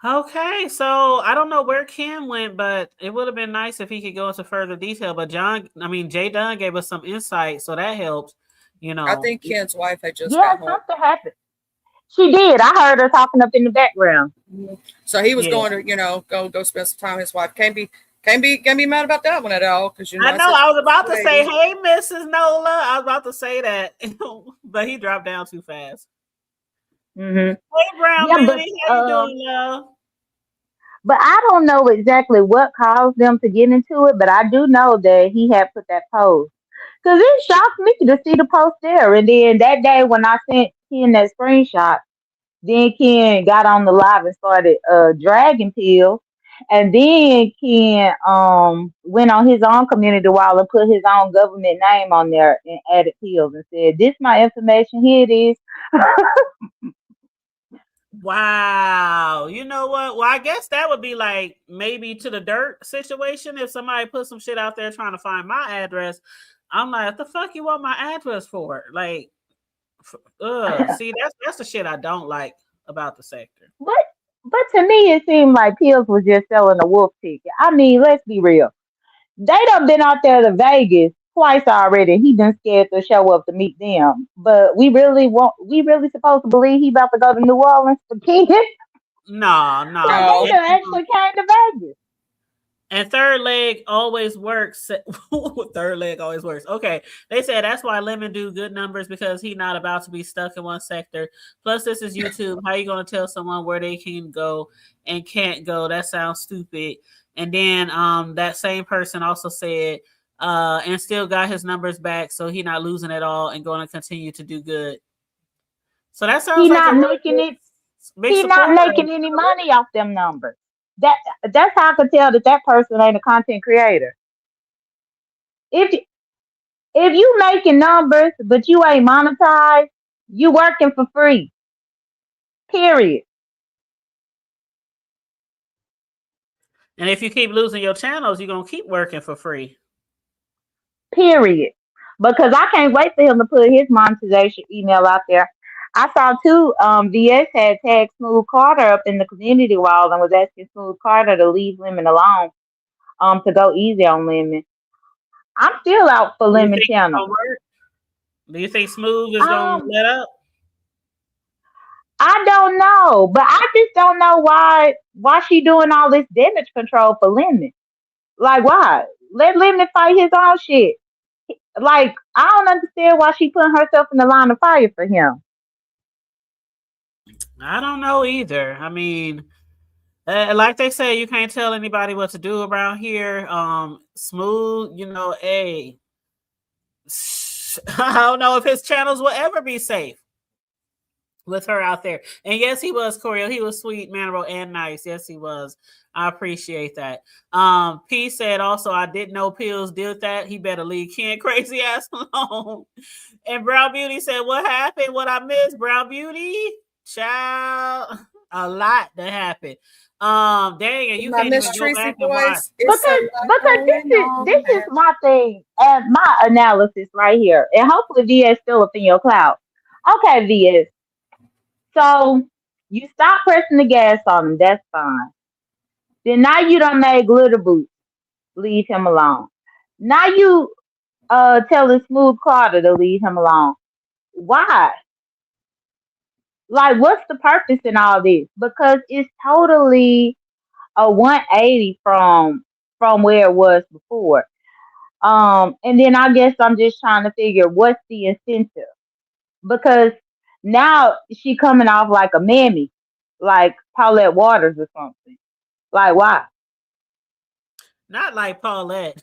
Okay, so I don't know where Ken went, but it would have been nice if he could go into further detail. But Jay Dunn gave us some insight, so that helped. You know, I think Ken's wife had just Yeah, got home. something happened. She did. I heard her talking up in the background. So he was Yeah. going to, go spend some time with his wife. Can't be mad about that one at all. Because I know. I was about to say, "Hey, Mrs. Nola." I was about to say that, but he dropped down too fast. Mm-hmm. Hey, Brown Yeah, Beauty, how you doing, love? but I don't know exactly what caused them to get into it. But I do know that he had put that post because it shocked me to see the post there. And then that day when I sent Ken that screenshot, then Ken got on the live and started dragging pills. And then Ken went on his own community wall and put his own government name on there and added pills and said, "This my information. Here it is." Wow. You know what? Well, I guess that would be like maybe to the dirt situation. If somebody put some shit out there trying to find my address, I'm like, what the fuck you want my address for? Like, see, that's the shit I don't like about the sector. But to me, it seemed like pills was just selling a wolf ticket. I mean, let's be real. They done been out there to Vegas twice already. He been scared to show up to meet them. But we really supposed to believe he about to go to New Orleans for kids? No. They done actually came to Vegas. And third leg always works. Third leg always works. Okay. They said that's why Lemon do good numbers because he's not about to be stuck in one sector. Plus, this is YouTube. How you going to tell someone where they can go and can't go? That sounds stupid. And then that same person also said, and still got his numbers back, so he not losing at all and going to continue to do good. So that sounds He like not a making it. big He not supporter. making any money off them numbers. That's how I could tell that person ain't a content creator. If you making numbers but you ain't monetized, you working for free. Period. And if you keep losing your channels, you're going to keep working for free. Period. Because I can't wait for him to put his monetization email out there. I saw too, VS had tagged Smooth Carter up in the community wall and was asking Smooth Carter to leave Lemon alone, to go easy on Lemon. I'm still out for Lemon channel. Do you think Smooth is going to let up? I don't know, but I just don't know why she doing all this damage control for Lemon. Like, why? Let Lemon fight his own shit. Like, I don't understand why she putting herself in the line of fire for him. I don't know either. I mean, like they say, you can't tell anybody what to do around here. Smooth, hey, I don't know if his channels will ever be safe with her out there. And yes, he was, Coriel. He was sweet, mannerable, and nice. Yes, he was. I appreciate that. P said also, I didn't know Pills did that. He better leave Ken crazy ass alone. And Brown Beauty said, what happened? What I missed? Brown Beauty? Child, a lot that happened. Dang, and you can't even go back and watch. Because this is my thing and my analysis right here. And hopefully VS still up in your cloud. Okay, VS. So you stop pressing the gas on him, that's fine. Then now you done made glitter boots. Leave him alone. Now you telling Smooth Carter to leave him alone. Why? Like, what's the purpose in all this? Because it's totally a 180 from where it was before. And then I guess I'm just trying to figure what's the incentive. Because now she coming off like a mammy, like Paulette Waters or something. Like, why? Not like Paulette.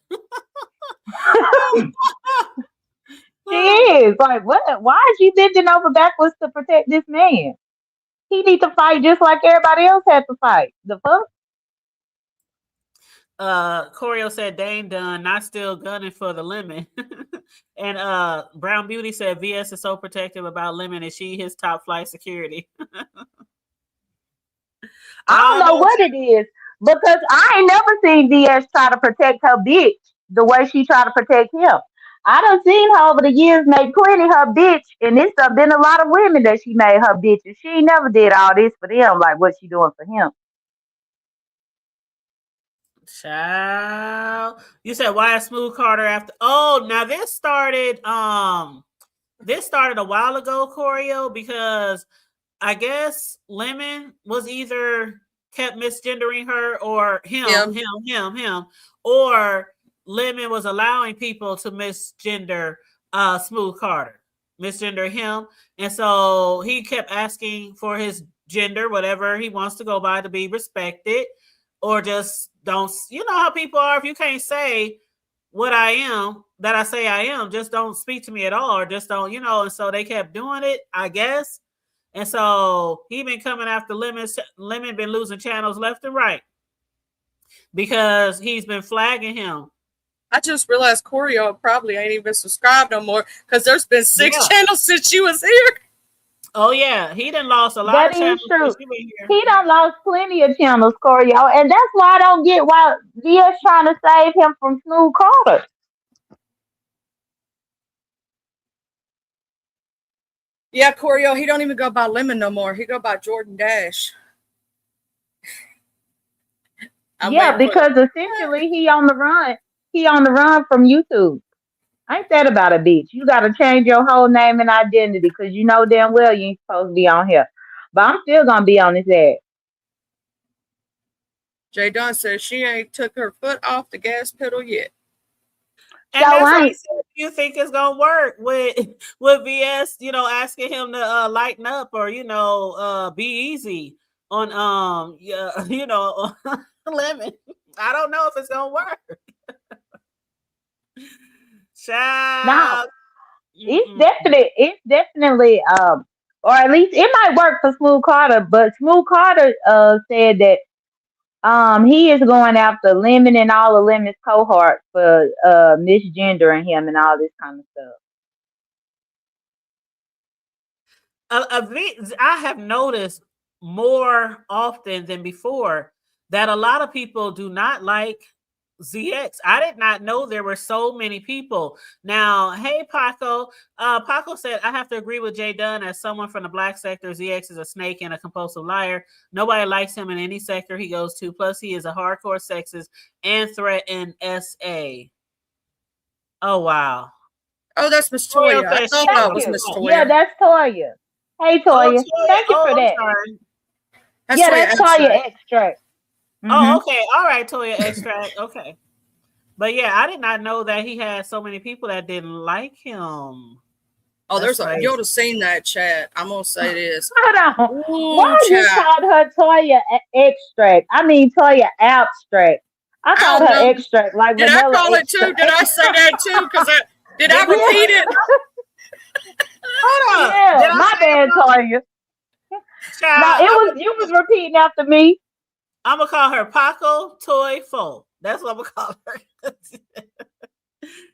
She is. Like, what? Why is she bending over backwards to protect this man? He need to fight just like everybody else had to fight. The fuck? Corio said Dane done, not still gunning for the Lemon. And Brown Beauty said VS is so protective about Lemon and she his top flight security. I don't know what it is, Because I ain't never seen VS try to protect her bitch the way she tried to protect him. I done seen her over the years make plenty her bitch, and it's been a lot of women that she made her bitches. She ain't never did all this for them like what she doing for him. Child, you said why is Smooth Carter after? Oh, now this started a while ago, Choreo, because I guess Lemon was either kept misgendering her or him, or Lemon was allowing people to misgender Smooth Carter, misgender him. And so he kept asking for his gender, whatever he wants to go by, to be respected, or just don't, you know how people are. If you can't say what I am, that I say I am, just don't speak to me at all, or just don't, and so they kept doing it, I guess. And so he been coming after Lemon. Lemon been losing channels left and right because he's been flagging him. I just realized Choreo probably ain't even subscribed no more because there's been 6 channels since you was here. Oh yeah, he done lost a lot of channels. That is true. He done lost plenty of channels, Choreo, and that's why I don't get why VS trying to save him from Smooth Carter. Yeah, Choreo, he don't even go by Lemon no more. He go by Jordan Dash. Because essentially he on the run. He on the run from YouTube. Ain't that about a bitch? You got to change your whole name and identity because you know damn well you ain't supposed to be on here. But I'm still gonna be on this ad. Jay Dunn says she ain't took her foot off the gas pedal yet. And so that's why I said, you think it's gonna work with VS, asking him to lighten up or be easy on Lemon. I don't know if it's gonna work. Child. Now, it's definitely or at least it might work for Smooth Carter, but Smooth Carter said that he is going after Lemon and all of Lemon's cohort for misgendering him and all this kind of stuff. I have noticed more often than before that a lot of people do not like ZX. I did not know there were so many people. Now, hey, Paco. Paco said, I have to agree with Jay Dunn. As someone from the black sector, ZX is a snake and a compulsive liar. Nobody likes him in any sector he goes to. Plus, he is a hardcore sexist and threat in SA. Oh, wow. Oh, that's Miss Toya. I thought that was Miss Toya. Yeah, that's Toya. Hey, Toya. Thank you for that. That's Toya Extract. Mm-hmm. Oh, okay. All right, Toya Extract. Okay. But yeah, I did not know that he had so many people that didn't like him. Oh, you would have seen that chat. I'm gonna say this. Hold on. Why you called her Toya Extract? I mean Toya Abstract. I called her Extract like did vanilla. Did I call extract. It too? Did I say that too? Because did I repeat it? Hold on. Yeah, my bad, Toya. No, you was repeating after me. I'm gonna call her Paco Toy Fo. That's what I'm gonna call her.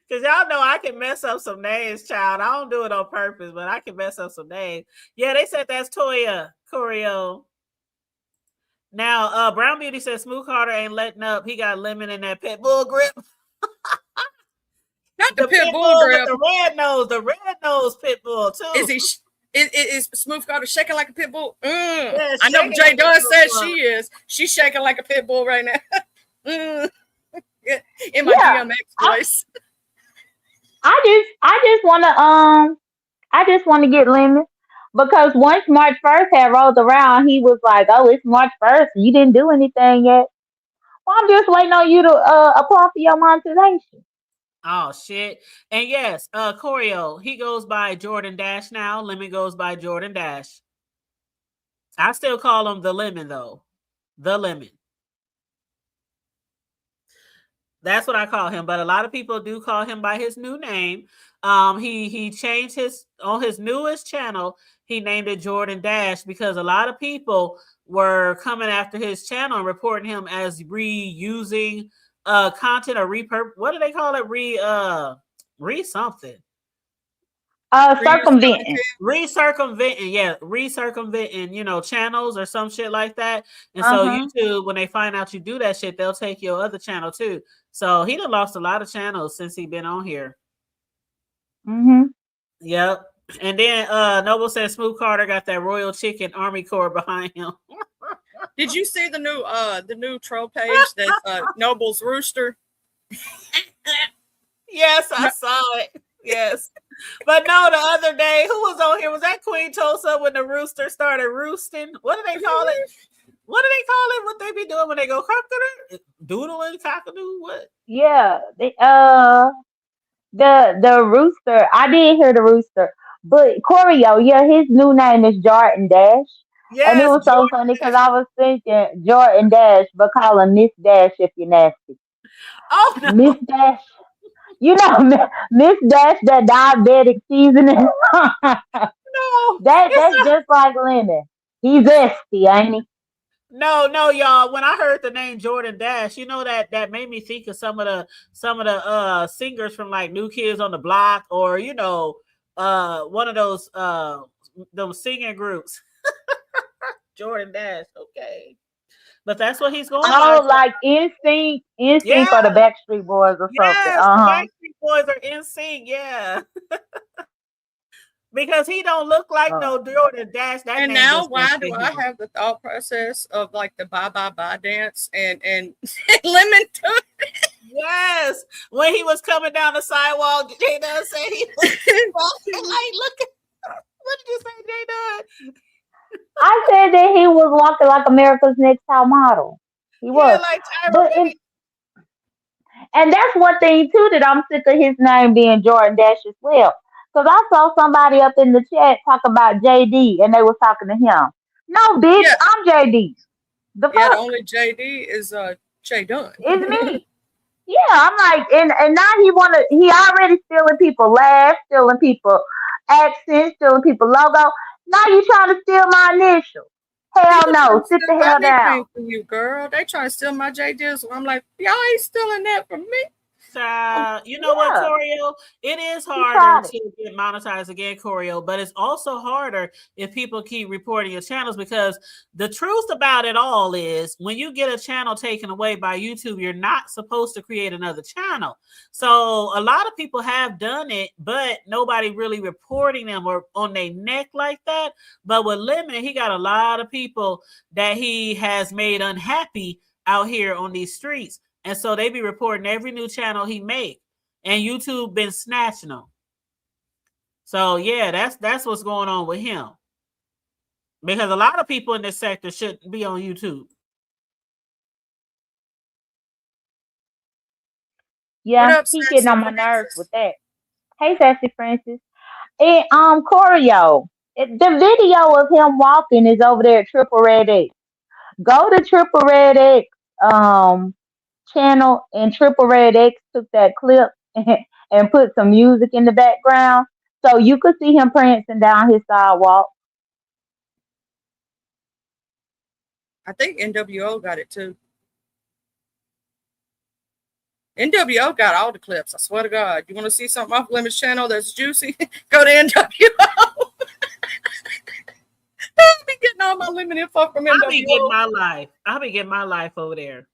Because y'all know I can mess up some names, child. I don't do it on purpose, but I can mess up some names. Yeah, they said that's Toya Choreo. Now, Brown Beauty says Smooth Carter ain't letting up. He got Lemon in that pit bull grip. Not the pit bull grip. The red nose pit bull too. Is he? Is Smooth Carter shaking like a pit bull? Yeah, I know Jay Dunn says she is. She's shaking like a pit bull right now. In my DMX voice. I just want to get Lemon because once March 1st had rolled around, he was like, "Oh, it's March 1st. You didn't do anything yet. Well, I'm just waiting on you to apply for your monetization." Oh shit. And yes, Choreo, he goes by Jordan Dash now. Lemon goes by Jordan Dash. I still call him the Lemon though. The Lemon. That's what I call him, but a lot of people do call him by his new name. He changed on his newest channel, he named it Jordan Dash because a lot of people were coming after his channel and reporting him as reusing content or what do they call it? Re something. Circumventing. Recircumventing, channels or some shit like that. And so YouTube, when they find out you do that shit, they'll take your other channel too. So he done lost a lot of channels since he been on here. Yep. And then Noble said Smooth Carter got that Royal Chicken Army Corps behind him. Did you see the new troll page that's Noble's Rooster? Yes, I saw it. Yes. But no, the other day, who was on here? Was that Queen Tulsa when the rooster started roosting? What do they call it? What do they call it? What they be doing when they go cockadoo? Doodling, cockadoo? What? Yeah. The rooster. I did hear the rooster. But Choreo, yeah, his new name is Jordan Dash. Yes, and it was so funny because I was thinking Jordan Dash, but call him Miss Dash if you're nasty. Oh no. Miss Dash. You know, Miss Dash, that diabetic seasoning. No. That's just like Lemon. He's zesty, ain't he? No, y'all. When I heard the name Jordan Dash, that made me think of some of the singers from like New Kids on the Block, or one of those singing groups. Jordan Dash, okay. But that's what he's going by. Oh, like NSYNC or the Backstreet Boys or something. Yes, the Backstreet Boys are NSYNC, yeah. Because he don't look like no Jordan Dash. And now why do I have the thought process of like the bye bye bye dance and Lemon took it? Yes. When he was coming down the sidewalk, J-Dub said he was like, look at, what did you say, J-Dub? I said that he was walking like America's Next Top Model. He was. Like and that's one thing too that I'm sick of his name being Jordan Dash as well. Because I saw somebody up in the chat talk about JD and they was talking to him. No, bitch, I'm JD. The only JD is Jay Dunn. It's me. Yeah, I'm like, and now he already stealing people laugh, stealing people accents, stealing people logo. Now you trying to steal my initials. Hell no, sit the hell down. From you, girl. They trying to steal my J Dizzle. I'm like, y'all ain't stealing that from me. You know what, Choreo? It is harder to get monetized again, Choreo, but it's also harder if people keep reporting your channels, because the truth about it all is when you get a channel taken away by YouTube, you're not supposed to create another channel. So a lot of people have done it, but nobody really reporting them or on their neck like that. But with Lemon, he got a lot of people that he has made unhappy out here on these streets. And so they be reporting every new channel he make, and YouTube been snatching them. So yeah, that's what's going on with him, because a lot of people in this sector shouldn't be on YouTube. Yeah, he's getting on my nerves with that. Hey, Sassy Francis. And Choreo, the video of him walking is over there at Triple Red X. Go to Triple Red X channel, and Triple Red X took that clip and put some music in the background so you could see him prancing down his sidewalk. I think NWO got it too. NWO got all the clips. I swear to God. You want to see something off Lemon's channel that's juicy? Go to NWO. I'll be getting all my Lemon info from NWO. I'll be getting my life over there.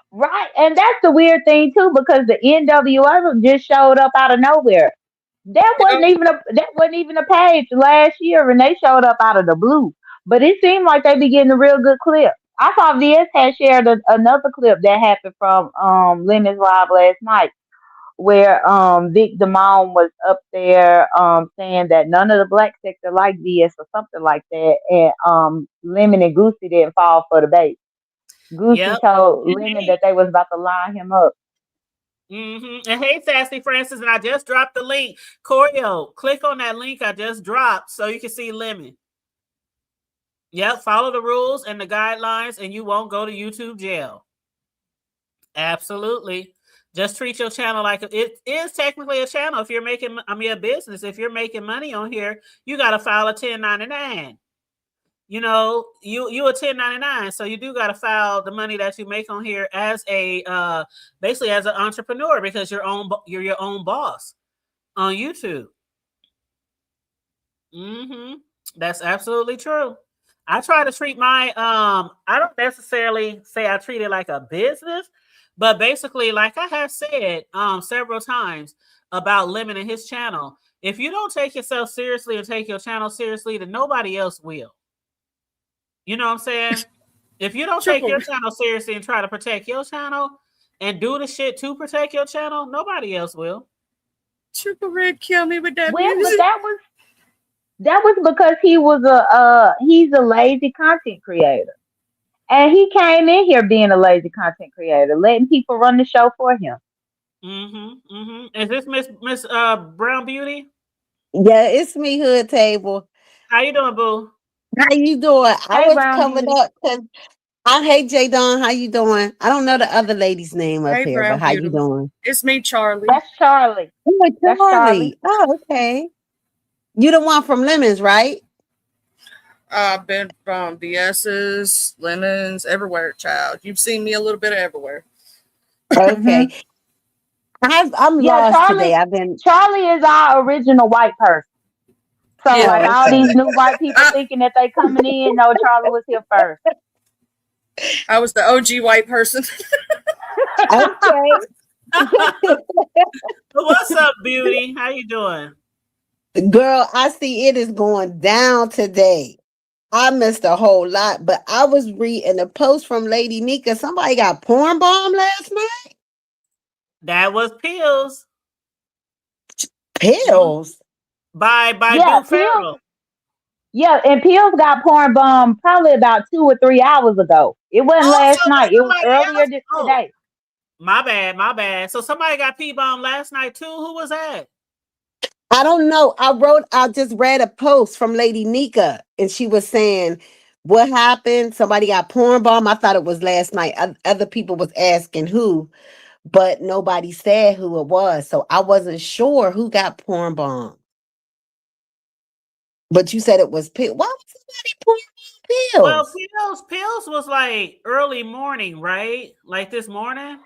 Right, and that's the weird thing too, because the NWO just showed up out of nowhere. That wasn't even a page last year, and they showed up out of the blue. But it seemed like they be getting a real good clip. I saw VS had shared another clip that happened from Lemon's Live last night, where Vic Damone was up there saying that none of the black sector like VS or something like that, and Lemon and Goosey didn't fall for the bait. Goosey told Lemon that they was about to line him up. Mm-hmm. And hey, Sassy Francis, and I just dropped the link. Choreo, click on that link I just dropped so you can see Lemon. Yep, follow the rules and the guidelines, and you won't go to YouTube jail. Absolutely. Just treat your channel like it is technically a channel. If you're making, a business. If you're making money on here, you got to file a 1099. You a 1099, so you do got to file the money that you make on here as basically as an entrepreneur, because you're your own boss on YouTube. Mm-hmm. That's absolutely true. I try to treat my I don't necessarily say I treat it like a business, but basically, like I have said several times about limiting his channel. If you don't take yourself seriously and take your channel seriously, then nobody else will. You know what I'm saying? If you don't take Triple your channel seriously and try to protect your channel and do the shit to protect your channel, nobody else will. Triple Red killed me with that Well, but music. that was because he's a lazy content creator. And he came in here being a lazy content creator, letting people run the show for him. Mm-hmm. Mm-hmm. Is this Miss Brown Beauty? Yeah, it's me, Hood Table. How you doing, boo? How you doing? I Hey, was Brown coming Beauty. up because I hate J Don. How you doing? I don't know the other lady's name up Hey, here, but Brown how you Beauty. doing? It's me, Charlie. That's Charlie. Oh, That's Charlie. Charlie. Oh, okay. You the one from Lemons, right? I've been from BS's, Lemons, everywhere, child. You've seen me a little bit of everywhere. Okay. I'm Yeah, lost today. I've been. Charlie is our original white person. So Yeah. like Oh, all okay. these new white people thinking that they coming in, no, Charlie was here first. I was the OG white person. Okay. What's up, Beauty? How you doing? Girl, I see it is going down today. I missed a whole lot, but I was reading a post from Lady Nika. Somebody got porn bombed last night. That was Pills Pills. by Yeah, Duke Pills. Farrell. Yeah, and Pills got porn bombed probably about 2 or 3 hours ago. It wasn't last Also, night. It was somebody earlier else. today. My bad. So somebody got P-bombed last night too. Who was that? I don't know. I just read a post from Lady Nika, and she was saying, what happened? Somebody got porn bomb. I thought it was last night. Other people was asking who, but nobody said who it was. So I wasn't sure who got porn bomb. But you said it was Pill. Why would somebody porn bomb Well, Pills? Pills was like early morning, right? Like this morning.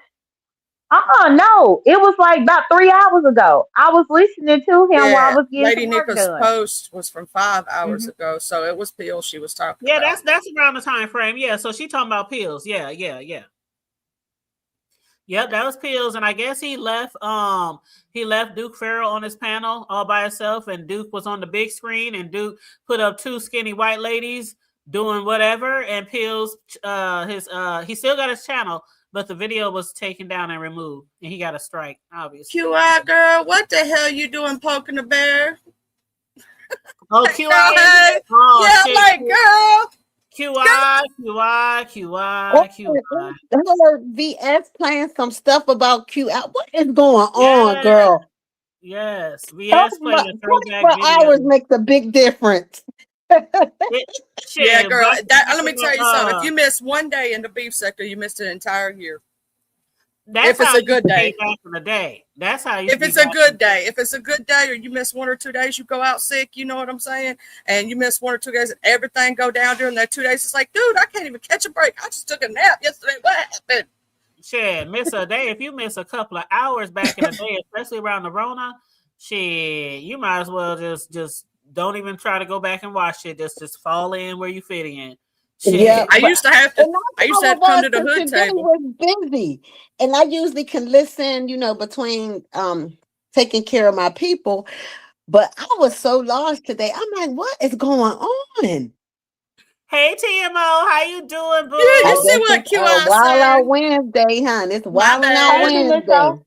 No. It was like about 3 hours ago. I was listening to him while I Yeah. was getting Lady some work Nika's done. post was from 5 hours Mhm. ago. So it was Pill she was talking Yeah, about. that's around the time frame. Yeah, so she talking about Pills. Yeah. Yep, that was Pills, and I guess he left Duke Farrell on his panel all by himself, and Duke was on the big screen, and Duke put up 2 skinny white ladies doing whatever, and Pills he still got his channel, but the video was taken down and removed, and he got a strike, obviously. QI girl, what the hell you doing poking the bear? Oh, You QI. know, hey, Oh, yeah, shit. like girl. QI. I heard VS playing some stuff about Q. What is going on, Yes, girl? yes. VS playing a throwback 24 video. hours makes a big difference. Yeah, girl. Buck- Let me tell you something. If you miss one day in the beef sector, you missed an entire year. That's if it's how a good day. Back in the day. That's how you. If it's a good day, or you miss 1 or 2 days, you go out sick. You know what I'm saying? And you miss 1 or 2 days, and everything go down during that 2 days. It's like, dude, I can't even catch a break. I just took a nap yesterday. What happened? Shit, miss a day. If you miss a couple of hours back in the day, especially around the Rona, shit, you might as well just don't even try to go back and watch it. Just fall in where you fit in. Shit. Yeah, I used to have to come to the hood today table. was busy, and I usually can listen, between taking care of my people. But I was so lost today. I'm like, what is going on? Hey TMO, how you doing, boo? Yeah, I you see guess what it's QI Wild said? Out Wednesday, hon. It's Wild Out bad. Hey, Wednesday. Melissa.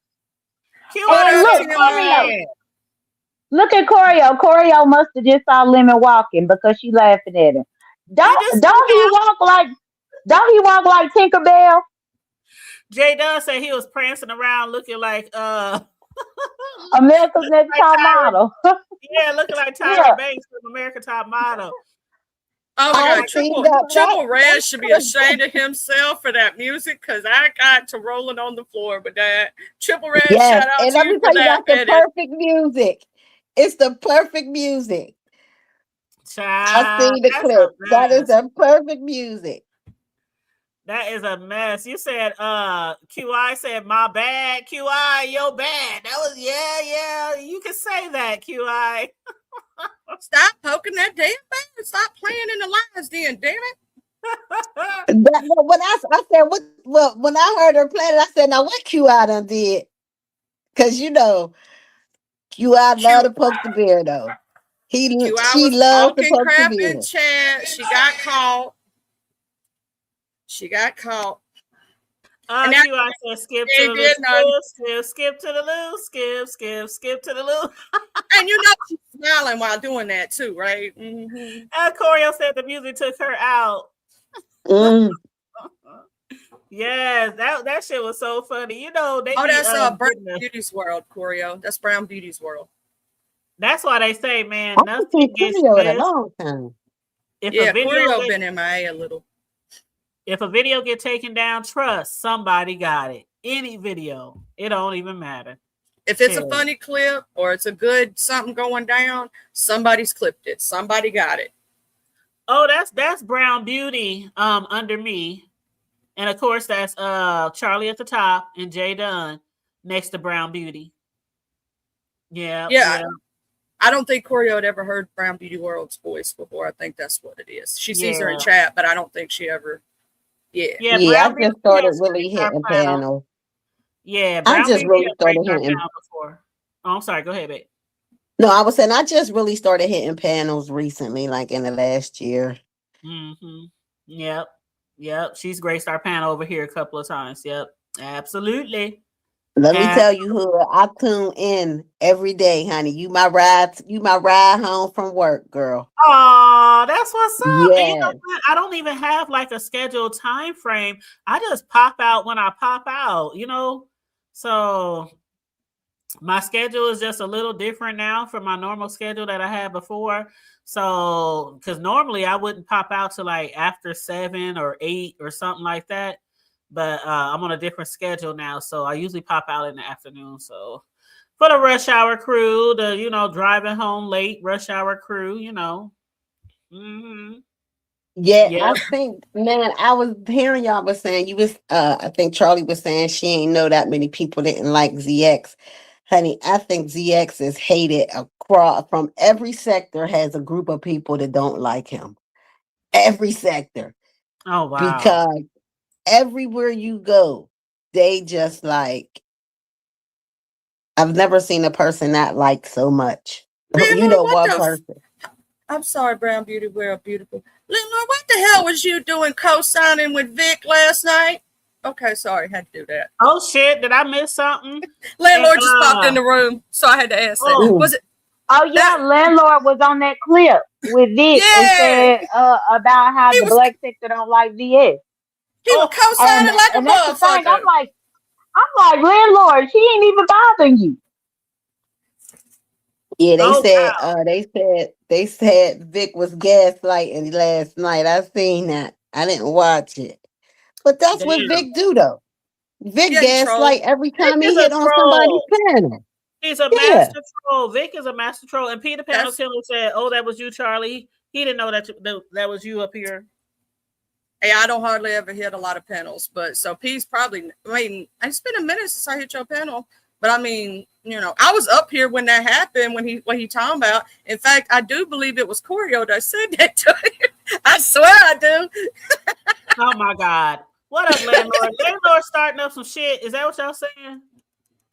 What And up, look, TMI? Corio. Look at Corio. Corio must have just saw Lemon walking because she laughing at him. Don't he walk like Tinkerbell? Jay does say he was prancing around looking like America's Next Top Model. Yeah, looking like Tyra Banks from American Top Model. Oh my I God, see Triple Red should be ashamed of himself for that music because I got to rolling on the floor with that. Triple Red, Yes, shout out and to let you me for tell you, that. that's the perfect music. It's the perfect music. I Child, see the that's clip. a That is mess. the perfect music. That is a mess. You said QI said my bad. QI, your bad. That was yeah. You can say that, QI. Stop poking that damn bear. Stop playing in the lines, then, damn it. When I said what, well, when I heard her play it, I said, now what QI done did? Because QI Q, love to poke the bear though. QI She was loves to talking poke the crap in bear. chat. She got caught. She got caught. And now QI said skip she to ain't the did nothing. skip to the loo, skip to the loo. And you know she's smiling while doing that too, right? Mm-hmm. Corio said the music took her out. Mm. Yes, that shit was so funny. You know, they be That's Brown Beauty's World, Corio. That's Brown Beauty's World. That's why they say, man, I nothing haven't seen gets Corio in a missed. long time. Corio been MIA a little. If a video get taken down, trust somebody got it. Any video, it don't even matter. If it's a funny clip or it's a good something going down, somebody's clipped it. Somebody got it. Oh, that's Brown Beauty under me. And of course that's Charlie at the top and Jay Dunn next to Brown Beauty. Yeah. I don't think Corio had ever heard Brown Beauty World's voice before. I think that's what it is. She sees her in chat, but I don't think she ever. Yeah, I just started really hitting panels. Yeah, I just really started hitting. Before. Oh, I'm sorry. Go ahead, babe. No, I was saying I just really started hitting panels recently, like in the last year. Mm-hmm. Yep. She's graced our panel over here a couple of times. Yep, absolutely. Let me tell you who I tune in every day, honey. You my ride home from work, girl. Oh, that's what's up. Yeah. And you know what? I don't even have like a scheduled time frame. I just pop out when I pop out, you know. So my schedule is just a little different now from my normal schedule that I had before. So, because normally I wouldn't pop out to like after 7 or 8 or something like that. But I'm on a different schedule now, so I usually pop out in the afternoon. So for the rush hour crew, the driving home late rush hour crew, Mm-hmm. Yeah, I think, man, I was hearing y'all was saying you was I think Charlie was saying she ain't know that many people didn't like ZX. Honey, I think ZX is hated across from every sector, has a group of people that don't like him. Every sector. Oh wow. Because everywhere you go, they just like, I've never seen a person not like so much. One person. I'm sorry, Brown Beauty, we're beautiful. Lenore, what the hell was you doing co-signing with Vic last night? Okay, sorry, had to do that. Oh shit, did I miss something? Landlord just popped in the room, so I had to ask that. Was it? Oh yeah, landlord was on that clip with Vic and said about how the black sector don't like VS. He was co-signing like a motherfucker. I'm like, landlord, she ain't even bothering you. Yeah, they said Vic was gaslighting last night. I seen that. I didn't watch it, but that's what Vic do though. Vic gaslight every time he hit on somebody's panel. He's a master troll. Vic is a master troll. And Peter Panel Killer said, "Oh, that was you, Charlie." He didn't know that was you up here. Hey, I don't hardly ever hit a lot of panels, but so P's probably. I mean, it's been a minute since I hit your panel, but I mean, I was up here when that happened. When he talking about. In fact, I do believe it was Corio that said that to you. I swear I do. Oh my God! What up, landlord? Landlord starting up some shit. Is that what y'all saying?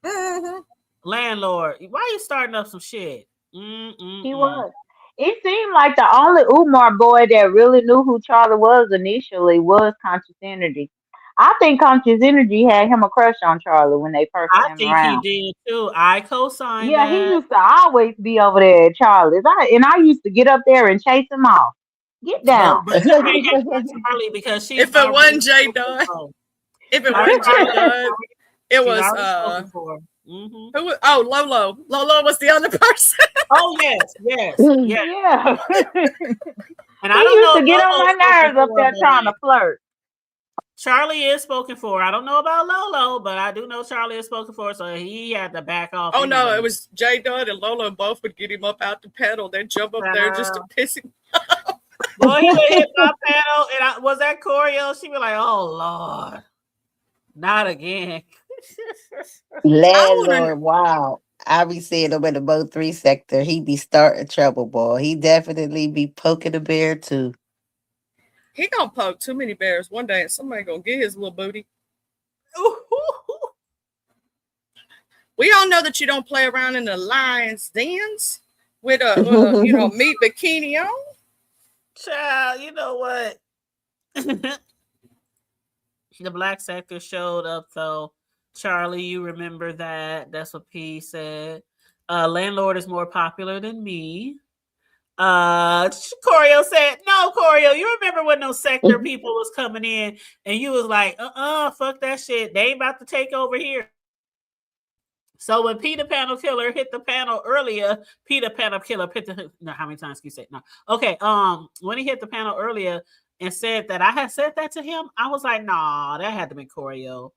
Mm-hmm. Landlord, why you starting up some shit? He was. It seemed like the only Umar boy that really knew who Charlie was initially was Conscious Energy. I think Conscious Energy had him a crush on Charlie when they first came around. I think he did too. I co-signed that. He used to always be over there at Charlie's. I used to get up there and chase him off. Get down. But Charlie, because she's if it wasn't Jay Dunn, it was mm-hmm. Who? Oh, Lolo. Lolo was the other person. Oh yes. Yeah. And I don't know. To get on my nerves up there trying to flirt. Charlie is spoken for. I don't know about Lolo, but I do know Charlie is spoken for, so he had to back off. Oh no, it was Jay Dunn and Lolo both would get him up out the panel, then jump up there just to piss him off. Boy, he would hit my panel, and was that Corio? She'd be like, "Oh Lord, not again." Landlord, wow. I be seeing him in the Mo 3 sector. He be starting trouble, boy. He definitely be poking a bear too. He gonna poke too many bears one day, and somebody gonna get his little booty. We all know that you don't play around in the lion's dens with a meat bikini on. Child, you know what? The black sector showed up though. Charlie, you remember that? That's what P said. Landlord is more popular than me. Corio said, no, Corio, you remember when those sector people was coming in and you was like, fuck that shit. They ain't about to take over here. So when Peter Panel Killer hit the panel earlier, Peter Panel Killer hit the no, how many times can you say it? No. Okay, when he hit the panel earlier and said that I had said that to him, I was like, nah, that had to be Corio.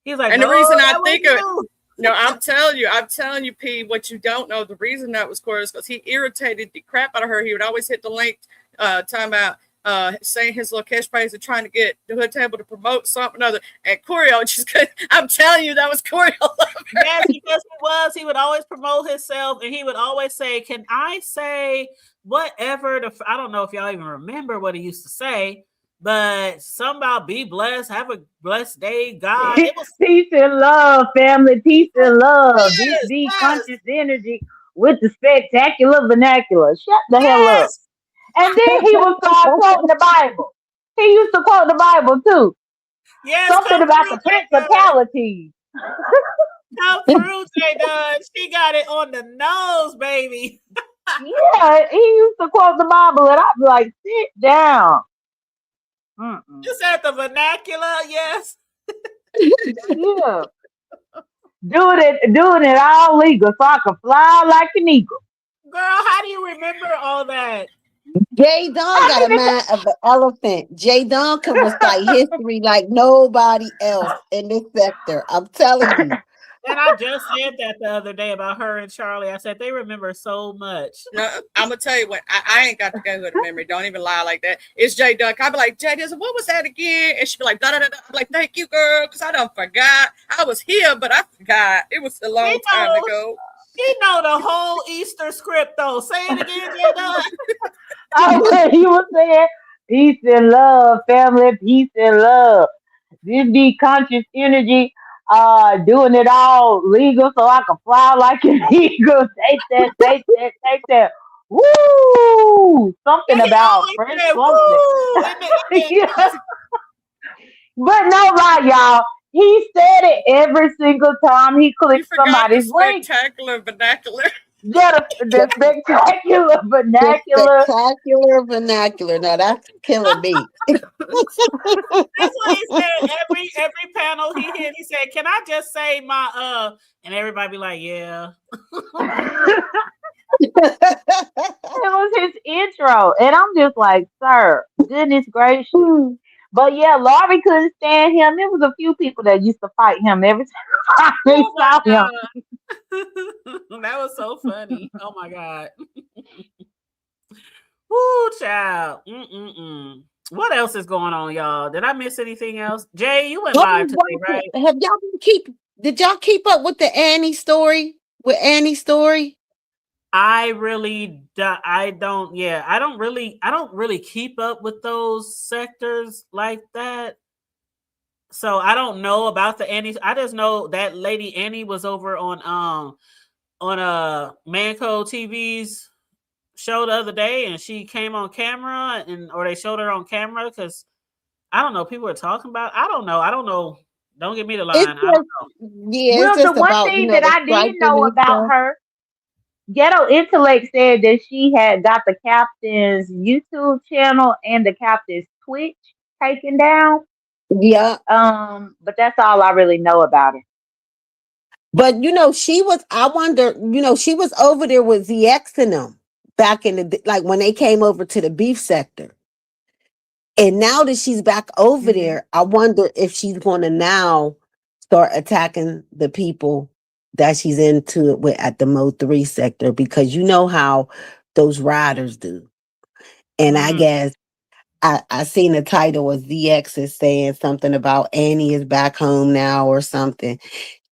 He's like, and no, the reason I that think was of you. no, I'm telling you, P, what you don't know, the reason that was Corey is because he irritated the crap out of her. He would always hit the link, talking about saying his little catchphrase and trying to get the hood table to promote something other. And Corio just I'm telling you, that was Corio. Yes, because he was. He would always promote himself, and he would always say, "Can I say whatever?" I don't know if y'all even remember what he used to say, but something about be blessed, have a blessed day, God. It was peace and love, family. Peace and love. This yes, be yes, conscious energy with the spectacular vernacular. Shut the hell up. yes. And then he would start quoting the Bible. He used to quote the Bible too. Yes, Something come about through, the J Dunn. principalities. Come through, J Dunn. She got it on the nose, baby. Yeah, he used to quote the Bible, and I'd be like, sit down. Mm-mm. You said the vernacular, yes. Yeah. Doing it all legal so I can fly like an eagle. Girl, how do you remember all that? Jay Don got a mind of an elephant. Jay Don can recite history like nobody else in this sector. I'm telling you. And I just said that the other day about her and Charlie. I said they remember so much. No, I'm gonna tell you what, I ain't got to go with a memory. Don't even lie like that. It's Jay Duck. I'd be like, Jay, what was that again? And she'd be like, da da da da. I'm like, thank you, girl, because I done forgot. I was here, but I forgot. It was a long time ago. She know the whole Easter script though. Say it again, Jay Duck. Oh, he was saying, peace and love, family, peace and love. This be conscious energy, doing it all legal so I can fly like an eagle. Take that, take that, take that. Woo! Something And he about always French said, something. woo! Yeah. But no lie, y'all. He said it every single time he You clicked forgot the somebody's link. spectacular vernacular. Yeah, the spectacular The vernacular. spectacular vernacular. Now that's killing me. That's what he said every panel he hit. He said, "Can I just say my?" And everybody be like, "Yeah." It was his intro. And I'm just like, sir, goodness gracious. But yeah, Laurie couldn't stand him. There was a few people that used to fight him every time they Oh my saw him. god, that was so funny. Oh my god. Woo, child. Mm-mm-mm. What else is going on, y'all? Did I miss anything else? Jay, you went live today, right? Have y'all did y'all keep up with the Annie story? With Annie's story? I really I don't really keep up with those sectors like that. So I don't know about the Annie. I just know that lady Annie was over on Manco TV's show the other day, and she came on camera, or they showed her on camera because I don't know. People were talking about. I don't know. Don't get me the line. It's I don't just, know. yeah, it's Well, the just one about, thing the that I did striking know and about stuff. her, Ghetto Intellect said that she had got the captain's YouTube channel and the captain's Twitch taken down. Yeah. But that's all I really know about her. But I wonder, she was over there with ZX and them back in like when they came over to the beef sector. And now that she's back over there, I wonder if she's going to now start attacking the people that she's into it with at the Mo 3 sector, because you know how those riders do. And I guess I seen the title of ZX is saying something about Annie is back home now or something.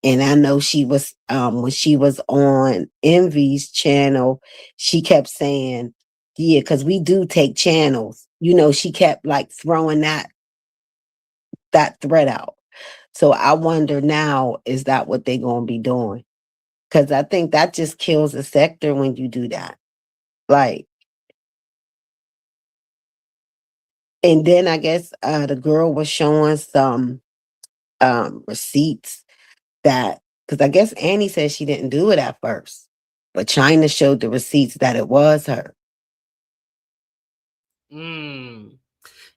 And I know she was when she was on Envy's channel, she kept saying, yeah, because we do take channels. You know, she kept like throwing that threat out. So I wonder now, is that what they're gonna be doing? Because I think that just kills a sector when you do that. Like, and then I guess the girl was showing some receipts that, because I guess Annie said she didn't do it at first, but China showed the receipts that it was her.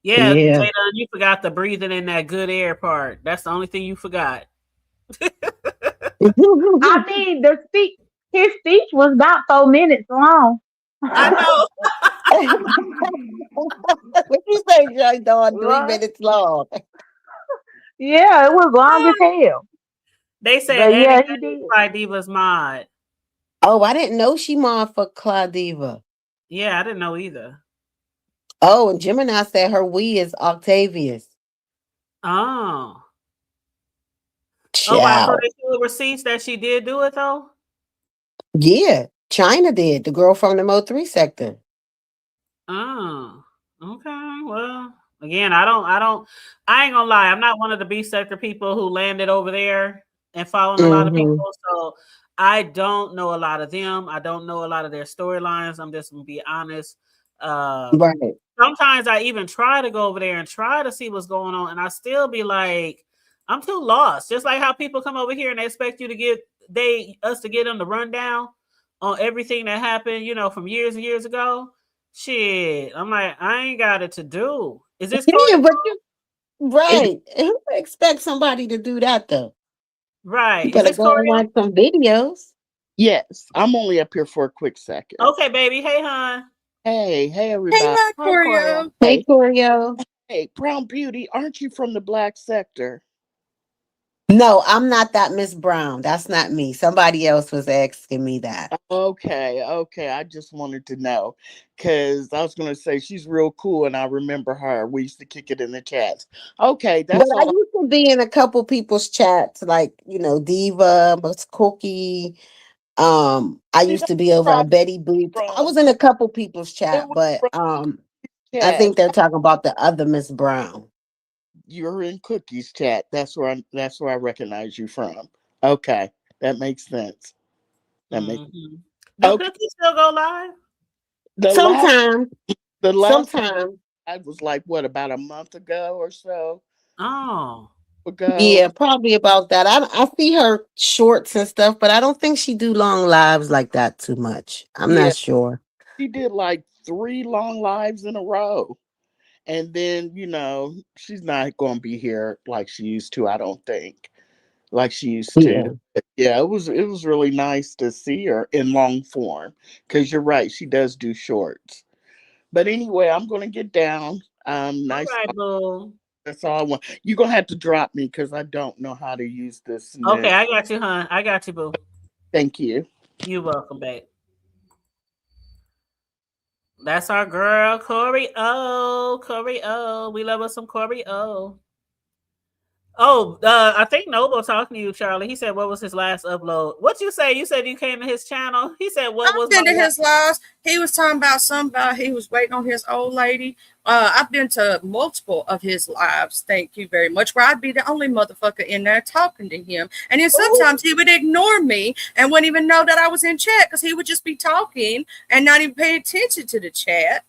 Yeah, Yeah. Jada, you forgot the breathing in that good air part. That's the only thing you forgot. I mean, his speech was about 4 minutes long. I know. What you say, Joy Dawn? Three Right? minutes long. Yeah, it was long as hell. They said But Eddie yeah, he Eddie did. by Diva's mod. Oh, I didn't know she mod for Claudiva. Yeah, I didn't know either. Oh, and Gemini said her we is Octavius. Oh. Oh wow. So Ciao. they show receipts that she did do it though? Yeah, China did. The girl from the Mo3 sector. Oh. Okay. Well, again, I ain't gonna lie, I'm not one of the B sector people who landed over there and following a lot of Mm-hmm. people. So I don't know a lot of them. I don't know a lot of their storylines. I'm just gonna be honest. Right. Sometimes I even try to go over there and try to see what's going on, and I still be like, I'm too lost. Just like how people come over here and they expect you to get us to get them the rundown on everything that happened, from years and years ago. Shit, I'm like, I ain't got it to do. Is this Yeah, Corey? but you It, right. Who expect somebody to do that though? You Right? Is better this go and Corey? watch some videos. yes, I'm only up here for a quick second. Okay, baby. Hey, hon. Hey, Hey, everybody. hi, Hey, Coria. Corio. Hey, Hey, Corio. hey, Brown Beauty, aren't you from the black sector? No, I'm not that Miss Brown. That's not me. Somebody else was asking me that. Okay. I just wanted to know because I was going to say she's real cool and I remember her. We used to kick it in the chats. Okay, But that's I all. used to be in a couple people's chats, like, Diva, Miss Cookie. I See, used that's to be over right at Betty Boots. I from. was in a couple people's It chat, was but from I chat. think they're talking about the other Miss Brown. You're in Cookie's chat. That's where I recognize you from. Okay, that makes sense. That makes Mm-hmm. Do okay. cookies still go live? The last Sometimes, the last time sometimes. I was like what about a month ago or so Oh. ago. Yeah, probably about that. I see her shorts and stuff, but I don't think she do long lives like that too much. I'm Yeah, not sure. she did like 3 long lives in a row. And then, she's not going to be here like she used to, I don't think. Like she used to. Yeah. But yeah, it was really nice to see her in long form cuz you're right, she does do shorts. But anyway, I'm going to get down. All Nice. right, boo. That's all I want. You're going to have to drop me cuz I don't know how to use this Okay, new. I got you, hon. I got you, boo. Thank you. You welcome, babe. That's our girl, Corey O. Corey O. We love us some Corey O. Oh, I think Noble talking to you, Charlie. He said, "What was his last upload?" What you say? You said you came to his channel. He said, "What I've was my been to last?" his lives. He was talking about somebody. He was waiting on his old lady. I've been to multiple of his lives. Thank you very much. Where I'd be the only motherfucker in there talking to him, and then sometimes he would ignore me and wouldn't even know that I was in chat because he would just be talking and not even pay attention to the chat.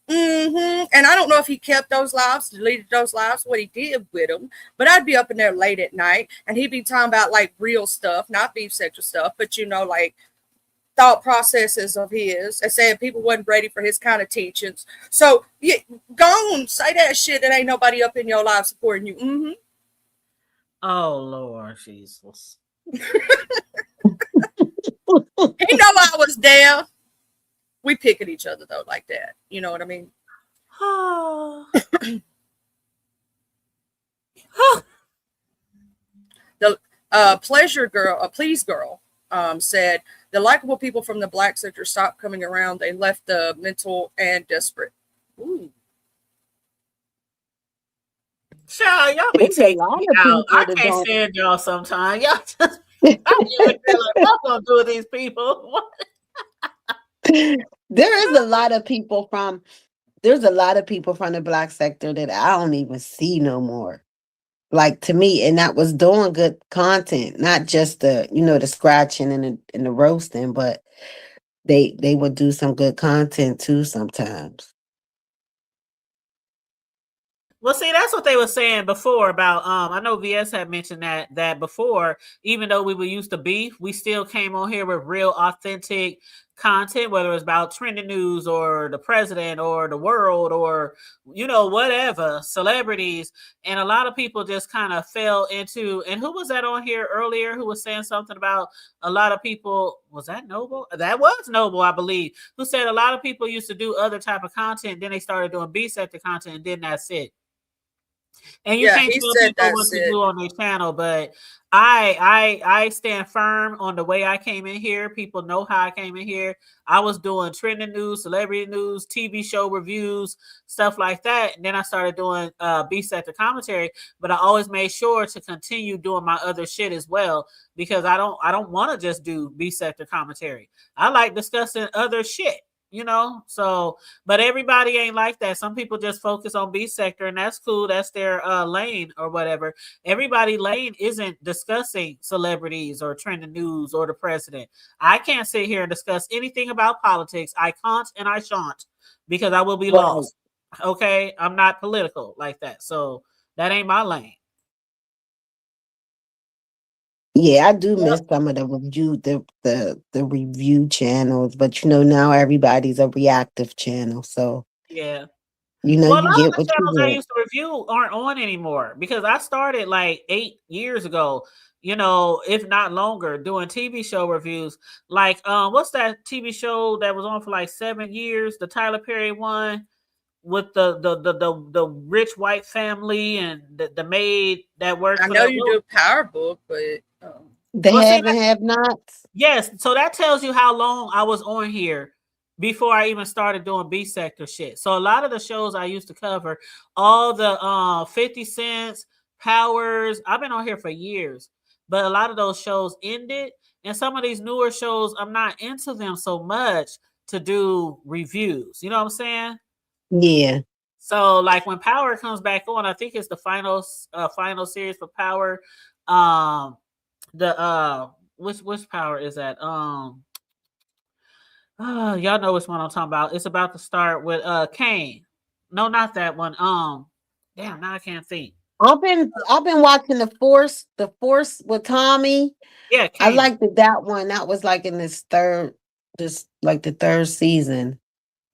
And I don't know if he kept those lives, deleted those lives, what he did with them. But I'd be up in there late at night, and he'd be talking about like real stuff, not beef sexual stuff, but like thought processes of his and saying people wasn't ready for his kind of teachings. So yeah, go on, say that shit that ain't nobody up in your life supporting you. Oh Lord Jesus! He know I was there. We pick at each other though, like that. You know what I mean? The please girl, said the likable people from the black sector stopped coming around. They left the mental and desperate. Ooh. Child, y'all be There's a taking lot me of out. people I that can't don't. stand y'all sometimes. Y'all just, I be over here like, what I'm gonna do with these people? What? There is a lot of people from. There's a lot of people from the black sector that I don't even see no more. Like to me, and that was doing good content, not just the the scratching and the roasting, but they would do some good content too sometimes. Well, see, that's what they were saying before about I know VS had mentioned that before, even though we were used to beef, we still came on here with real authentic content, whether it's about trending news or the president or the world or whatever, celebrities. And a lot of people just kind of fell into, and who was that on here earlier who was saying something about a lot of people, was that Noble? That was Noble, I believe, who said a lot of people used to do other type of content, then they started doing B sector content, and then that's it. And you Yeah, can't he tell said people what that's to it. do on their channel, but I stand firm on the way I came in here. People know how I came in here. I was doing trending news, celebrity news, TV show reviews, stuff like that. And then I started doing B sector commentary, but I always made sure to continue doing my other shit as well, because I don't want to just do B sector commentary. I like discussing other shit. So, but everybody ain't like that. Some people just focus on B sector, and that's cool. That's their lane or whatever. Everybody lane isn't discussing celebrities or trending news or the president. I can't sit here and discuss anything about politics. I can't and I shan't, because I will be Right. lost. Okay, I'm not political like that, so that ain't my lane. Yeah, I do Yep. miss some of the review channels, but now everybody's a reactive channel, so Yeah. Well, a you lot of get the what you channels I get. used to review aren't on anymore, because I started like 8 years ago, if not longer, doing TV show reviews. Like, what's that TV show that was on for like 7 years? The Tyler Perry one with the rich white family and the maid that worked I for know the. you do Power Book, but The Well, see, have and have nots. yes, so that tells you how long I was on here before I even started doing B sector shit. So a lot of the shows I used to cover, all the 50 cents, Powers, I've been on here for years. But a lot of those shows ended, and some of these newer shows I'm not into them so much to do reviews. You know what I'm saying? Yeah. So like when Power comes back on, I think it's the final series for Power. Um the which Power is that? Y'all know which one I'm talking about. It's about to start with Kane. No, not that one. Damn, now I can't think. I've been watching the Force with Tommy. Yeah, I Kane. liked that one. That was like in just like the third season.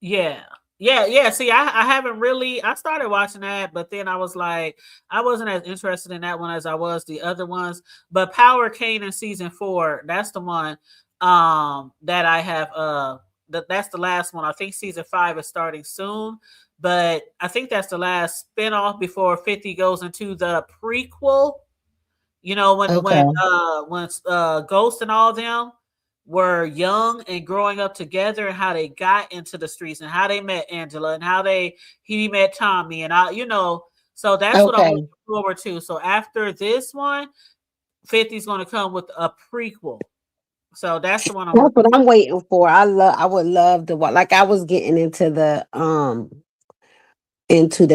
Yeah. Yeah. See, I haven't really. I started watching that, but then I was like, I wasn't as interested in that one as I was the other ones. But Power Kane in season 4, that's the one that I have that's the last one. I think season 5 is starting soon, but I think that's the last spinoff before 50 goes into the prequel. When Okay. Ghost and all them were young and growing up together, and how they got into the streets and how they met Angela and how he met Tommy and so that's what I'm looking Okay. forward to. So after this one, 50's going to come with a prequel. So that's the one I'm That's looking what for. I'm waiting for. I would love to watch. Like I was getting into the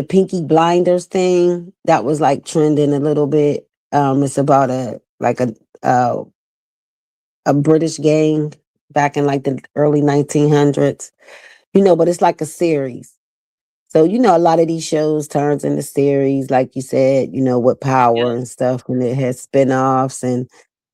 Pinky Blinders thing that was like trending a little bit. It's about uh, a British gang back in like the early 1900s. But it's like a series. So a lot of these shows turns into series, like you said. With Power Yes. and stuff, and it has spin-offs, and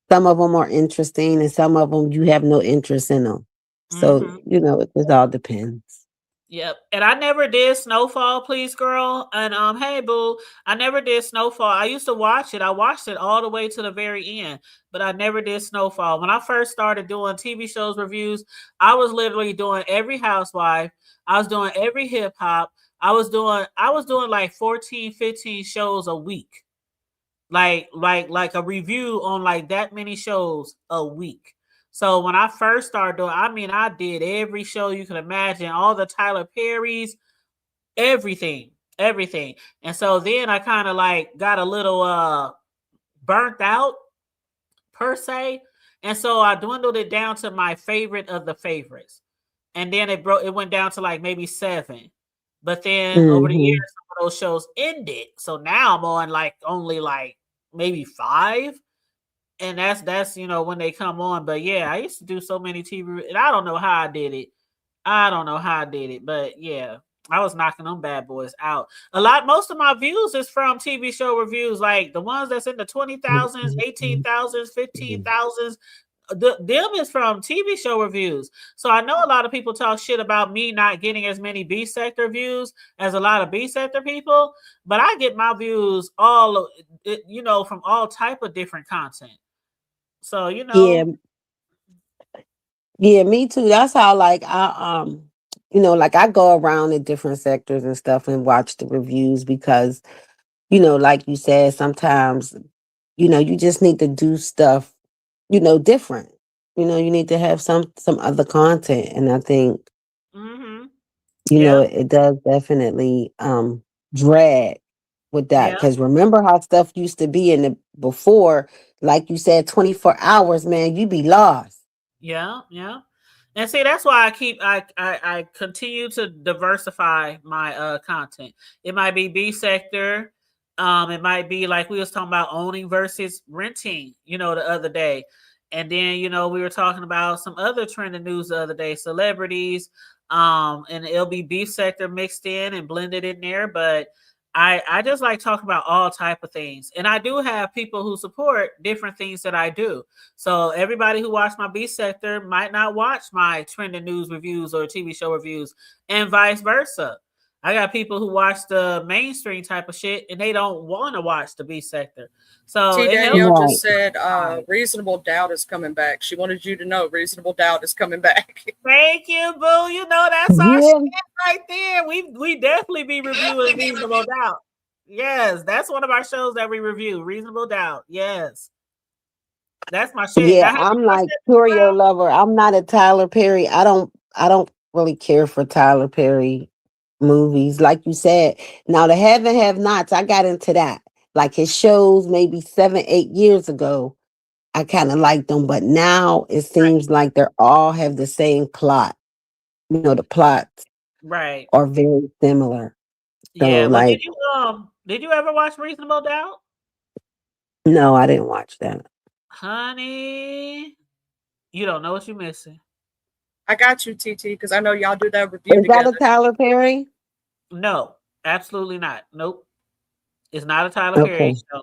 some of them are interesting, and some of them you have no interest in them. So Hmm. it just all depends. Yep. And I never did Snowfall, please, girl. And hey boo, I never did Snowfall. I used to watch it. I watched it all the way to the very end, but I never did Snowfall. When I first started doing TV shows reviews, I was literally doing every housewife. I was doing every hip hop. I was doing like 14, 15 shows a week. Like a review on like that many shows a week. So when I first started doing, I mean, I did every show you can imagine, all the Tyler Perry's, everything. everything. And so then I kind of like got a little burnt out per se. And so I dwindled it down to my favorite of the favorites. And then it went down to like maybe 7. But then over the years, Hmm. some of those shows ended. So now I'm on like only like maybe 5. And that's when they come on. But yeah, I used to do so many TV, and I don't know how I did it. I don't know how I did it, but yeah, I was knocking them bad boys out. Most of my views is from TV show reviews, like the ones that's in the 20,000s, 18,000s, 15,000s. Them is from TV show reviews. So I know a lot of people talk shit about me not getting as many B sector views as a lot of B sector people, but I get my views from all type of different content. So Yeah, yeah, me too. That's how like like I go around in different sectors and stuff and watch the reviews because, like you said, sometimes, you just need to do stuff, different. You need to have some other content. And I think, mm-hmm. Yeah, it does definitely drag with that. yeah, Because remember how stuff used to be in the before, like you said, 24 hours, man, you be lost. yeah, yeah. And see, that's why I continue to diversify my content. It might be B sector, it might be like we was talking about owning versus renting, the other day. And then, we were talking about some other trending news the other day, celebrities, and it'll be B sector mixed in and blended in there, but I just like talking about all type of things. And I do have people who support different things that I do. So everybody who watched my B sector might not watch my trending news reviews or TV show reviews, and vice versa. I got people who watch the mainstream type of shit and they don't want to watch the B sector. So T. it helps. Danielle Right. just said Reasonable Doubt is coming back. She wanted you to know Reasonable Doubt is coming back. Thank you, boo. That's our shit Yeah. right there. We definitely be reviewing Reasonable Doubt. Yes, that's one of our shows that we review. Reasonable Doubt. Yes, that's my shit. Now, Yeah, have you I'm watched like it as curio well? lover. I'm not a Tyler Perry. I don't really care for Tyler Perry movies. Like you said, now the have and have nots, I got into that. Like his shows maybe 7, 8 years ago, I kind of liked them, but now it Right. seems like they're all have the same plot. The plots Right. are very similar. So Yeah. Well, like, did you ever watch Reasonable Doubt? no, I didn't watch that. Honey, you don't know what you're missing. I got you, TT, because I know y'all do that review Is that a together. Tyler Perry? No, absolutely not. Nope. It's not a Tyler Perry Okay. show.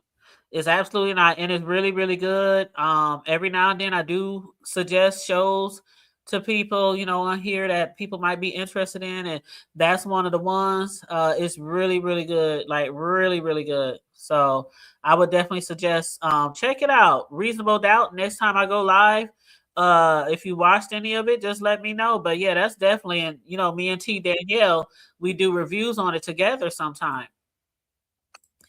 It's absolutely not, and it's really, really good. Every now and then I do suggest shows to people, on here that people might be interested in, and that's one of the ones. It's really, really good, like really, really good. So I would definitely suggest check it out. Reasonable Doubt. Next time I go live, if you watched any of it, just let me know. But yeah, that's definitely, and me and T Danielle, we do reviews on it together sometime.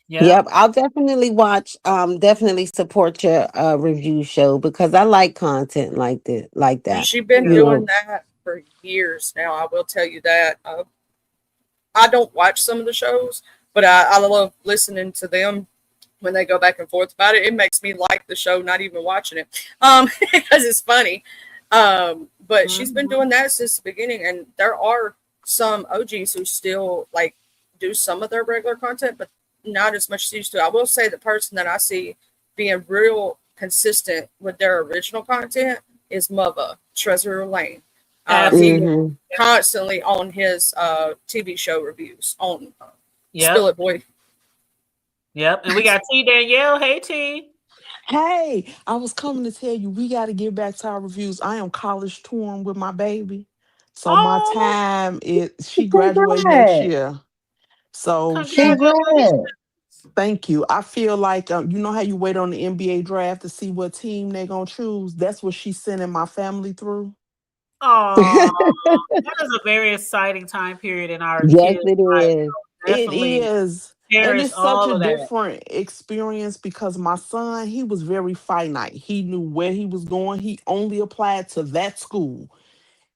Yeah. Yep, I'll definitely watch. Definitely support your review show because I like content like that. Like And that. she's been You doing know. that for years now. I will tell you that. I don't watch some of the shows, but I love listening to them when they go back and forth about it. It makes me like the show, not even watching it, because it's funny. But she's been Mhm. doing that since the beginning, and there are some OGs who still like do some of their regular content, but not as much as used to. I will say the person that I see being real consistent with their original content is Muvva Treasure Lane. He Absolutely. Hmm. constantly on his TV show reviews on Spill Yep. It Boy. Yep. And we got T Danielle. Hey T. Hey, I was coming to tell you we got to get back to our reviews. I am college touring with my baby. So my Oh, time is she graduate next Congrats. year. So she congratulations. Congrats. thank you. I feel like you know how you wait on the NBA draft to see what team they're gonna choose. That's what she's sending my family through. Oh, that is a very exciting time period in our Yes, kids' it life. is. So It definitely is. And cherish it's such all a of that. different experience because my son, he was very finite. He knew where he was going. He only applied to that school.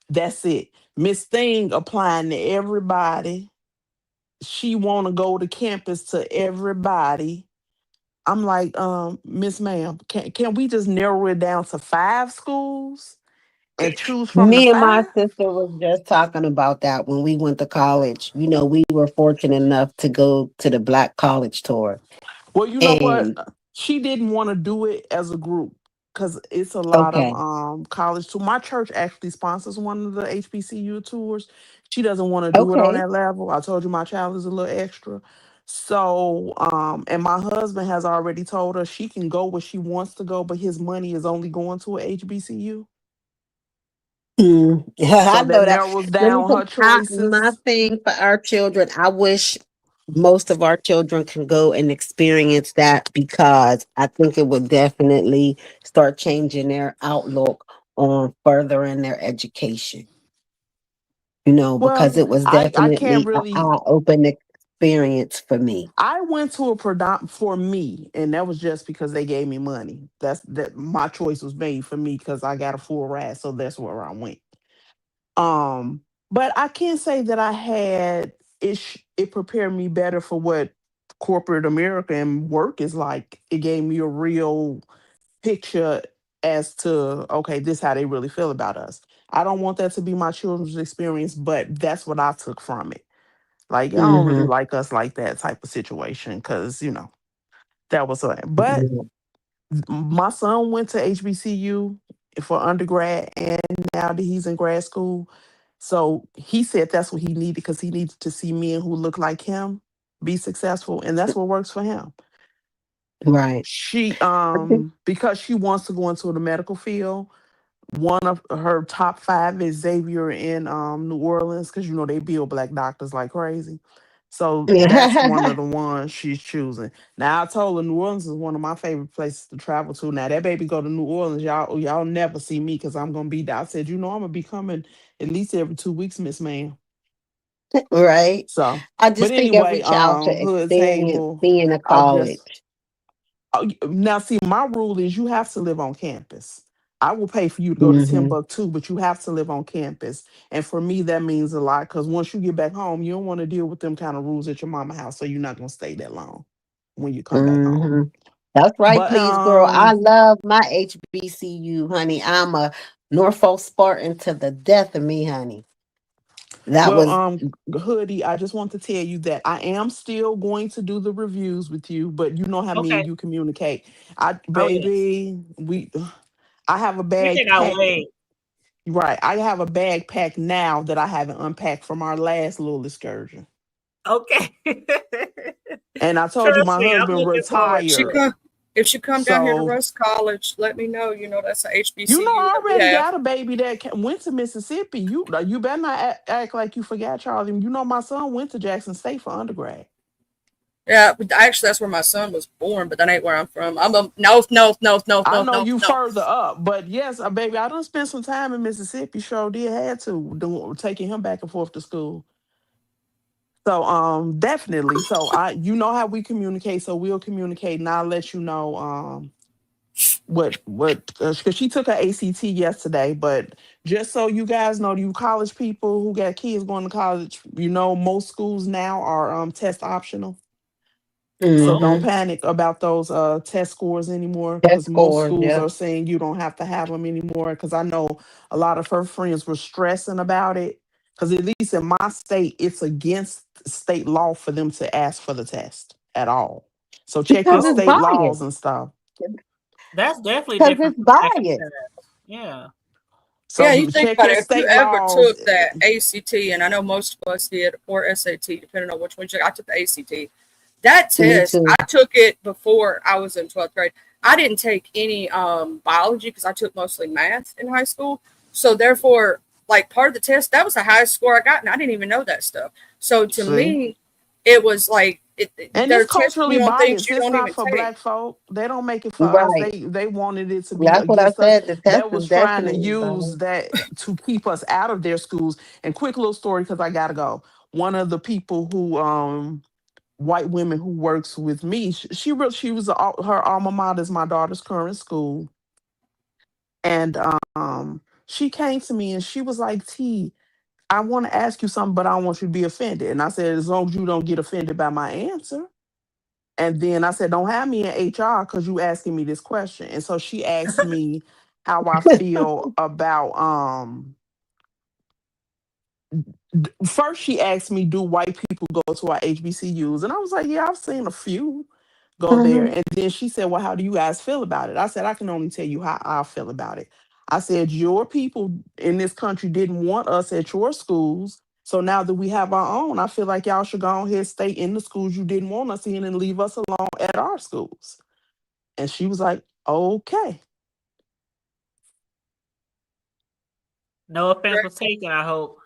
That's it. Miss Thing applying to everybody. she want to go to campus to everybody. I'm like, Miss Ma'am, can we just narrow it down to 5 schools and choose from the Me and my five? sister was just talking about that when we went to college. You know, we were fortunate enough to go to the Black College Tour. Well, you know what? And She didn't want to do it as a group because it's a lot of okay, college tour. My church actually sponsors one of the HBCU tours. She doesn't want to do it on okay. that level. I told you my child is a little extra. So, and my husband has already told her she can go where she wants to go, but his money is only going to a HBCU. Yeah, I So that know that. narrows Let me down tell her my choices. thing for our children. I wish most of our children can go and experience that because I think it would definitely start changing their outlook on furthering their education. You know, because Well, it was I can't definitely an really. eye-open experience for me. I went to a predominiant for me, and that was just because they gave me money. That's that my choice was made for me because I got a full ride, so that's where I went. Um, but I can't say that I had it. It prepared me better for what corporate America and work is like. It gave me a real picture as to okay, this how they really feel about us. I don't want that to be my children's experience, but that's what I took from it. Like, I don't really Hmm. like us like that type of situation because, that was a, but my son went to HBCU for undergrad and now that he's in grad school. So he said that's what he needed because he needed to see men who look like him be successful. And that's what works for him. Right. She, I think- because she wants to go into the medical field, one of her top five is Xavier in New Orleans because they build black doctors like crazy. So that's one of the ones she's choosing. Now I told her New Orleans is one of my favorite places to travel to. Now that baby go to New Orleans, y'all never see me because I'm gonna be there. I said, I'm gonna be coming at least every 2 weeks, Miss Ma'am. right. So, I but just think every anyway, child should Hood experience Table, being a I'll just college. now, see, my rule is you have to live on campus. I will pay for you to go to Hmm. Timbuktu, but you have to live on campus. And for me, that means a lot because once you get back home, you don't want to deal with them kind of rules at your mama house, so you're not gonna stay that long when you come back home. Hmm. That's right, But please, girl. I love my HBCU, honey. I'm a Norfolk Spartan to the death of me, honey. That well, was Hoodie, I just want to tell you that I am still going to do the reviews with you, but you know how me Okay. and you communicate. Oh yeah. Baby, I have a We bag cannot packed. wait. Right. I have a bag packed now that I haven't unpacked from our last little excursion. Okay. And I told you Trust my me, I'm husband looking forward She to retired. it. come if she come down here to So, Russ College, let me know. You know that's a HBCU I that we already have. got a baby that went to Mississippi. You better not act like you forgot, Charlie. My son went to Jackson State for undergrad. Yeah, but actually that's where my son was born, but that ain't where I'm from. I'm a no, no, no, no, I no, know no, you no. further up, but yes, baby, I done spent some time in Mississippi. Sure did had to taking him back and forth to school. So definitely. So you know how we communicate, so we'll communicate and I'll let you know what because she took her ACT yesterday, but just so you guys know, you college people who got kids going to college, most schools now are test optional. So don't mm-hmm. panic about those test scores anymore Test because most scores, schools yeah. are saying you don't have to have them anymore because I know a lot of her friends were stressing about it because at least in my state it's against state law for them to ask for the test at all. So check your Because it's Oh, state biased. laws and stuff. that's definitely Because different it's from back in the biased. past. Yeah. Yeah, you So think check about your it. If you state ever laws. took that ACT, and I know most of us did, or SAT, depending on which one you took, I took the ACT. That Me test, too. I took it before I was in 12th grade. I didn't take any biology because I took mostly math in high school. So therefore, like part of the test, that was the highest score I got, and I didn't even know that stuff. So to See? me, it was like And they're it's testing culturally you on things biased. you It's don't not even for take. black folk. They don't make it for us. Right. They wanted it to be That's what I against us. said. The test That is was trying to definitely use biased. that to keep us out of their schools. And quick little story because I gotta go. One of the people who white women who works with me, she was her alma mater is my daughter's current school. And she came to me and she was like, T, I want to ask you something, but I don't want you to be offended. And I said, as long as you don't get offended by my answer. And then I said, don't have me in HR because you asking me this question. And so she asked me how I feel about first she asked me, do white people go to our HBCUs? And I was like, yeah, I've seen a few go there. And then she said, well, how do you guys feel about it? I said, I can only tell you how I feel about it. I said, your people in this country didn't want us at your schools. So now that we have our own, I feel like y'all should go ahead and stay in the schools you didn't want us in and leave us alone at our schools. And she was like, okay. No offense was taken, I hope.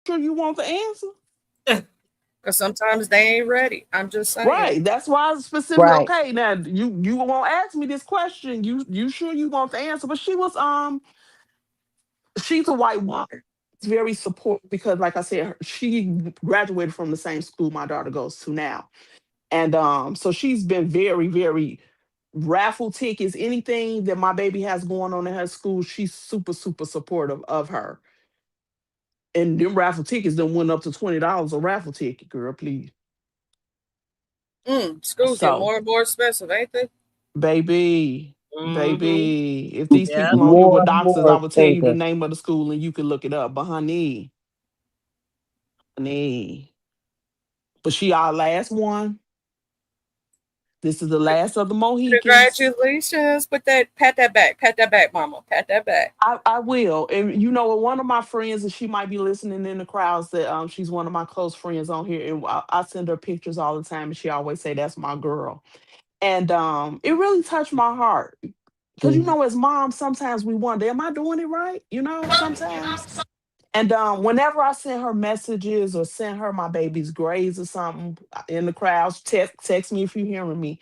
Sure you want the answer? Because sometimes they ain't ready. I'm just saying. Right. That's why I was specifically Right. okay. Now you won't ask me this question. You sure you want the answer? But she was she's a white woman. It's very supportive because, like I said, she graduated from the same school my daughter goes to now, and so she's been very, very raffle tickets, anything that my baby has going on in her school. She's super, super supportive of her. And them raffle tickets then went up to $20 a raffle ticket, girl. Please. Schools get So, more and more expensive, ain't they? baby, Mm-hmm. if these Yeah. people on here were More and doctors, more I would tell you the expensive. name of the school and you could look it up. But honey. But she our last one. This is the last of the Mohicans. Congratulations. Pat that back, mama. Pat that back. I will. And you know, one of my friends, and she might be listening in the crowds, that she's one of my close friends on here. And I send her pictures all the time, and she always say, that's my girl. And it really touched my heart. Because you know, as moms, sometimes we wonder, am I doing it right? You know, sometimes. And whenever I send her messages or send her my baby's grades or something in the crowds, text me if you're hearing me.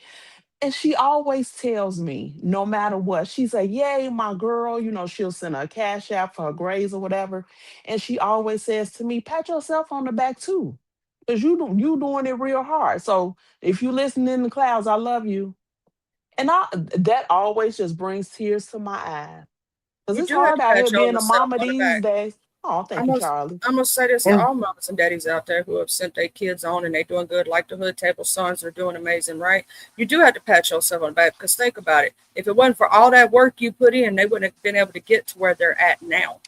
And she always tells me, no matter what, she's like, yay, my girl. You know, she'll send her a cash app for her grades or whatever. And she always says to me, pat yourself on the back too. Because you doing it real hard. So if you listen in the clouds, I love you. And that always just brings tears to my eyes. Because You it's do have hard to out here pat your being own a self mama on the these back. days. Oh, thank you, Charlie. I'm gonna say this to And all moms and daddies out there who have sent their kids on and they doing good, like the Hood Table Sons are doing amazing, right? You do have to pat yourself on the back because think about it. If it wasn't for all that work you put in, they wouldn't have been able to get to where they're at now.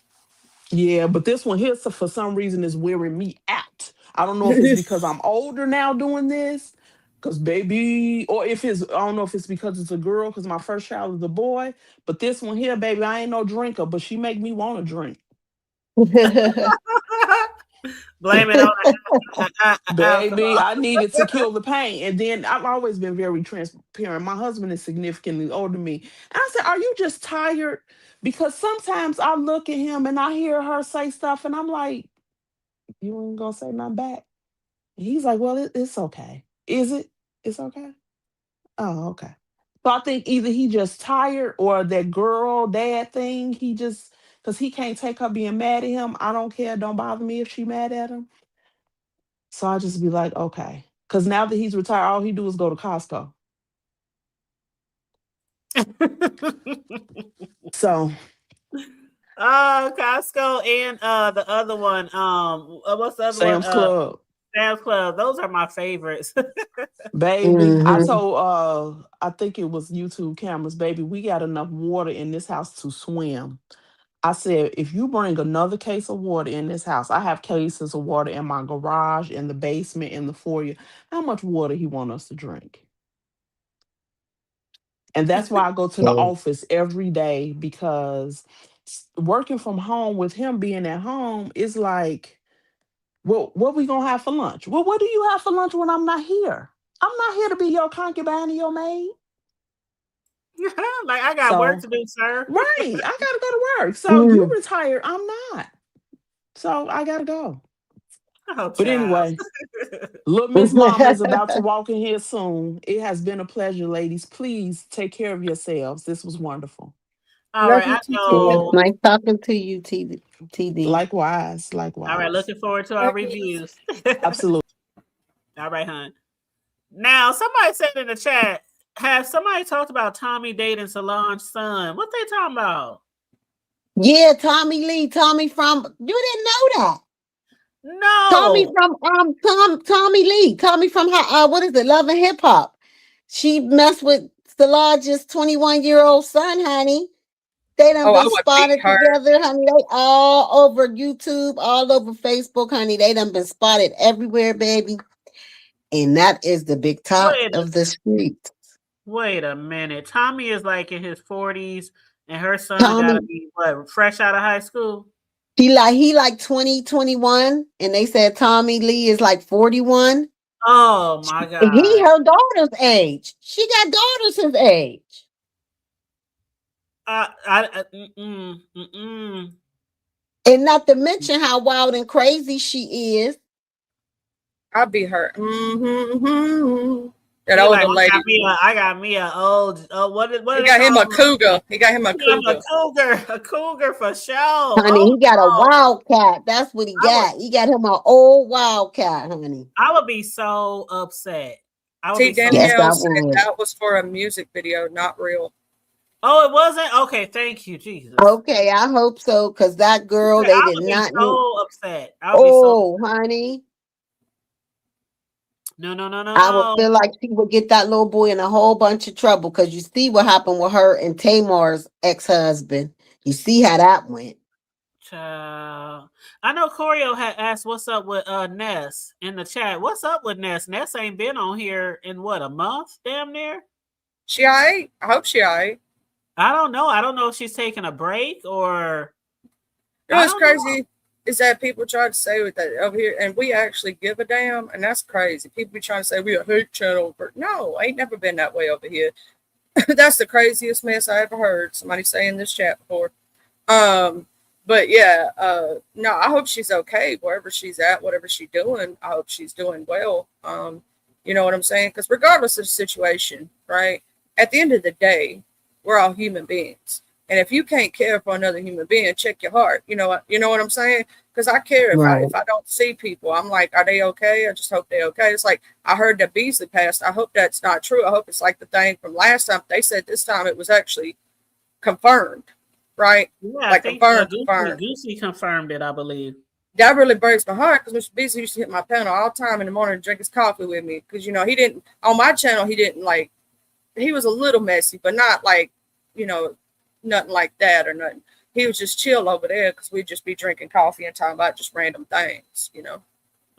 Yeah, but this one here, so for some reason, is wearing me out. I don't know if it's because I'm older now doing this, because baby, or if it's, I don't know if it's because it's a girl, because my first child is a boy. But this one here, baby, I ain't no drinker, but she make me want to drink. Blame it on Baby, alcohol. I needed to kill the pain. And then I've always been very transparent. My husband is significantly older than me. And I said, are you just tired? Because sometimes I look at him and I hear her say stuff, and I'm like, you ain't gonna say nothing back. He's like, well, it's okay. Is it? It's okay. Oh, okay. So I think either he just tired or that girl dad thing. He just because he can't take her being mad at him. I don't care. Don't bother me if she mad at him. So I just be like, okay. Because now that he's retired, all he do is go to Costco. So Costco and the other one. What's the other one? Sam's Club. Sam's Club. Those are my favorites. Baby, I told I think it was YouTube cameras, baby, we got enough water in this house to swim. I said, if you bring another case of water in this house, I have cases of water in my garage, in the basement, in the foyer. How much water he want us to drink? And that's why I go to the office every day because working from home with him being at home is like, well, what we gonna have for lunch? Well, what do you have for lunch when I'm not here? I'm not here to be your concubine and your maid. Like I got work So, to do, sir. right, I gotta go to work. So you retired, I'm not. So I gotta go. Oh, But child. anyway, little Miss Mama is about to walk in here soon. It has been a pleasure, ladies. Please take care of yourselves. This was wonderful. All Love right, you, I yes, know. TT. nice talking to you, TD. Likewise, All right, likewise. looking forward to our reviews. Absolutely. All right, hon. Now, somebody said in the chat, Have somebody talked about Tommy dating Solange's son? What they talking about? Yeah, Tommy Lee. Tommy from, you didn't know that. Tommy No. from Tommy Lee. Tommy from what is it? Love and Hip Hop. She messed with Solange's 21-year-old son, honey. They done Oh, I been would beat spotted her. together, honey. They all over YouTube, all over Facebook, honey. They done been spotted everywhere, baby. And that is the big top of the street. Wait a minute. Tommy is like in his 40s, and her son gotta Tommy, be what, fresh out of high school? he like 20, 21, and they said Tommy Lee is like 41. Oh my And he God. her daughter's age. She got daughters his age. And not to mention how wild and crazy she is. I'd be her. That He older like, lady. I got me a old. What He got him a cougar. He got him a cougar. A cougar for sure. Honey, he got a wildcat. That's what he got. He got him an old wildcat, honey. I would be so upset. T. Danielle said that was for a music video, not real. Oh, it wasn't? Okay, thank you, Jesus. Okay, I hope so, because that girl, they did not. So upset. Honey. No. I would feel like she would get that little boy in a whole bunch of trouble, because you see what happened with her and Tamar's ex-husband. You see how that went. Child. I know Corio had asked what's up with Ness in the chat. What's up with Ness? Ness ain't been on here in what, a month? Damn near? She alright? I hope she alright. I don't know. I don't know if she's taking a break or. You know what's crazy is that people try to say with that over here, and we actually give a damn, and that's crazy. People be trying to say we a hate channel, but no, I ain't never been that way over here. That's the craziest mess I ever heard somebody say in this chat before. But yeah, no, I hope she's okay wherever she's at, whatever she's doing. I hope she's doing well. You know what I'm saying? Because regardless of the situation, right? At the end of the day, we're all human beings. And if you can't care for another human being, check your heart. You know what I'm saying? Because I care if I don't see people. I'm like, are they okay? I just hope they're okay. It's like I heard that Beasley passed. I hope that's not true. I hope it's like the thing from last time. They said this time it was actually confirmed, right? Yeah, like I think confirmed. Goosey confirmed it, I believe. That really breaks my heart because Mr. Beasley used to hit my panel all the time in the morning and drink his coffee with me. Because he didn't on my channel. He didn't like. He was a little messy, but not like nothing like that or nothing. He was just chill over there because we'd just be drinking coffee and talking about just random things,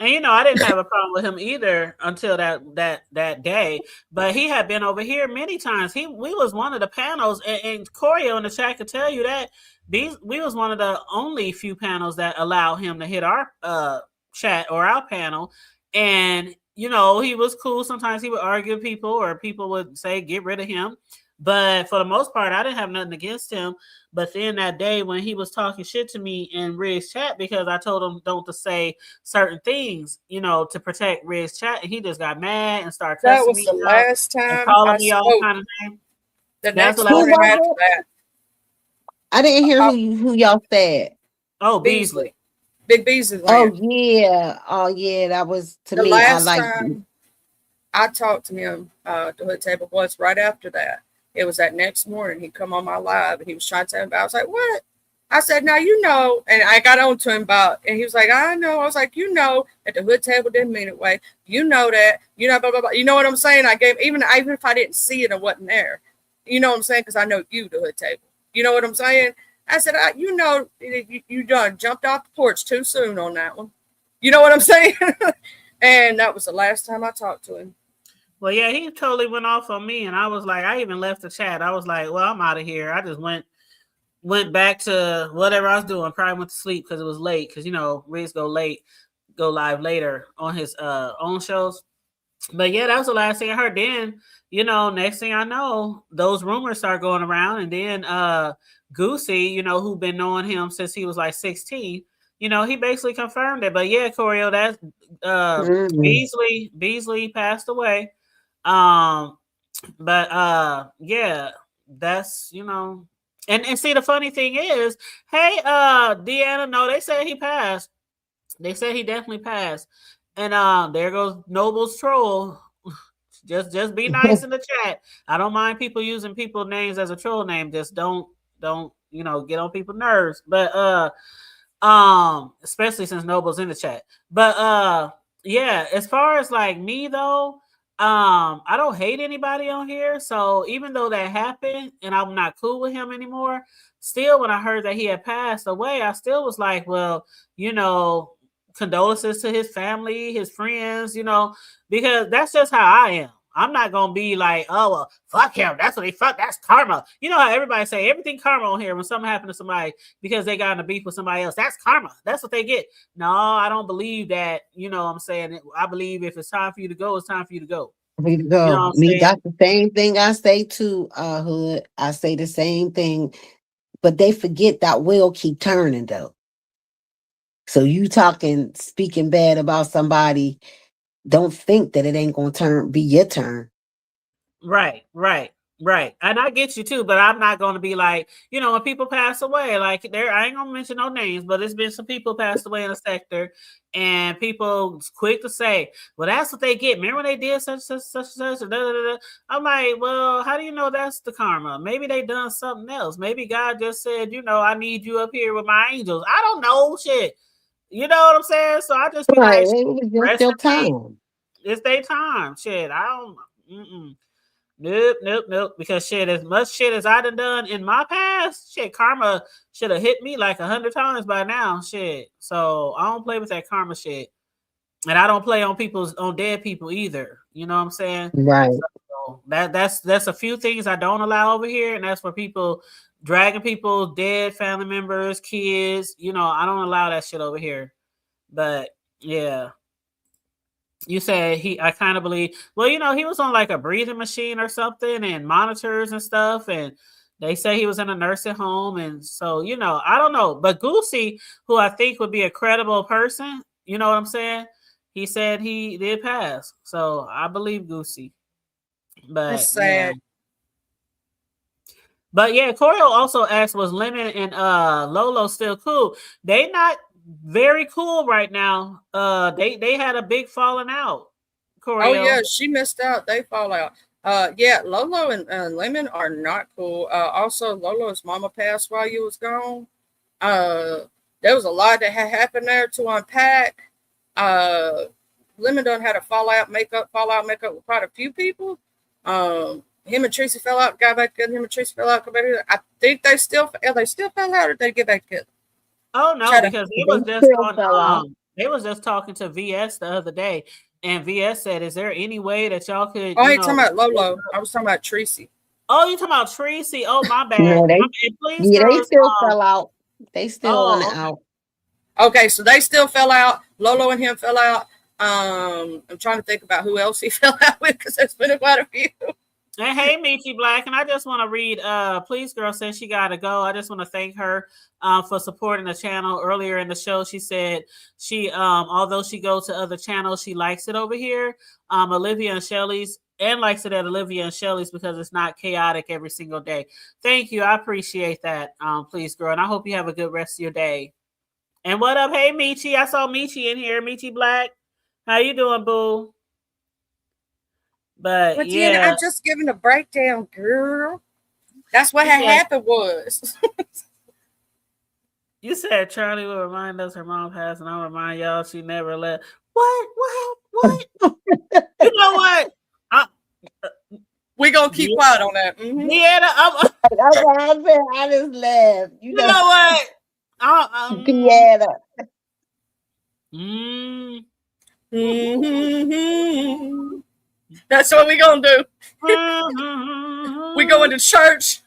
And I didn't have a problem with him either until that day. But he had been over here many times. We was one of the panels, and Corio in the chat could tell you that we was one of the only few panels that allow him to hit our chat or our panel. And he was cool. Sometimes he would argue with people, or people would say get rid of him. But for the most part, I didn't have nothing against him. But then that day when he was talking shit to me in Rig's chat because I told him don't to say certain things, to protect Rig's chat, and he just got mad and started cussing me. That was the last time calling me all kind of names. The next morning after that. I didn't hear who y'all said. Oh, Beasley. Big Beasley. Oh yeah. That was to the me. Last I time I talked to him at the Hood Table was right after that. It was that next morning. He come on my live and he was trying to tell me about. I was like, what? I said, now and I got on to him about, and he was like, I know. I was like, that the Hood Table didn't mean it way. That, blah, blah, blah. You know what I'm saying? I gave, even if I didn't see it or wasn't there, you know what I'm saying? Because I know the Hood Table. You know what I'm saying? I said, you done jumped off the porch too soon on that one. You know what I'm saying? And that was the last time I talked to him. Well, yeah, he totally went off on me, and I was like, I even left the chat. I was like, well, I'm out of here. I just went back to whatever I was doing. Probably went to sleep because it was late. Because Riggs go live later on his own shows. But yeah, that was the last thing I heard. Then next thing I know, those rumors start going around, and then Goosey, who been knowing him since he was like 16. He basically confirmed it. But yeah, Corio, that's Beasley passed away. But yeah, that's and see, the funny thing is, hey, Deanna, no, they said he passed. They said he definitely passed. And there goes Noble's troll. Just be nice in the chat. I don't mind people using people's names as a troll name. Just don't get on people's nerves. But especially since Noble's in the chat. But yeah, as far as like me though, I don't hate anybody on here. So even though that happened and I'm not cool with him anymore, still when I heard that he had passed away, I still was like, well, condolences to his family, his friends, because that's just how I am. I'm not gonna be like, oh well, fuck him. That's what he fuck. That's karma. You know how everybody say everything karma on here when something happened to somebody because they got in a beef with somebody else. That's karma. That's what they get. No, I don't believe that. You know what I'm saying? I believe if it's time for you to go, it's time for you to go. Way to You know go. what I'm Me, saying? that's the same thing I say too, Hood. I say the same thing, but they forget that wheel keep turning though. So you speaking bad about somebody, don't think that it ain't gonna be your turn. Right. And I get you too, but I'm not going to be like, when people pass away, like I ain't going to mention no names, but it's been some people passed away in the sector and people quick to say, well, that's what they get. Remember when they did such. I'm like, well, how do you know that's the karma? Maybe they done something else. Maybe God just said, I need you up here with my angels. I don't know shit. You know what I'm saying? So I just be Right, like, it was just rest your in peace. time. It's their time. Shit, I don't. Nope. Because shit, as much shit as I done in my past, shit, karma should have hit me like 100 times by now. Shit. So I don't play with that karma shit. And I don't play on dead people either. You know what I'm saying? Right. So that's a few things I don't allow over here, and that's for people dragging people's dead family members, kids. I don't allow that shit over here. But yeah. You said I kind of believe, well, he was on like a breathing machine or something and monitors and stuff. And they say he was in a nursing home. And so, I don't know. But Goosey, who I think would be a credible person, you know what I'm saying? He said he did pass. So I believe Goosey. But That's sad. yeah. But yeah, Corio also asked, was Lemon and Lolo still cool? They not very cool right now. They had a big falling out. Corio. Oh yeah, she missed out. They fall out. Yeah, Lolo and Lemon are not cool. Also, Lolo's mama passed while you was gone. There was a lot that had happened there to unpack. Lemon done had a fallout makeup with quite a few people. Him and Tracy fell out, got back together. Him and Tracy fell out, got back together. I think they still fell out, or did they get back together? Oh no, because they was just talking to VS the other day, and VS said, "Is there any way that y'all could?" Oh, I ain't talking about Lolo. I was talking about Tracy. Oh, you talking about Tracy? Oh, my bad. No, Please, they girls, still fell out. They still on the out. Okay, so they still fell out. Lolo and him fell out. I'm trying to think about who else he fell out with because there's been quite a few. And hey, Michi Black, and I just want to read. Please, girl says she got to go. I just want to thank her for supporting the channel. Earlier in the show, she said although she goes to other channels, she likes it over here. Olivia and Shelly's, and likes it at Olivia and Shelly's because it's not chaotic every single day. Thank you, I appreciate that. Please, girl, and I hope you have a good rest of your day. And what up, hey Michi? I saw Michi in here. Michi Black, how you doing, boo? But yeah, Jen, I'm just giving a breakdown, girl. That's what had happened was. You said Charlie will remind us her mom passed, and I'll remind y'all she never left. What? You know what? We're gonna keep quiet on that. Mm-hmm. Yeah, I just laughed. You know what? Pieta. Mm-hmm. That's what we're gonna do. We going to church.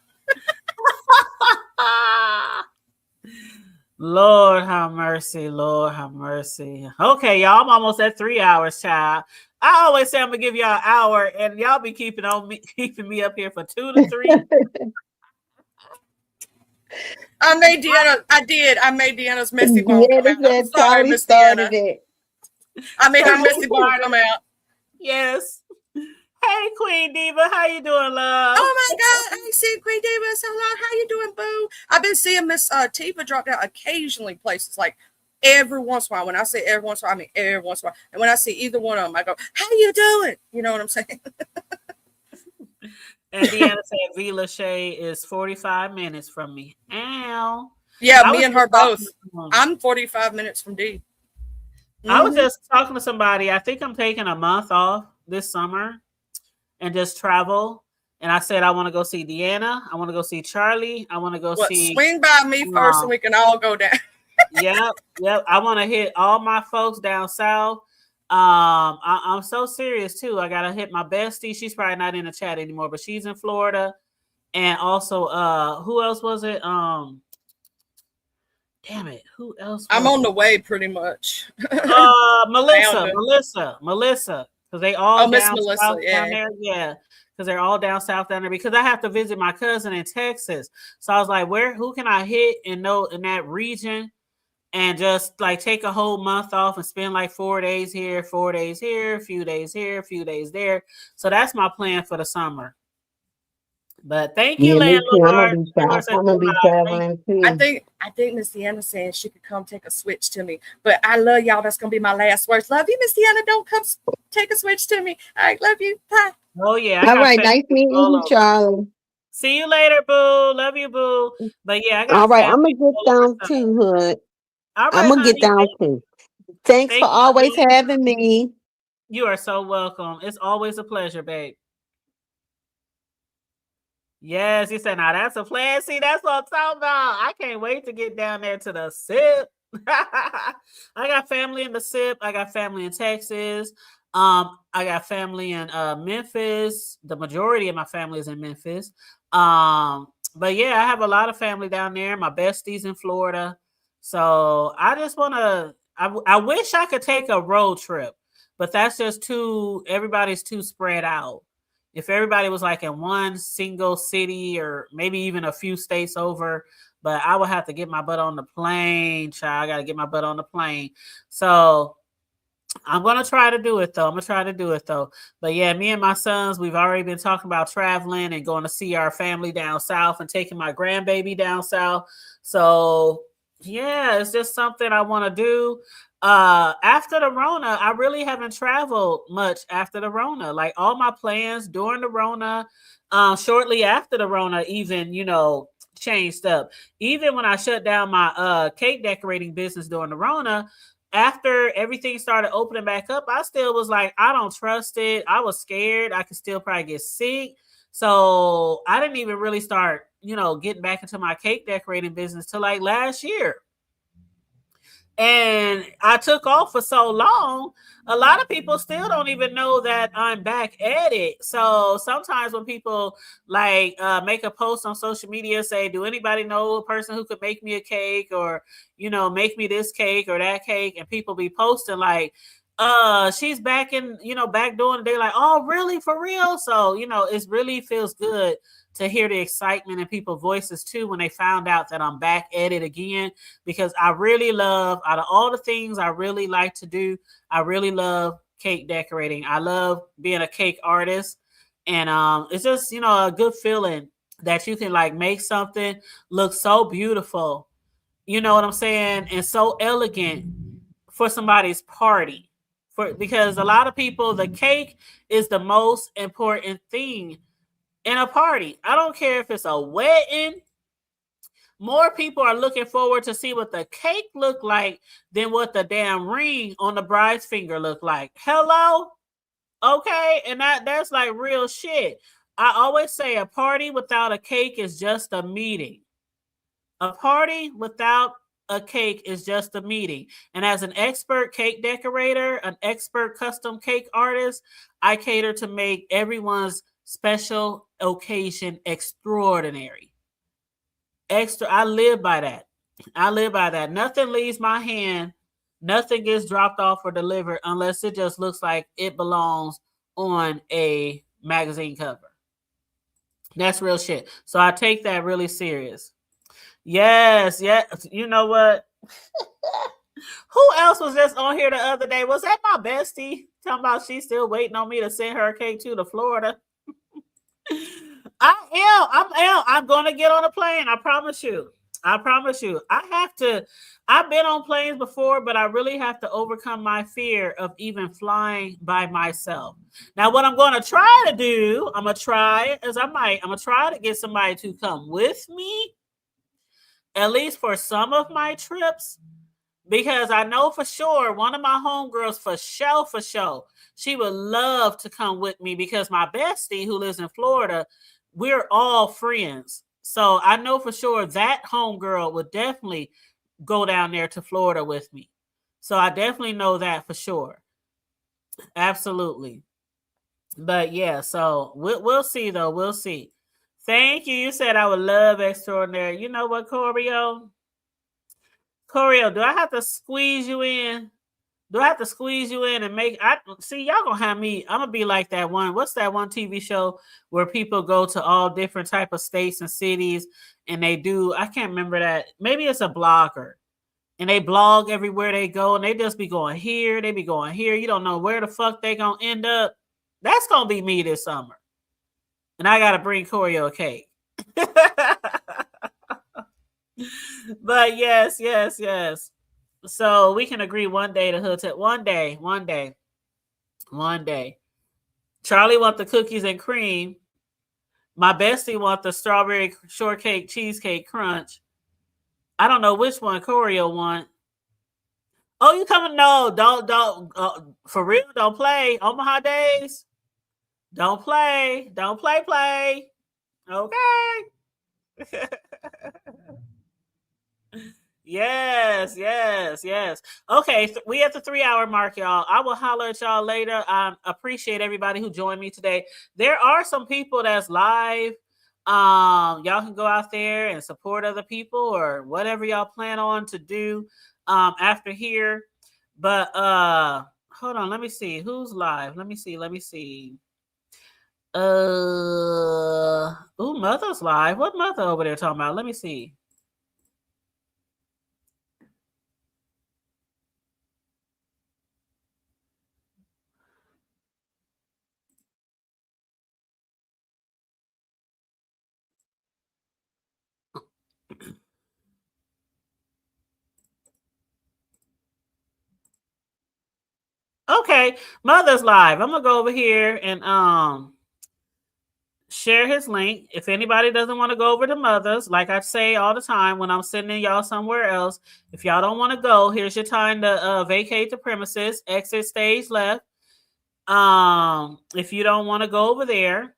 Lord have mercy. Lord have mercy. Okay, y'all, I'm almost at 3 hours, child. I always say I'm gonna give y'all an hour, and y'all be keeping me up here for 2 to 3. I made Deanna's messy bone come out. I'm sorry, Miss Deanna. I made her messy bone come out. Yes. Hey, Queen Diva, how you doing, love? Oh my God, I ain't seen Queen Diva so long. How you doing, boo? I've been seeing Miss Tifa drop down occasionally places like every once in a while. When I say every once in a while, I mean every once in a while. And when I see either one of them, I go, "How you doing?" You know what I'm saying? And Deanna said V. Lachey is 45 minutes from me. Ow. Yeah, I me was and her just talking both. to someone. I'm 45 minutes from D. I was just talking to somebody. I think I'm taking a month off this summer and just travel. And I said I want to go see Deanna. I want to go see Charlie. I want to go see. Swing by me first, and we can all go down. Yep. I want to hit all my folks down south. I'm so serious too. I gotta hit my bestie. She's probably not in the chat anymore, but she's in Florida. And also, who else was it? Damn it, who else? I'm on the way, pretty much. Melissa, because they all Miss down Melissa, south yeah. down there. Yeah, because they're all down south down there. Because I have to visit my cousin in Texas, so I was like, who can I hit in that region, and just like take a whole month off and spend like 4 days here, 4 days here, a few days here, a few days there. So that's my plan for the summer. But thank you, landlord. I'm gonna be traveling too. I think Miss Deanna saying she could come take a switch to me. But I love y'all. That's gonna be my last words. Love you, Miss Deanna. Don't come take a switch to me. All right, love you. Bye. Oh yeah. All right, nice meeting you, Charlie. See you later, boo. Love you, boo. But yeah, I got. All right, I'm gonna get down too, Hood. All right, I'm gonna get down too. Thanks for always having me. You are so welcome. It's always a pleasure, babe. Yes, you said, now that's a plan. See, that's what I'm talking about. I can't wait to get down there to the SIP. I got family in the SIP. I got family in Texas. I got family in Memphis. The majority of my family is in Memphis. But yeah, I have a lot of family down there. My besties in Florida. So I just want to, I wish I could take a road trip, but that's just everybody's too spread out. If everybody was like in one single city or maybe even a few states over, but I would have to get my butt on the plane, child. I got to get my butt on the plane. So I'm going to try to do it, though. But yeah, me and my sons, we've already been talking about traveling and going to see our family down south and taking my grandbaby down south. So yeah, it's just something I want to do. After the Rona, I really haven't traveled much after the Rona. Like all my plans during the Rona, shortly after the Rona, even, changed up. Even when I shut down my cake decorating business during the Rona, after everything started opening back up, I still was like, I don't trust it. I was scared. I could still probably get sick. So I didn't even really start, getting back into my cake decorating business till like last year. And I took off for so long, a lot of people still don't even know that I'm back at it. So sometimes when people like make a post on social media, say, do anybody know a person who could make me a cake or, make me this cake or that cake? And people be posting like, she's back in, back doing it. They're like, oh, really? For real? So, it really feels good to hear the excitement in people's voices too when they found out that I'm back at it again, because I really love, out of all the things I really like to do, I really love cake decorating. I love being a cake artist, and it's just, a good feeling that you can like make something look so beautiful, you know what I'm saying, and so elegant for somebody's party. Because a lot of people, the cake is the most important thing in a party. I don't care if it's a wedding. More people are looking forward to see what the cake look like than what the damn ring on the bride's finger look like. Hello? Okay? And that's like real shit. I always say a party without a cake is just a meeting. A party without a cake is just a meeting. And as an expert cake decorator, an expert custom cake artist, I cater to make everyone's special occasion extraordinary. I live by that. Nothing leaves my hand. Nothing gets dropped off or delivered unless it just looks like it belongs on a magazine cover. That's real shit. So I take that really serious. Yes. You know what? Who else was just on here the other day? Was that my bestie? Talking about she's still waiting on me to send her a cake to Florida. I'm going to get on a plane. I promise you. I promise you, I've been on planes before, but I really have to overcome my fear of even flying by myself. Now, what I'm going to try to do, I'm going to try to get somebody to come with me, at least for some of my trips, because I know for sure one of my homegirls for sure, she would love to come with me because my bestie who lives in Florida, we're all friends. So I know for sure that homegirl would definitely go down there to Florida with me. So I definitely know that for sure. Absolutely. But yeah, so we'll see though. We'll see. Thank you. You said I would love extraordinary. You know what, Corio? Corio, do I have to squeeze you in? Do I have to squeeze you in and see y'all gonna have me? I'm gonna be like that one. What's that one TV show where people go to all different type of states and cities and they do? I can't remember that. Maybe it's a blogger and they blog everywhere they go and they just be going here. They be going here. You don't know where the fuck they gonna end up. That's gonna be me this summer, and I gotta bring Corio a cake. But yes. So we can agree one day to hotel. One day. Charlie want the cookies and cream. My bestie want the strawberry shortcake cheesecake crunch. I don't know which one Corio want. Oh, you coming? No, don't. For real, don't play. Omaha days. Don't play. Okay. Yes. Okay, we at the 3-hour mark, y'all. I will holler at y'all later. I appreciate everybody who joined me today. There are some people that's live. Y'all can go out there and support other people or whatever y'all plan on to do after here. But hold on, let me see who's live. Let me see. Mother's live. What mother over there talking about? Let me see. Okay, Mother's live. I'm gonna go over here and share his link. If anybody doesn't want to go over to Mother's, like I say all the time when I'm sending y'all somewhere else, if y'all don't want to go, here's your time to vacate the premises, exit stage left. If you don't want to go over there,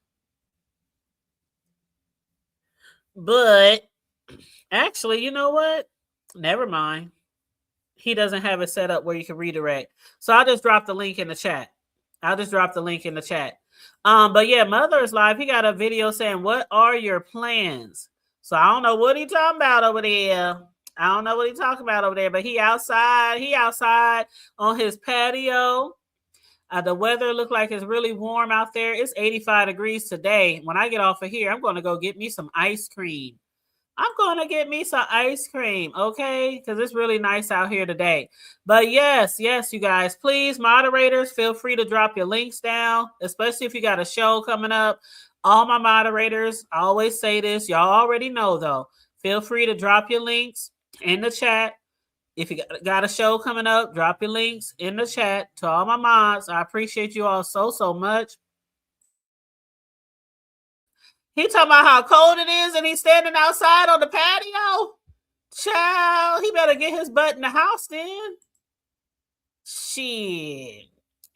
but actually, you know what? Never mind. He doesn't have it set up where you can redirect. So I'll just drop the link in the chat. But yeah, Mother is live. He got a video saying, "What are your plans?" So I don't know what he talking about over there. But he outside on his patio. The weather look like it's really warm out there. It's 85 degrees today. When I get off of here, I'm going to go get me some ice cream. Okay? Because it's really nice out here today. But yes, you guys, please, moderators, feel free to drop your links down, especially if you got a show coming up. All my moderators, I always say this. Y'all already know, though. Feel free to drop your links in the chat. If you got a show coming up, drop your links in the chat to all my mods. I appreciate you all so much. He talking about how cold it is and he's standing outside on the patio. Child, he better get his butt in the house then. Shit,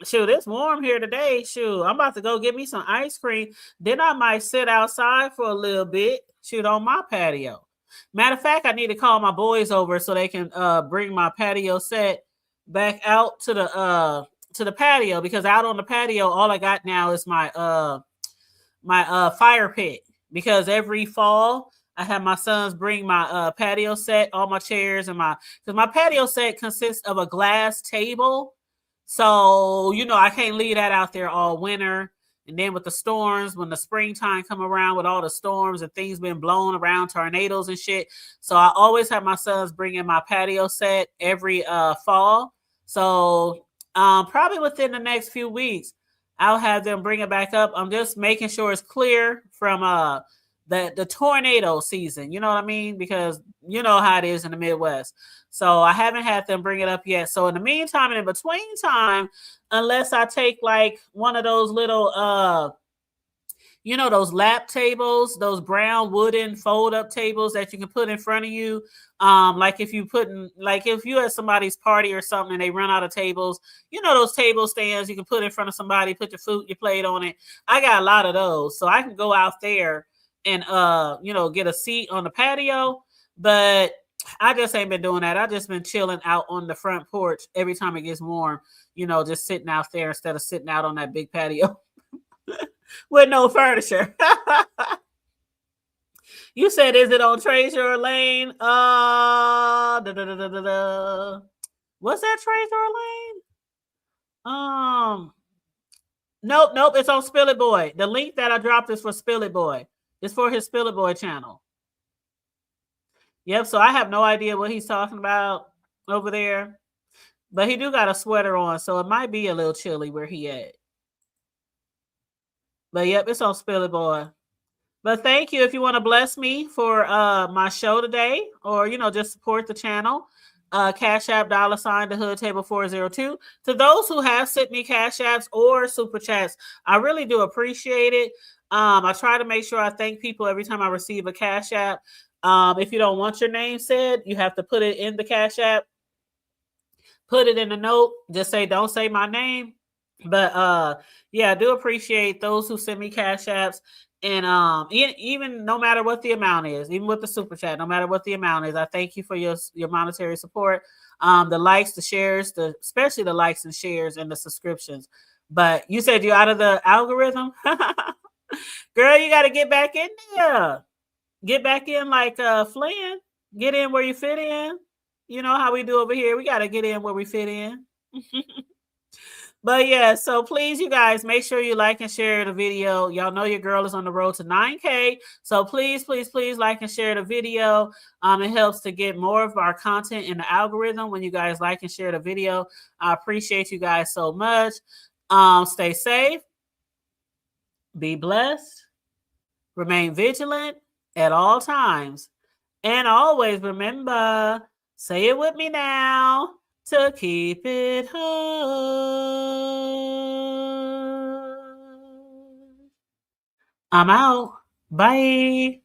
it's warm here today. Shoot, I'm about to go get me some ice cream. Then I might sit outside for a little bit. On my patio. Matter of fact, I need to call my boys over so they can bring my patio set back out to the patio, because out on the patio, all I got now is my fire pit, because every fall I have my sons bring my patio set, all my chairs and because my patio set consists of a glass table. So, I can't leave that out there all winter. And then with the storms, when the springtime come around with all the storms and things being blown around, tornadoes and shit. So I always have my sons bring in my patio set every fall. So probably within the next few weeks, I'll have them bring it back up. I'm just making sure it's clear from the tornado season. You know what I mean? Because you know how it is in the Midwest. So I haven't had them bring it up yet. So in the meantime and in between time, unless I take like one of those little you know, those lap tables, those brown wooden fold up tables that you can put in front of you. Like if you at somebody's party or something and they run out of tables, you know, those table stands you can put in front of somebody, put your plate on it. I got a lot of those. So I can go out there and you know, get a seat on the patio. But I just ain't been doing that. I just been chilling out on the front porch every time it gets warm, you know, just sitting out there instead of sitting out on that big patio. With no furniture. You said, is it on Treasure Lane? What's that, Treasure Lane? Nope. It's on Spill It Boy. The link that I dropped is for Spill It Boy. It's for his Spill It Boy channel. Yep. So I have no idea what he's talking about over there, but he do got a sweater on, so it might be a little chilly where he at. But yep, it's on Spill It Boy. But thank you. If you want to bless me for my show today, or you know, just support the channel, Cash App $ the Hood Table 402. To those who have sent me Cash Apps or Super Chats, I really do appreciate it. I try to make sure I thank people every time I receive a Cash App. If you don't want your name said, you have to put it in the Cash App. Put it in the note. Just say, don't say my name. But yeah, I do appreciate those who send me Cash Apps. And even no matter what the amount is, even with the Super Chat, no matter what the amount is, I thank you for your monetary support. The likes, the shares, especially the likes and shares and the subscriptions. But you said you're out of the algorithm? Girl, you got to get back in there. Get back in like Flynn. Get in where you fit in. You know how we do over here. We got to get in where we fit in. But yeah, so please, you guys, make sure you like and share the video. Y'all know your girl is on the road to 9K. So please, please, please like and share the video. It helps to get more of our content in the algorithm when you guys like and share the video. I appreciate you guys so much. Stay safe. Be blessed. Remain vigilant at all times. And always remember, say it with me now, to keep it hood. I'm out. Bye.